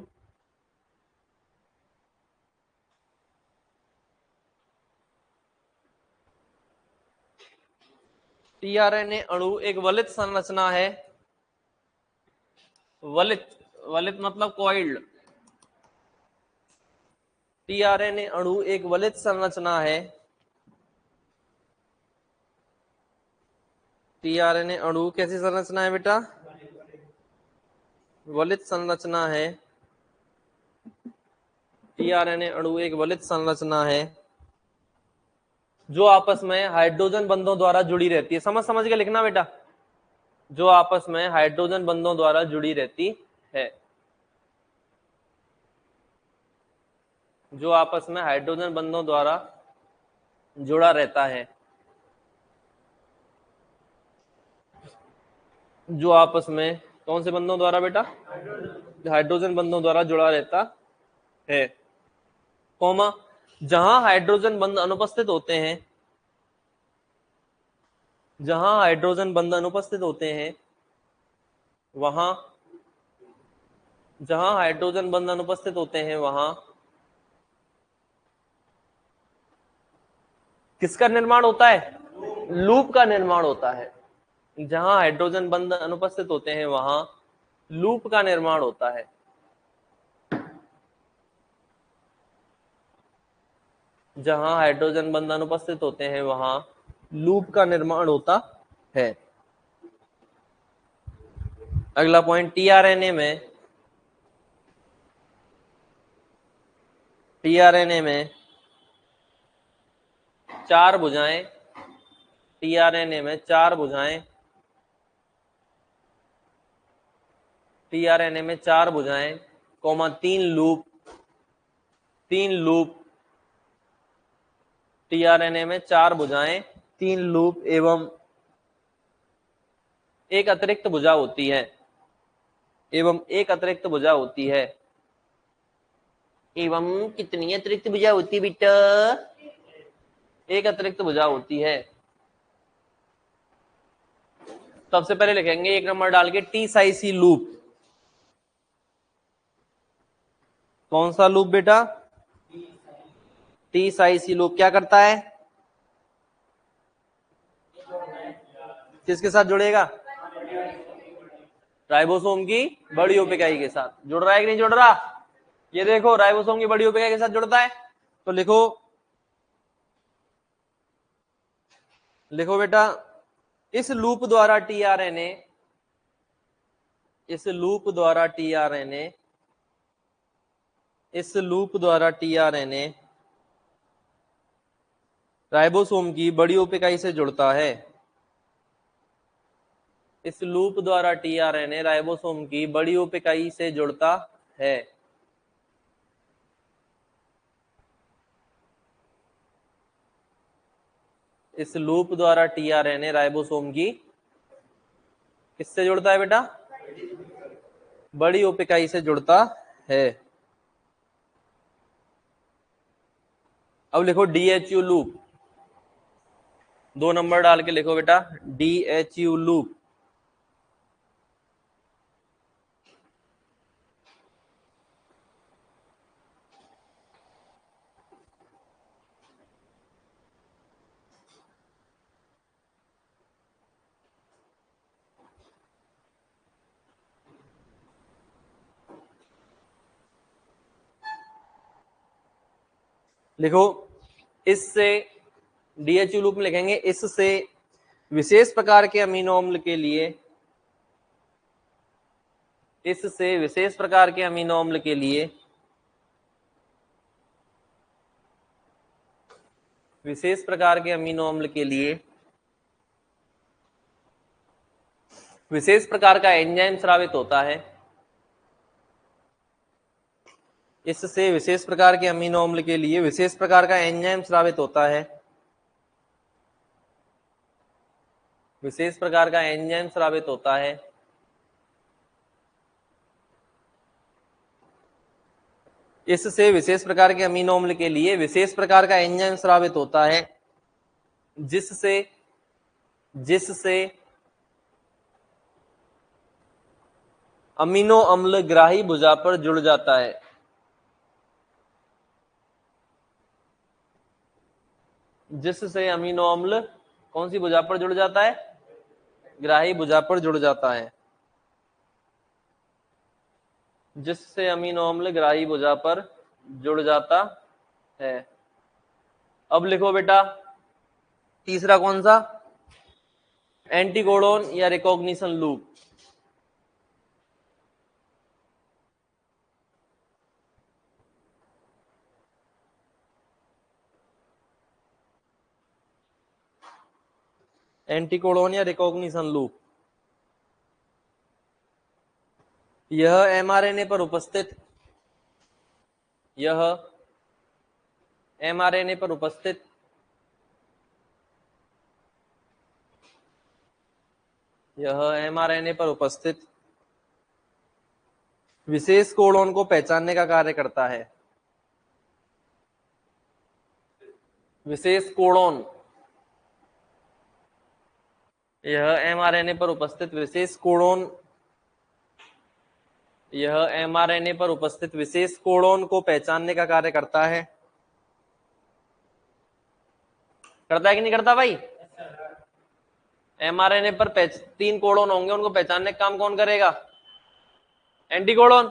टीआरएनए अणु एक वलित संरचना है। वलित, वलित मतलब कॉइल्ड। टीआरएनए अणु एक वलित संरचना है। टीआरएनए अणु कैसी संरचना है बेटा? वलित संरचना है। टीआरएनए अणु एक वलित संरचना है जो आपस में हाइड्रोजन बंधों द्वारा जुड़ी रहती है। समझ के लिखना बेटा, जो आपस में हाइड्रोजन बंधों द्वारा जुड़ी रहती है, जो आपस में हाइड्रोजन बंधों द्वारा जुड़ा रहता है, जो आपस में कौन से बंधों द्वारा बेटा? हाइड्रोजन बंधों द्वारा जुड़ा रहता है, कौमा जहां हाइड्रोजन बंध अनुपस्थित होते हैं, जहां हाइड्रोजन बंध अनुपस्थित होते हैं वहां, जहां हाइड्रोजन बंध अनुपस्थित होते हैं वहां किसका निर्माण होता है? लूप का निर्माण होता है। जहां हाइड्रोजन बंध अनुपस्थित होते हैं वहां लूप का निर्माण होता है। जहां हाइड्रोजन बंध अनुपस्थित होते हैं वहां लूप का निर्माण होता है। अगला पॉइंट, टीआरएनए में, टीआरएनए में 4 भुजाएं, टीआरएनए में 4 भुजाएं, टीआरएनए में 4 भुजाएं, 3 लूप 3 लूप, टीआरएनए में 4 भुजाएं, 3 लूप एवं एक अतिरिक्त भुजा होती है, एवं एक अतिरिक्त भुजा होती है। एवं कितनी अतिरिक्त भुजा होती है बेटा? एक अतिरिक्त भुजा होती है। सबसे पहले लिखेंगे 1 नंबर डाल के टी साई सी लूप। कौन सा लूप बेटा? टी साई सी लूप क्या करता है? किसके साथ जुड़ेगा? राइबोसोम की बड़ी उप इकाई के साथ। जुड़ रहा है कि नहीं जुड़ रहा? ये देखो राइबोसोम की बड़ी उप इकाई के साथ जुड़ता है। तो लिखो, लिखो बेटा, इस लूप द्वारा टीआरएनए, इस लूप द्वारा टीआरएनए, इस लूप द्वारा टीआरएनए राइबोसोम की बड़ी उप इकाई से जुड़ता है। इस लूप द्वारा टीआरएनए राइबोसोम की बड़ी उप इकाई से जुड़ता है। इस लूप द्वारा टीआरएनए राइबोसोम की किससे जुड़ता है बेटा? बड़ी उप इकाई से जुड़ता है। अब लिखो डीएचयू लूप। 2 नंबर डाल के लिखो बेटा डीएचयू लूप। लिखो, इससे डीएचयू लूप में लिखेंगे इससे विशेष प्रकार के अमीनो अम्ल के लिए, इससे विशेष प्रकार के अमीनो अम्ल के लिए, विशेष प्रकार के अमीनो अम्ल के लिए विशेष प्रकार का एंजाइम स्रावित होता है। इससे विशेष प्रकार के अमीनो अम्ल के लिए विशेष प्रकार का एंजाइम स्रावित होता है। विशेष प्रकार का एंजाइम स्रावित होता है। इससे विशेष प्रकार के अमीनो अम्ल के लिए विशेष प्रकार का एंजाइम स्रावित होता है, जिससे जिससे अमीनो अम्ल ग्राही भुजा पर जुड़ जाता है। जिससे अमीनो अम्ल कौन सी भुजा पर जुड़ जाता है? ग्राही भुजा पर जुड़ जाता है। जिससे अमीनो अम्ल ग्राही भुजा पर जुड़ जाता है। अब लिखो बेटा तीसरा कौन सा? एंटीकोडोन या रिकॉग्निशन लूप। एंटीकोडोन या रिकॉग्निशन लूप, यह एमआरएनए पर उपस्थित, यह एमआरएनए पर उपस्थित यह एमआरएनए पर उपस्थित विशेष कोडोन को पहचानने का कार्य करता है। विशेष कोडोन, यह एमआरएनए पर उपस्थित विशेष कोडोन, यह एमआरएनए पर उपस्थित विशेष कोडोन को पहचानने का कार्य करता है। करता है कि नहीं करता भाई? एमआरएनए पर 3 कोडोन होंगे, उनको पहचानने का काम कौन करेगा? एंटीकोडोन।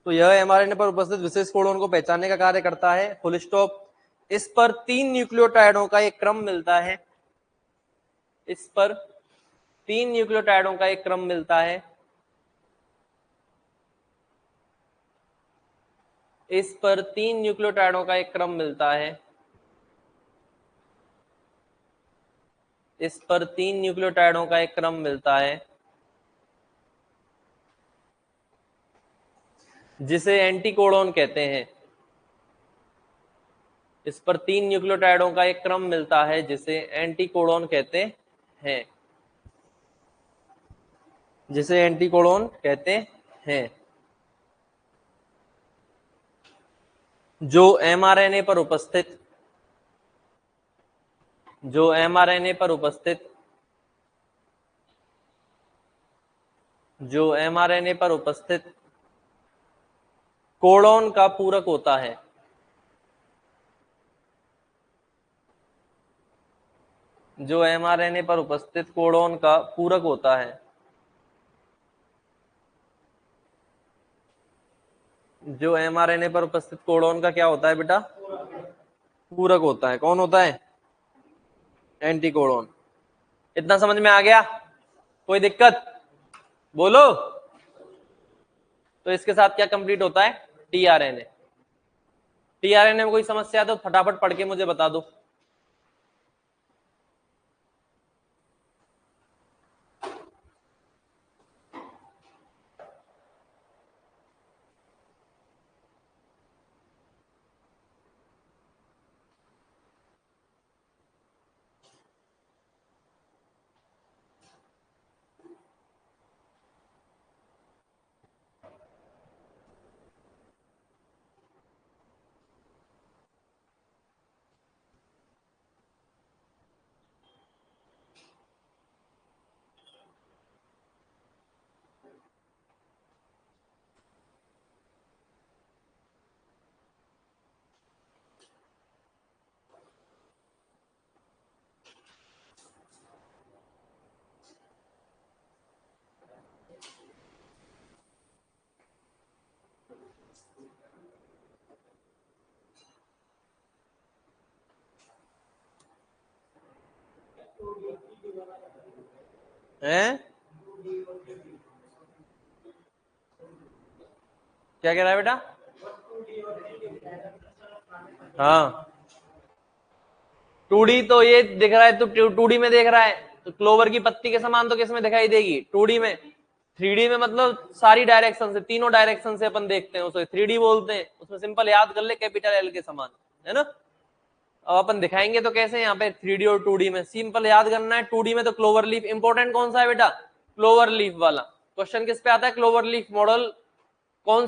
तो यह एमआरएनए पर उपस्थित विशेष कोडोन को पहचानने का कार्य करता है। Full stop. इस पर 3 न्यूक्लियोटाइडों का एक क्रम मिलता है। इस पर 3 न्यूक्लियोटाइडों का एक क्रम मिलता है। इस पर 3 न्यूक्लियोटाइडों का एक क्रम मिलता है। इस पर 3 न्यूक्लियोटाइडों का एक क्रम मिलता है, जिसे एंटीकोडोन कहते हैं। इस पर 3 न्यूक्लियोटाइडों का एक क्रम मिलता है जिसे एंटीकोडॉन कहते हैं, जिसे एंटीकोडॉन कहते हैं। जो एमआरएनए पर उपस्थित कोडॉन का पूरक होता है। जो एमआरएनए पर उपस्थित कोडॉन का पूरक होता है। जो एमआरएनए पर उपस्थित कोडॉन का क्या होता है बेटा? पूरक होता है। कौन होता है? एंटीकोडॉन। इतना समझ में आ गया? कोई दिक्कत? बोलो। तो इसके साथ क्या कंप्लीट होता है? टीआरएनए। टीआरएनए में कोई समस्या तो फटाफट पढ़ के मुझे बता दो। हैं? क्या कह रहा है बेटा? हाँ, 2D तो ये दिख रहा है, तो 2D में देख रहा है तो क्लोवर की पत्ती के समान तो किस में दिखाई देगी? 2D में। 3D में मतलब सारी डायरेक्शन से, तीनों डायरेक्शन से अपन देखते हैं, उसे 3D बोलते हैं। उसमें सिंपल याद कर ले, कैपिटल एल के समान, है ना। अब अपन दिखाएंगे तो कैसे, यहाँ पे 3D और 2D में सिंपल याद करना है। 2D में तो क्लोवर लीफ इंपॉर्टेंट कौन सा है बेटा? क्लोवर लीफ वाला। क्वेश्चन किस पे आता है? क्लोवर लीफ मॉडल कौन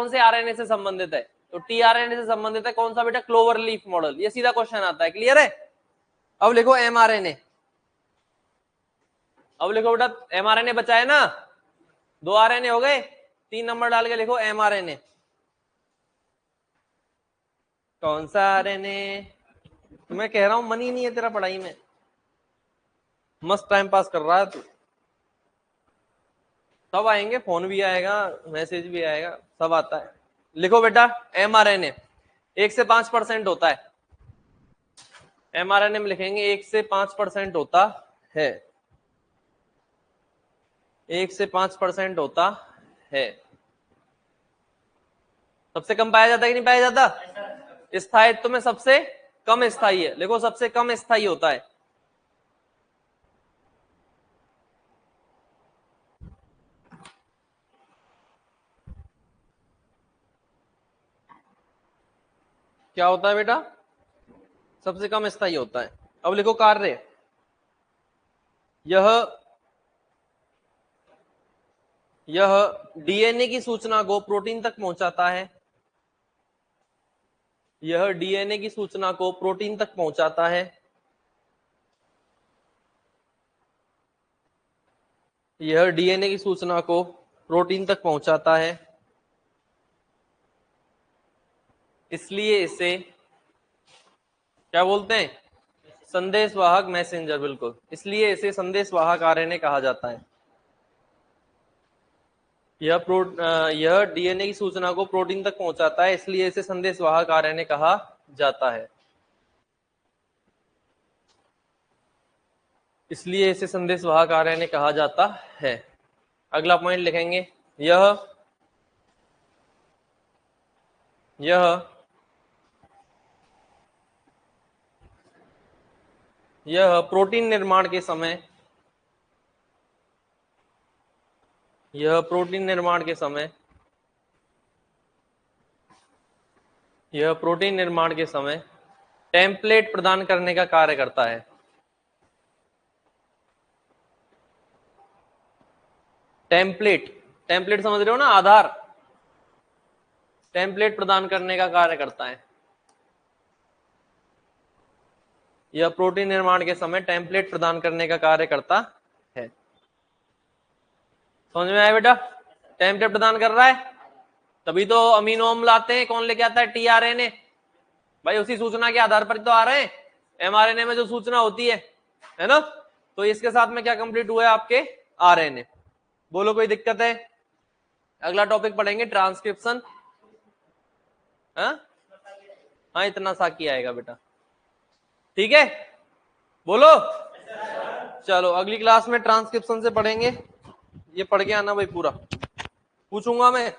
से आरएनए से संबंधित है? तो टीआरएनए से संबंधित है। कौन सा बेटा? Clover leaf model. ये सीधा क्वेश्चन आता है। क्लियर है? अब लिखो एमआरएनए। अब लिखो बेटा, एमआरएनए बचा है ना, 2 आरएनए हो गए, 3 नंबर डाल के लिखो एमआरएनए। कौन सा आरएनए? तो मैं कह रहा हूं मन ही नहीं है तेरा पढ़ाई में, मस्त टाइम पास कर रहा है तू। सब आएंगे, फोन भी आएगा, मैसेज भी आएगा, सब आता है। लिखो बेटा, एमआरएनए 1 से 5% होता है। एमआरएनए में लिखेंगे 1 से 5% होता है। 1 से 5% होता है। सबसे कम पाया जाता है कि नहीं पाया जाता? स्थायित्व में सबसे कम स्थायी है। देखो, सबसे कम स्थायी होता है। क्या होता है बेटा? सबसे कम स्थायी होता है। अब लिखो कार्य। यह डीएनए की सूचना को प्रोटीन तक पहुंचाता है। यह डीएनए की सूचना को प्रोटीन तक पहुंचाता है। यह डीएनए की सूचना को प्रोटीन तक पहुंचाता है। इसलिए इसे क्या बोलते हैं? संदेशवाहक मैसेंजर। बिल्कुल, इसलिए इसे संदेशवाहक आरएनए कहा जाता है। यह डीएनए की सूचना को प्रोटीन तक पहुंचाता है, इसलिए इसे संदेशवाहक आरएनए कहा जाता है। इसलिए इसे संदेशवाहक आरएनए कहा जाता है। अगला पॉइंट लिखेंगे, यह प्रोटीन निर्माण के समय यह प्रोटीन निर्माण के समय टेम्पलेट प्रदान करने का कार्य करता है। टेम्पलेट, टेम्पलेट समझ रहे हो ना, आधार, टेम्पलेट प्रदान करने का कार्य करता है। यह प्रोटीन निर्माण के समय टेम्पलेट प्रदान करने का कार्य करता है। समझ में आया बेटा? टेम्पलेट प्रदान कर रहा है, तभी तो अमीनो अम्ल आते हैं। कौन लेके आता है? टीआरएनए। भाई उसी सूचना के आधार पर तो आ रहे हैं, एमआरएनए में जो सूचना होती है ना। तो इसके साथ में क्या कंप्लीट हुआ है आपके? आरएनए। बोलो कोई दिक्कत है? अगला टॉपिक पढ़ेंगे ट्रांसक्रिप्शन। हाँ इतना सा की आएगा बेटा, ठीक है? बोलो। चलो अगली क्लास में ट्रांसक्रिप्शन से पढ़ेंगे। ये पढ़ के आना भाई, पूरा पूछूंगा मैं।